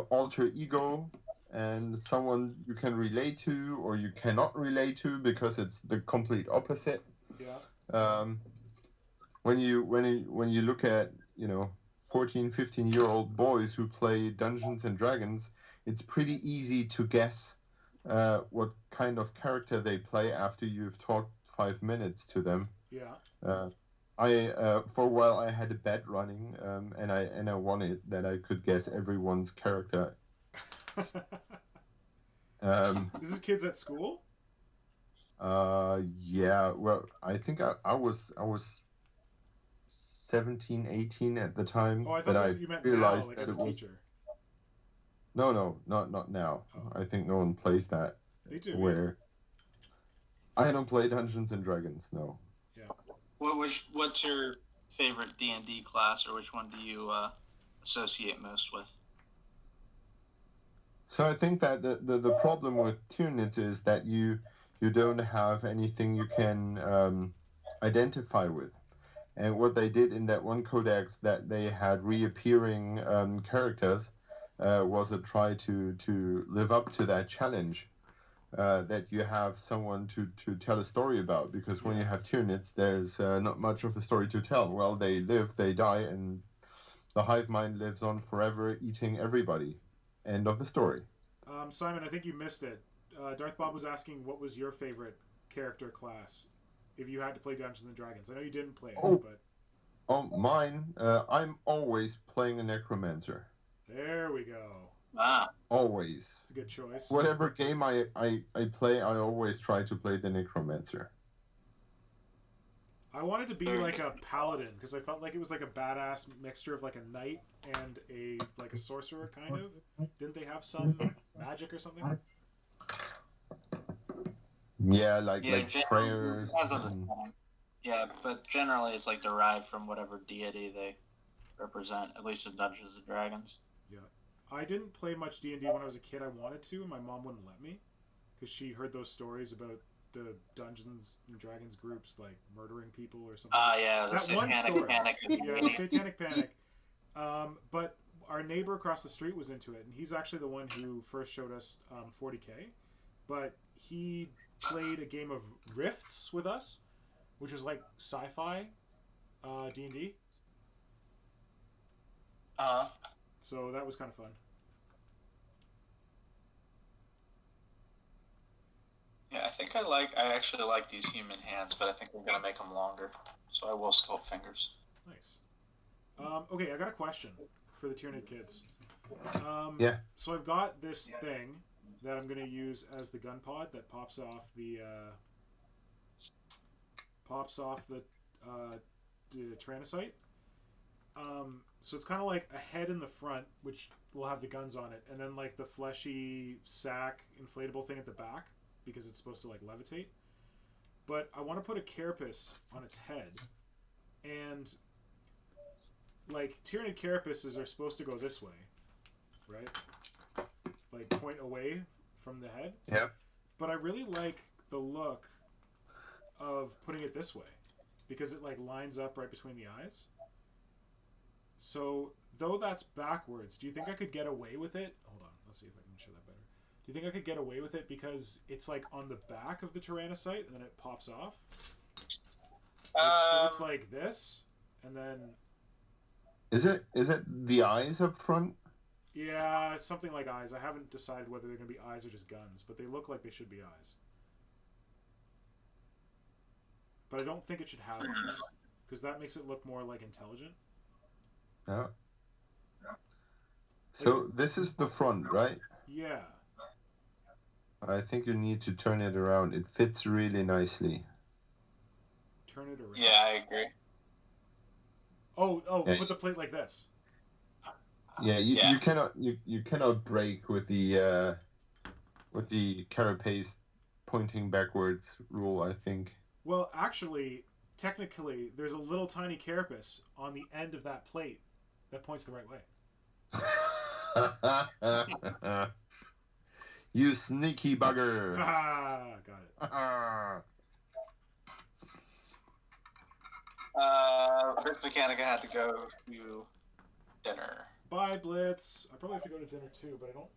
Speaker 3: alter ego, and someone you can relate to or you cannot relate to because it's the complete opposite.
Speaker 1: Yeah.
Speaker 3: When you look at 14, 15-year-old boys who play Dungeons and Dragons, it's pretty easy to guess what kind of character they play after you've talked 5 minutes to them.
Speaker 1: Yeah.
Speaker 3: For a while I had a bet running, and I wanted that I could guess everyone's character.
Speaker 1: This is kids at school?
Speaker 3: Yeah. Well, I think I was 17, 18 at the time.
Speaker 1: Oh, I thought you meant
Speaker 3: realized
Speaker 1: now, like
Speaker 3: that
Speaker 1: as a
Speaker 3: it was.
Speaker 1: teacher.
Speaker 3: No, not now.
Speaker 1: Oh.
Speaker 3: I think no one plays that.
Speaker 1: They do.
Speaker 3: Where I don't play Dungeons and Dragons. No.
Speaker 1: Yeah.
Speaker 5: What's your favorite D&D class, or which one do you associate most with?
Speaker 3: So I think that the problem with Tyranids is that you don't have anything you can identify with. And what they did in that one codex, that they had reappearing characters, was a try to live up to that challenge. That you have someone to tell a story about, because when you have Tyranids, there's not much of a story to tell. Well, they live, they die, and the hive mind lives on forever, eating everybody. End of the story.
Speaker 1: Simon, I think you missed it. Darth Bob was asking what was your favorite character class if you had to play Dungeons and Dragons. I know you didn't play it, but...
Speaker 3: Oh, mine. I'm always playing a necromancer.
Speaker 1: There we go.
Speaker 5: Ah.
Speaker 3: Always.
Speaker 1: It's a good choice.
Speaker 3: Whatever game I play, I always try to play the necromancer.
Speaker 1: I wanted to be like a paladin, because I felt like it was like a badass mixture of like a knight and a sorcerer, kind of. Didn't they have some magic or something?
Speaker 3: Yeah, like prayers.
Speaker 5: Yeah, but generally it's like derived from whatever deity they represent, at least in Dungeons and Dragons.
Speaker 1: Yeah. I didn't play much D&D when I was a kid. I wanted to, and my mom wouldn't let me, because she heard those stories about the Dungeons and Dragons groups like murdering people or something.
Speaker 5: Yeah, the Satanic Panic.
Speaker 1: Yeah, the Satanic Panic. But our neighbor across the street was into it, and he's actually the one who first showed us 40K. But he played a game of Rifts with us, which was like sci-fi D&D. So that was kind of fun.
Speaker 5: Yeah, I actually like these human hands, but I think we're gonna make them longer, so I will sculpt fingers.
Speaker 1: Nice. Okay, I got a question for the Tyranid kids.
Speaker 3: Yeah.
Speaker 1: So I've got this thing, that I'm going to use as the gun pod that pops off the Tyrannocyte. So it's kind of like a head in the front, which will have the guns on it, and then like the fleshy sack inflatable thing at the back, because it's supposed to like levitate. But I want to put a carapace on its head, and like Tyranid carapaces are supposed to go this way, right? Like point away from the head.
Speaker 3: Yeah.
Speaker 1: But I really like the look of putting it this way, because it like lines up right between the eyes. So, though that's backwards, do you think I could get away with it? Hold on, let's see if I can show that better. Do you think I could get away with it because it's like on the back of the Tyrannocyte and then it pops off? If it's like this, and then...
Speaker 3: Is it the eyes up front?
Speaker 1: Yeah, something like eyes. I haven't decided whether they're going to be eyes or just guns, but they look like they should be eyes. But I don't think it should have eyes, because that makes it look more like intelligent.
Speaker 3: Yeah. So this is the front, right?
Speaker 1: Yeah.
Speaker 3: I think you need to turn it around. It fits really nicely.
Speaker 1: Turn it around.
Speaker 5: Yeah, I agree.
Speaker 1: Oh,
Speaker 3: yeah.
Speaker 1: Put the plate like this.
Speaker 3: Yeah, you cannot break with the carapace pointing backwards rule, I think.
Speaker 1: Well, actually, technically, there's a little tiny carapace on the end of that plate that points the right way.
Speaker 3: You sneaky bugger!
Speaker 1: Got it.
Speaker 5: Blitz Mechanica had to go to dinner.
Speaker 1: Bye, Blitz. I probably have to go to dinner too, but I don't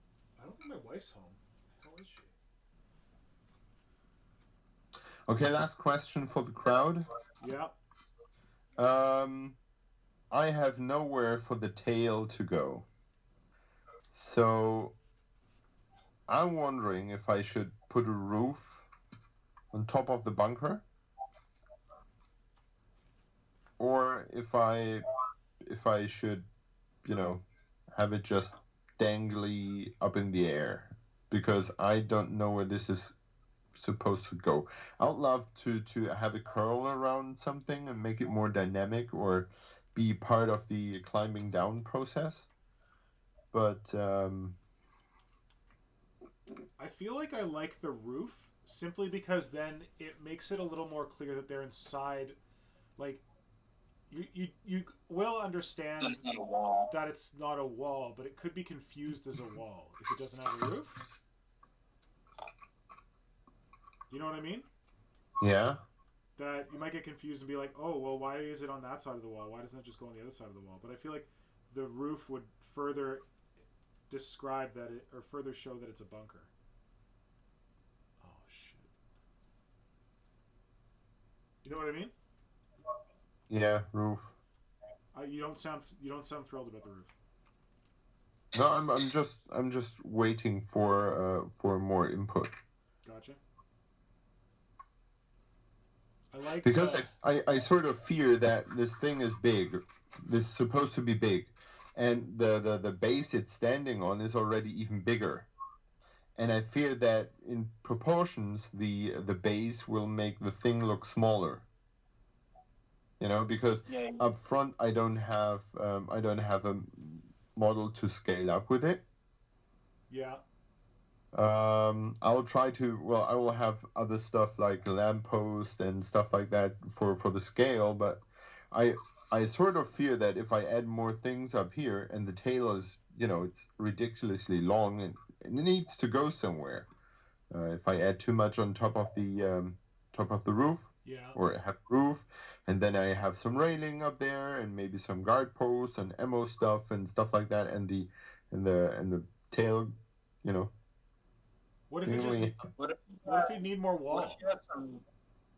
Speaker 1: think my wife's home. How is she?
Speaker 3: Okay, last question for the crowd.
Speaker 1: Yeah.
Speaker 3: I have nowhere for the tail to go. So I'm wondering if I should put a roof on top of the bunker, or if I should, have it just dangly up in the air, because I don't know where this is supposed to go. I would love to have it curl around something and make it more dynamic, or be part of the climbing down process. But
Speaker 1: I feel like I like the roof simply because then it makes it a little more clear that they're inside. Like, you will understand that it's not a wall, but it could be confused as a wall if it doesn't have a roof. You know what I mean?
Speaker 3: Yeah.
Speaker 1: That you might get confused and be like, oh, well, why is it on that side of the wall? Why doesn't it just go on the other side of the wall? But I feel like the roof would further describe that or further show that it's a bunker. Oh, shit. You know what I mean?
Speaker 3: Yeah, roof.
Speaker 1: You don't sound thrilled about the roof.
Speaker 3: No, I'm just waiting for more input.
Speaker 1: Gotcha.
Speaker 3: Because I sort of fear that this thing is big. This is supposed to be big, and the base it's standing on is already even bigger. And I fear that in proportions the base will make the thing look smaller. Because up front I don't have a model to scale up with it.
Speaker 1: Yeah.
Speaker 3: I'll try to. Well, I will have other stuff like lamppost and stuff like that for the scale, but I sort of fear that if I add more things up here and the tail is, it's ridiculously long and it needs to go somewhere. If I add too much on top of the roof, or have roof, and then I have some railing up there and maybe some guard posts and ammo stuff and stuff like that, and the tail,
Speaker 1: What if you need more wall? What if you have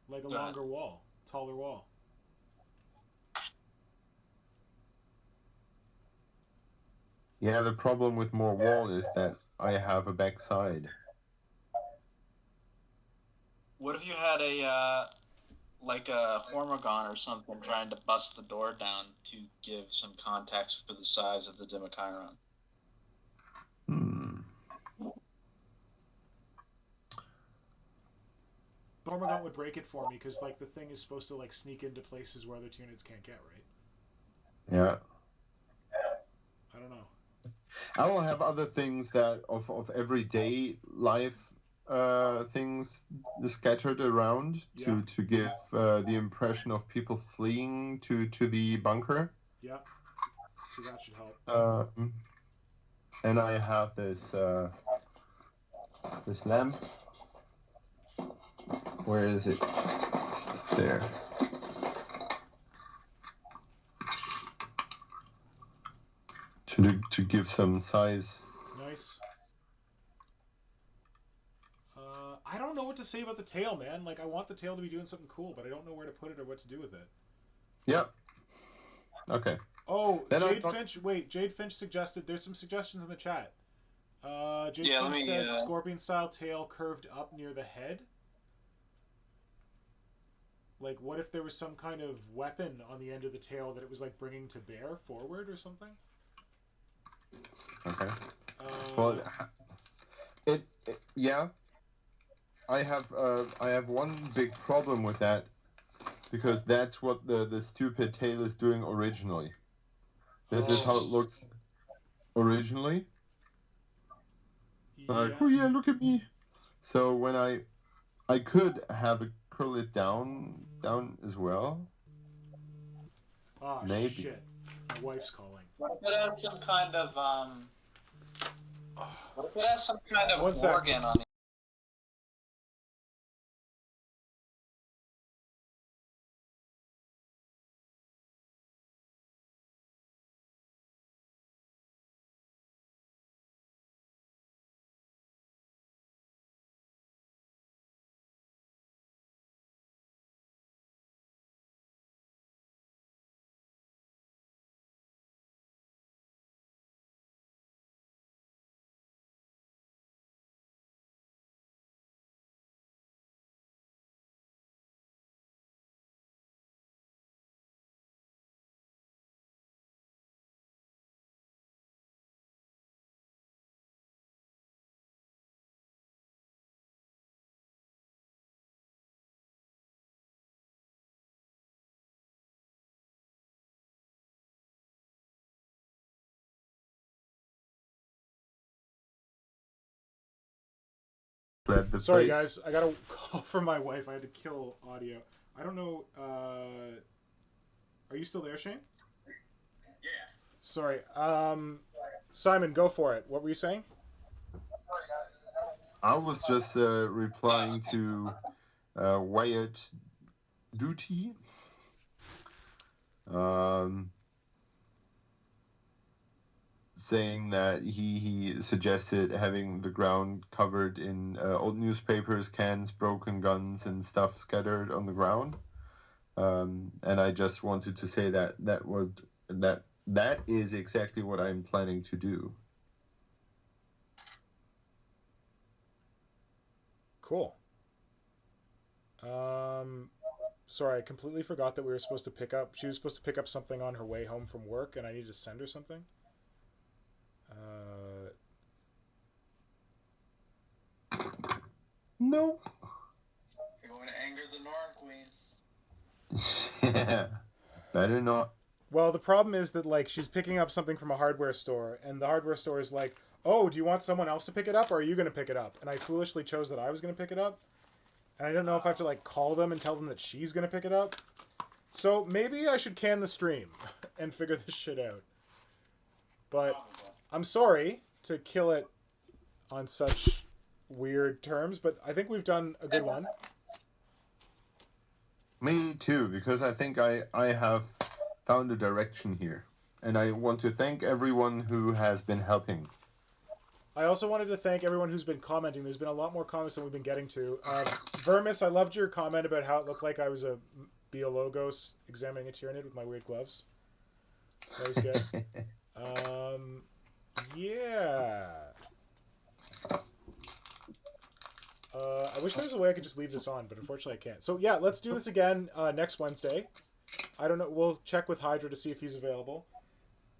Speaker 1: like a longer wall, taller wall?
Speaker 3: Yeah, the problem with more wall is that I have a backside.
Speaker 5: What if you had a Hormagon or something trying to bust the door down to give some context for the size of the Demochyron?
Speaker 1: Bormagaunt would break it for me because like the thing is supposed to like sneak into places where other Tyranids can't get, right?
Speaker 3: Yeah.
Speaker 1: I don't know.
Speaker 3: I will have other things that of everyday life things scattered around to give the impression of people fleeing to the bunker.
Speaker 1: Yeah. So that should help.
Speaker 3: And I have this this lamp. Where is it? There. To give some size.
Speaker 1: Nice. I don't know what to say about the tail, man. Like, I want the tail to be doing something cool, but I don't know where to put it or what to do with it.
Speaker 3: Yep. Okay.
Speaker 1: Oh, then Jade Finch. Wait, Jade Finch suggested. There's some suggestions in the chat. Jade Finch said scorpion-style tail curved up near the head. Like, what if there was some kind of weapon on the end of the tail that it was like bringing to bear forward or something?
Speaker 3: Okay. Well, yeah. I have one big problem with that, because that's what the stupid tail is doing originally. This is how it looks originally.
Speaker 1: Yeah.
Speaker 3: Like, oh yeah, look at me. So when I could have it curl it down as well.
Speaker 1: Oh
Speaker 3: maybe.
Speaker 1: Shit! My wife's calling.
Speaker 5: What if it has some kind of What if it has some kind of organ on the...
Speaker 1: Sorry, guys. I got a call from my wife. I had to kill audio. I don't know. Are you still there, Shane?
Speaker 5: Yeah.
Speaker 1: Sorry. Simon, go for it. What were you saying?
Speaker 3: I was just replying to Wyatt Duty. Saying that he suggested having the ground covered in old newspapers, cans, broken guns, and stuff scattered on the ground. And I just wanted to say that that is exactly what I'm planning to do.
Speaker 1: Cool. Sorry, I completely forgot that we were supposed to pick up. She was supposed to pick up something on her way home from work, and I needed to send her something.
Speaker 3: No.
Speaker 5: You're going to anger the Norn Queen.
Speaker 3: Yeah. Better not.
Speaker 1: Well, the problem is that like she's picking up something from a hardware store, and the hardware store is like, "Oh, do you want someone else to pick it up, or are you going to pick it up?" And I foolishly chose that I was going to pick it up, and I don't know if I have to like call them and tell them that she's going to pick it up. So maybe I should can the stream and figure this shit out. But I'm sorry to kill it on such weird terms, but I think we've done a good one.
Speaker 3: Me too, because I think I have found a direction here. And I want to thank everyone who has been helping.
Speaker 1: I also wanted to thank everyone who's been commenting. There's been a lot more comments than we've been getting to. Vermis, I loved your comment about how it looked like I was a Biologos examining a Tyranid with my weird gloves. That was good. Yeah. I wish there was a way I could just leave this on, but unfortunately I can't. So yeah, let's do this again next Wednesday. I don't know. We'll check with Hydra to see if he's available.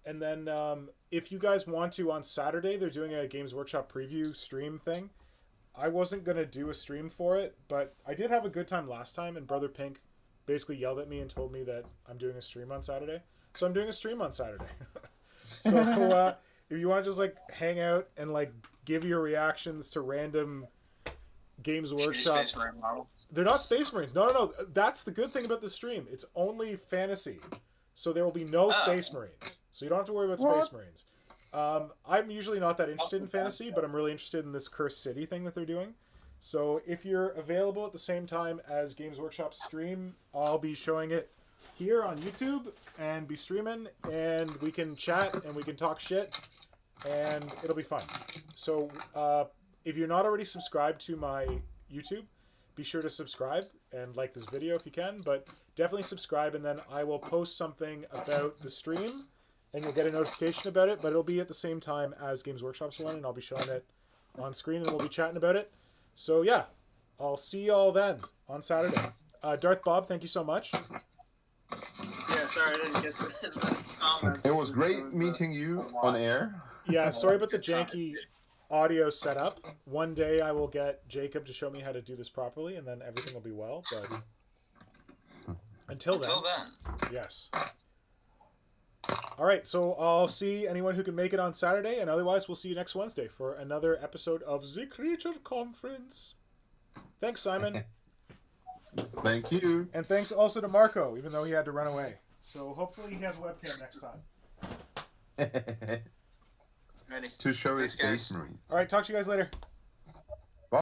Speaker 1: And then if you guys want to, on Saturday, they're doing a Games Workshop preview stream thing. I wasn't going to do a stream for it, but I did have a good time last time, and Brother Pink basically yelled at me and told me that I'm doing a stream on Saturday. So I'm doing a stream on Saturday. So if you want to just like hang out and like give your reactions to random Games Workshop... They're not Space Marines. No. That's the good thing about the stream. It's only fantasy. So there will be no Space Marines. So you don't have to worry about Space Marines. I'm usually not that interested in fantasy, but I'm really interested in this Cursed City thing that they're doing. So if you're available at the same time as Games Workshop stream, I'll be showing it here on YouTube and be streaming, and we can chat and we can talk shit, and it'll be fun. So if you're not already subscribed to my YouTube, be sure to subscribe and like this video if you can, but definitely subscribe, and then I will post something about the stream and you'll get a notification about it, but it'll be at the same time as Games Workshop's one, and I'll be showing it on screen and we'll be chatting about it. So yeah, I'll see y'all then on Saturday. Darth Bob, thank you so much.
Speaker 5: Yeah, sorry I didn't get as many comments.
Speaker 3: It was great meeting you on air.
Speaker 1: Yeah, sorry about the janky audio setup. One day I will get Jacob to show me how to do this properly, and then everything will be well. But until then, yes. All right, so I'll see anyone who can make it on Saturday, and otherwise we'll see you next Wednesday for another episode of The Creature Conference. Thanks, Simon.
Speaker 3: Thank you.
Speaker 1: And thanks also to Marco, even though he had to run away. So hopefully he has a webcam next time.
Speaker 5: Ready.
Speaker 3: To show his Space Marines.
Speaker 1: All right, talk to you guys later.